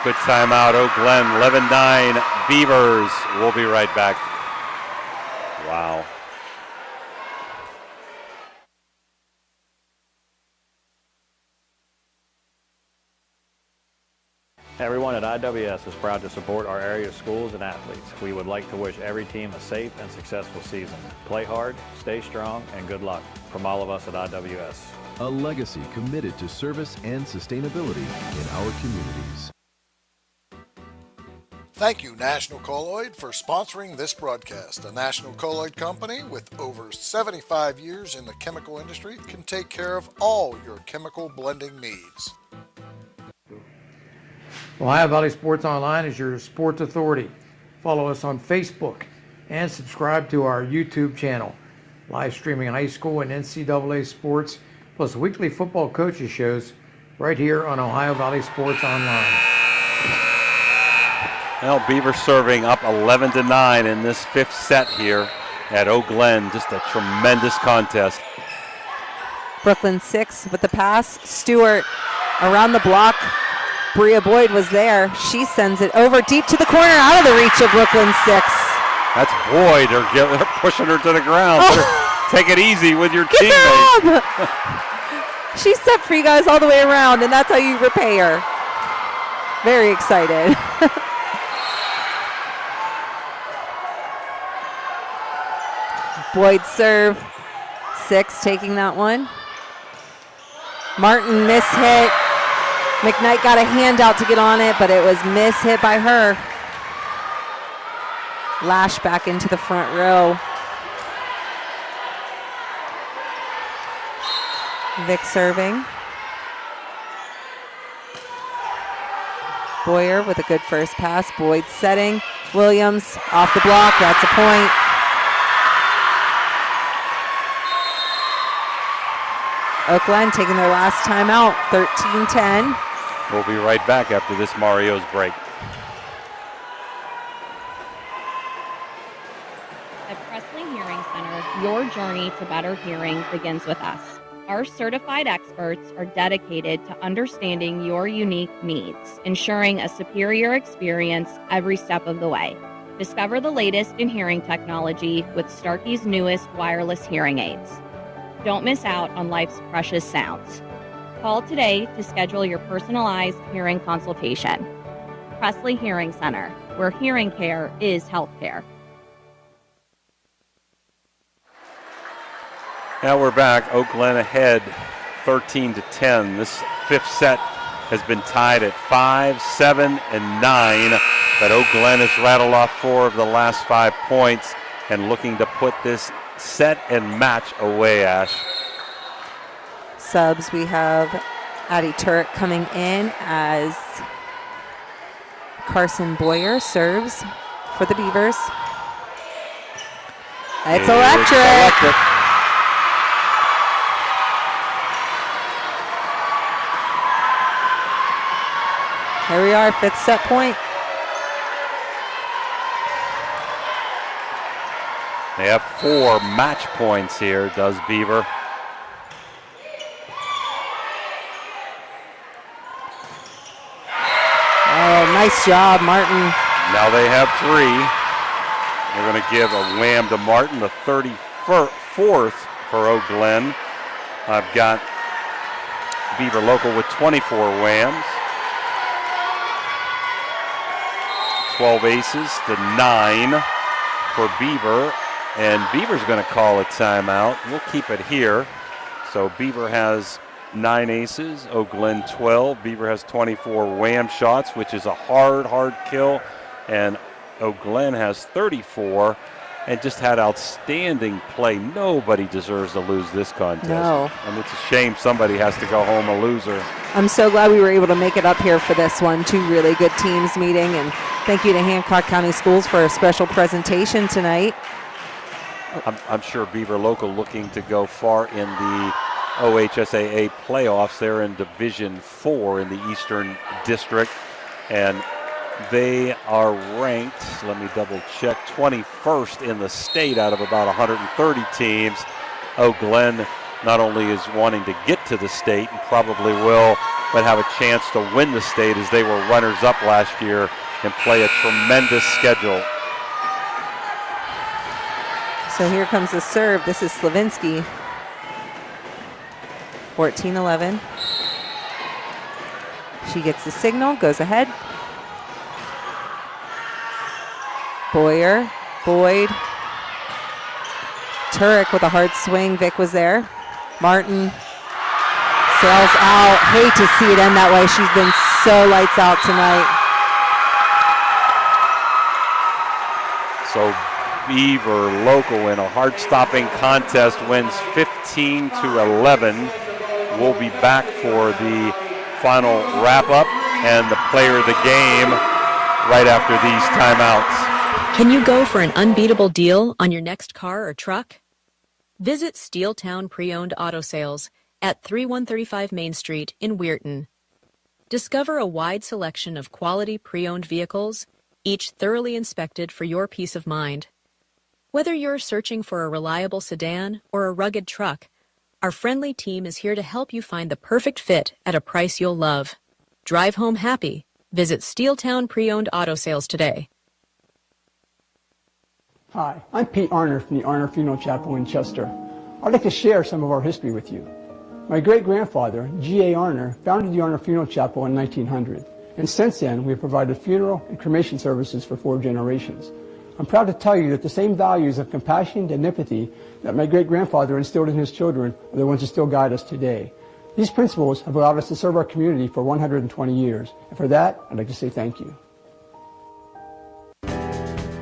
Good timeout, Eau Glen. 11-9 Beavers. We'll be right back. Wow. Everyone at IWS is proud to support our area schools and athletes. We would like to wish every team a safe and successful season. Play hard, stay strong, and good luck from all of us at IWS. A legacy committed to service and sustainability in our communities. Thank you, National Colloid, for sponsoring this broadcast. A National Colloid company with over 75 years in the chemical industry can take care of all your chemical blending needs. Ohio Valley Sports Online is your sports authority. Follow us on Facebook and subscribe to our YouTube channel. Live streaming high school and NCAA sports, plus weekly football coaches shows right here on Ohio Valley Sports Online. Well, Beaver serving up 11-9 in this 5th set here at Eau Glen. Just a tremendous contest. Brooklyn 6 with the pass. Stewart around the block. Bria Boyd was there. She sends it over deep to the corner, out of the reach of Brooklyn 6. That's Boyd. They're pushing her to the ground. Oh. Take it easy with your Good teammate. job. She stepped for you guys all the way around, and that's how you repay her. Very excited. Boyd serve. 6 taking that one. Martin mishit. McKnight got a hand out to get on it, but it was mishit by her. Lash back into the front row. Vic serving. Boyer with a good first pass. Boyd setting. Williams off the block. That's a point. Eau Glen taking their last time out, 13-10. We'll be right back after this Mario's break. At Presley Hearing Center, your journey to better hearing begins with us. Our certified experts are dedicated to understanding your unique needs, ensuring a superior experience every step of the way. Discover the latest in hearing technology with Starkey's newest wireless hearing aids. Don't miss out on life's precious sounds. Call today to schedule your personalized hearing consultation. Presley Hearing Center, where hearing care is healthcare. Now we're back. Eau Glen ahead 13-10. This 5th set has been tied at 5, 7, and 9. But Eau Glen has rattled off 4 of the last 5 points and looking to put this set and match away, Ash. Subs, we have Addie Turek coming in as Carson Boyer serves for the Beavers. It's electric. Here we are, 5th set point. They have 4 match points here, does Beaver. Oh, nice job, Martin. Now they have 3. They're going to give a wham to Martin, the 34th for Eau Glen. I've got Beaver Local with 24 whams. 12 aces to 9 for Beaver. And Beaver's going to call a timeout. We'll keep it here. So Beaver has 9 aces, Eau Glen 12. Beaver has 24 wham shots, which is a hard kill. And Eau Glen has 34. and just had outstanding play. Nobody deserves to lose this contest. No. And it's a shame somebody has to go home a loser. I'm so glad we were able to make it up here for this one. Two really good teams meeting, and thank you to Hancock County Schools for a special presentation tonight. I'm sure Beaver Local looking to go far in the OHSAA playoffs. They're in Division 4 in the Eastern District, and they are ranked, let me double check, 21st in the state out of about 130 teams. GLEN not only is wanting to get to the state and probably will, but have a chance to win the state as they were runners-up last year and play a tremendous schedule. So here comes the serve. This is Slavinsky. 14-11. She gets the signal, goes ahead. Boyer, Boyd. Turek with a hard swing. Vic was there. Martin sails out. Hate to see it end that way. She's been so lights out tonight. So Beaver Local in a heart-stopping contest wins 15-11. We'll be back for the final wrap-up and the player of the game right after these timeouts. Can you go for an unbeatable deal on your next car or truck? Visit Steeltown Pre-Owned Auto Sales at 3135 Main Street in Weirton. Discover a wide selection of quality pre-owned vehicles, each thoroughly inspected for your peace of mind. Whether you're searching for a reliable sedan or a rugged truck, our friendly team is here to help you find the perfect fit at a price you'll love. Drive home happy. Visit Steeltown Pre-Owned Auto Sales today. Hi, I'm Pete Arner from the Arner Funeral Chapel in Chester. I'd like to share some of our history with you. My great-grandfather, G.A. Arner, founded the Arner Funeral Chapel in 1900, and since then we have provided funeral and cremation services for 4 generations. I'm proud to tell you that the same values of compassion and empathy that my great-grandfather instilled in his children are the ones that still guide us today. These principles have allowed us to serve our community for 120 years, and for that, I'd like to say thank you.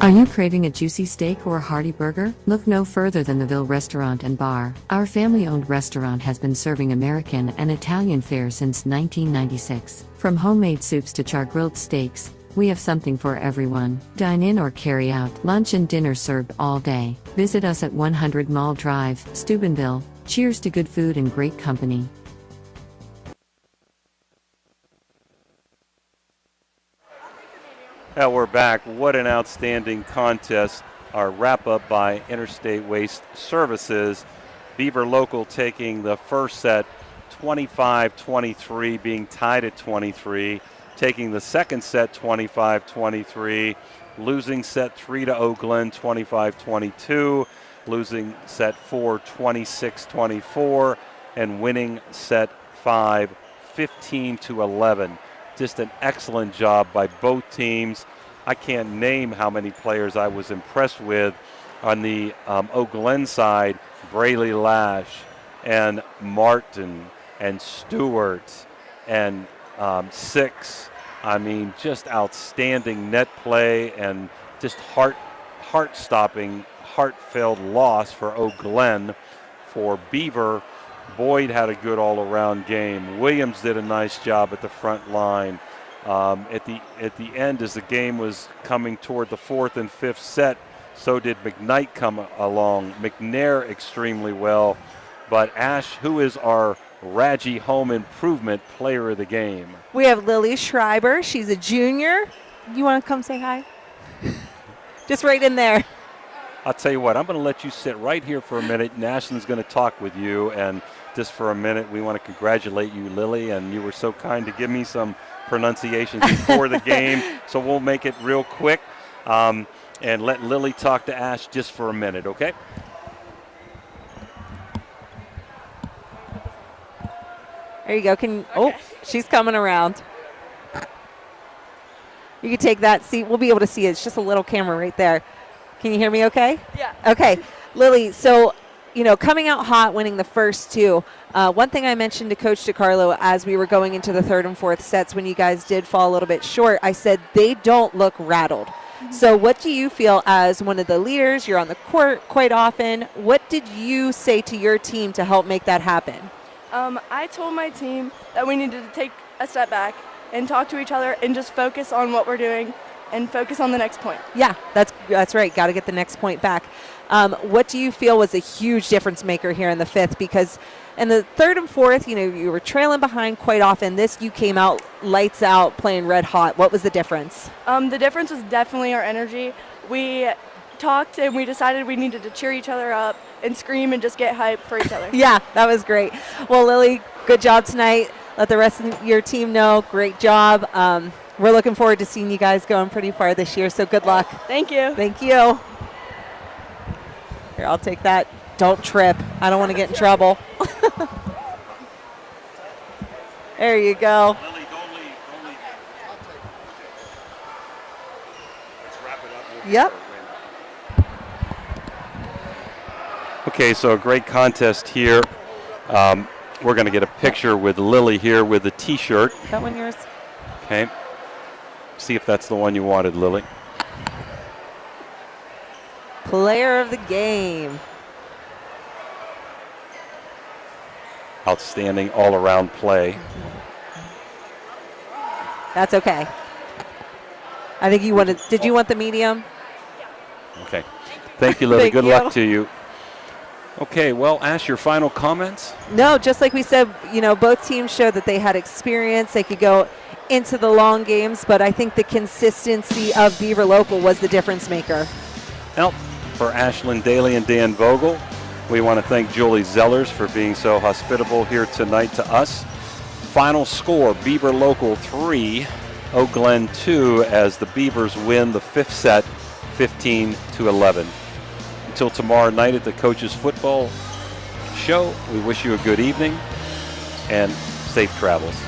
Are you craving a juicy steak or a hearty burger? Look no further than the Ville Restaurant and Bar. Our family-owned restaurant has been serving American and Italian fare since 1996. From homemade soups to char-grilled steaks, we have something for everyone. Dine in or carry out. Lunch and dinner served all day. Visit us at 100 Mall Drive, Steubenville. Cheers to good food and great company. Now we're back. What an outstanding contest. Our wrap-up by Interstate Waste Services. Beaver Local taking the first set 25-23, being tied at 23. Taking the second set 25-23. Losing set 3 to GLEN 25-22. Losing set 4 26-24. And winning set 5 15-11. Just an excellent job by both teams. I can't name how many players I was impressed with on the GLEN side. Braley Lash and Martin and Stewart and Six. I mean, just outstanding net play and just heart-stopping, heartfelt loss for GLEN. For Beaver, Boyd had a good all-around game. Williams did a nice job at the front line. At the end, as the game was coming toward the 4th and 5th set, so did McKnight come along. McNair extremely well. But Ash, who is our Raggi Home Improvement Player of the Game? We have Lily Schreiber. She's a junior. You want to come say hi? Just right in there. I'll tell you what, I'm going to let you sit right here for a minute, and Ashland's going to talk with you. And just for a minute, we want to congratulate you, Lily, and you were so kind to give me some pronunciations before the game, so we'll make it real quick and let Lily talk to Ash just for a minute, okay? There you go. Oh, she's coming around. You can take that seat. We'll be able to see it. It's just a little camera right there. Can you hear me okay? Yeah. Okay. Lily, so, coming out hot, winning the first 2. One thing I mentioned to Coach DiCarlo as we were going into the 3rd and 4th sets when you guys did fall a little bit short, I said they don't look rattled. So what do you feel as one of the leaders? You're on the court quite often. What did you say to your team to help make that happen? I told my team that we needed to take a step back and talk to each other and just focus on what we're doing and focus on the next point. Yeah, that's right. Got to get the next point back. What do you feel was a huge difference maker here in the fifth? Because in the third and fourth, you were trailing behind quite often. This, you came out lights out, playing red hot. What was the difference? The difference was definitely our energy. We talked and we decided we needed to cheer each other up and scream and just get hyped for each other. Yeah, that was great. Well, Lily, good job tonight. Let the rest of your team know. Great job. We're looking forward to seeing you guys going pretty far this year, so good luck. Thank you. Thank you. Here, I'll take that. Don't trip. I don't want to get in trouble. There you go. Lily, don't leave. Let's wrap it up. Yep. Okay, so a great contest here. We're going to get a picture with Lily here with the T-shirt. Is that one yours? Okay. See if that's the one you wanted, Lily. Player of the game. Outstanding all-around play. That's okay. I think you wanted. Did you want the medium? Okay. Thank you, Lily. Thank Good you. luck to you. Okay, well, Ash, your final comments? No, just like we said, both teams showed that they had experience. They could go into the long games, but I think the consistency of Beaver Local was the difference maker. Well, for Ashlyn Daly and Dan Vogel, we want to thank Julie Zellers for being so hospitable here tonight to us. Final score, Beaver Local 3, GLEN 2, as the Beavers win the fifth set, 15-11. Until tomorrow night at the Coaches Football Show, we wish you a good evening and safe travels.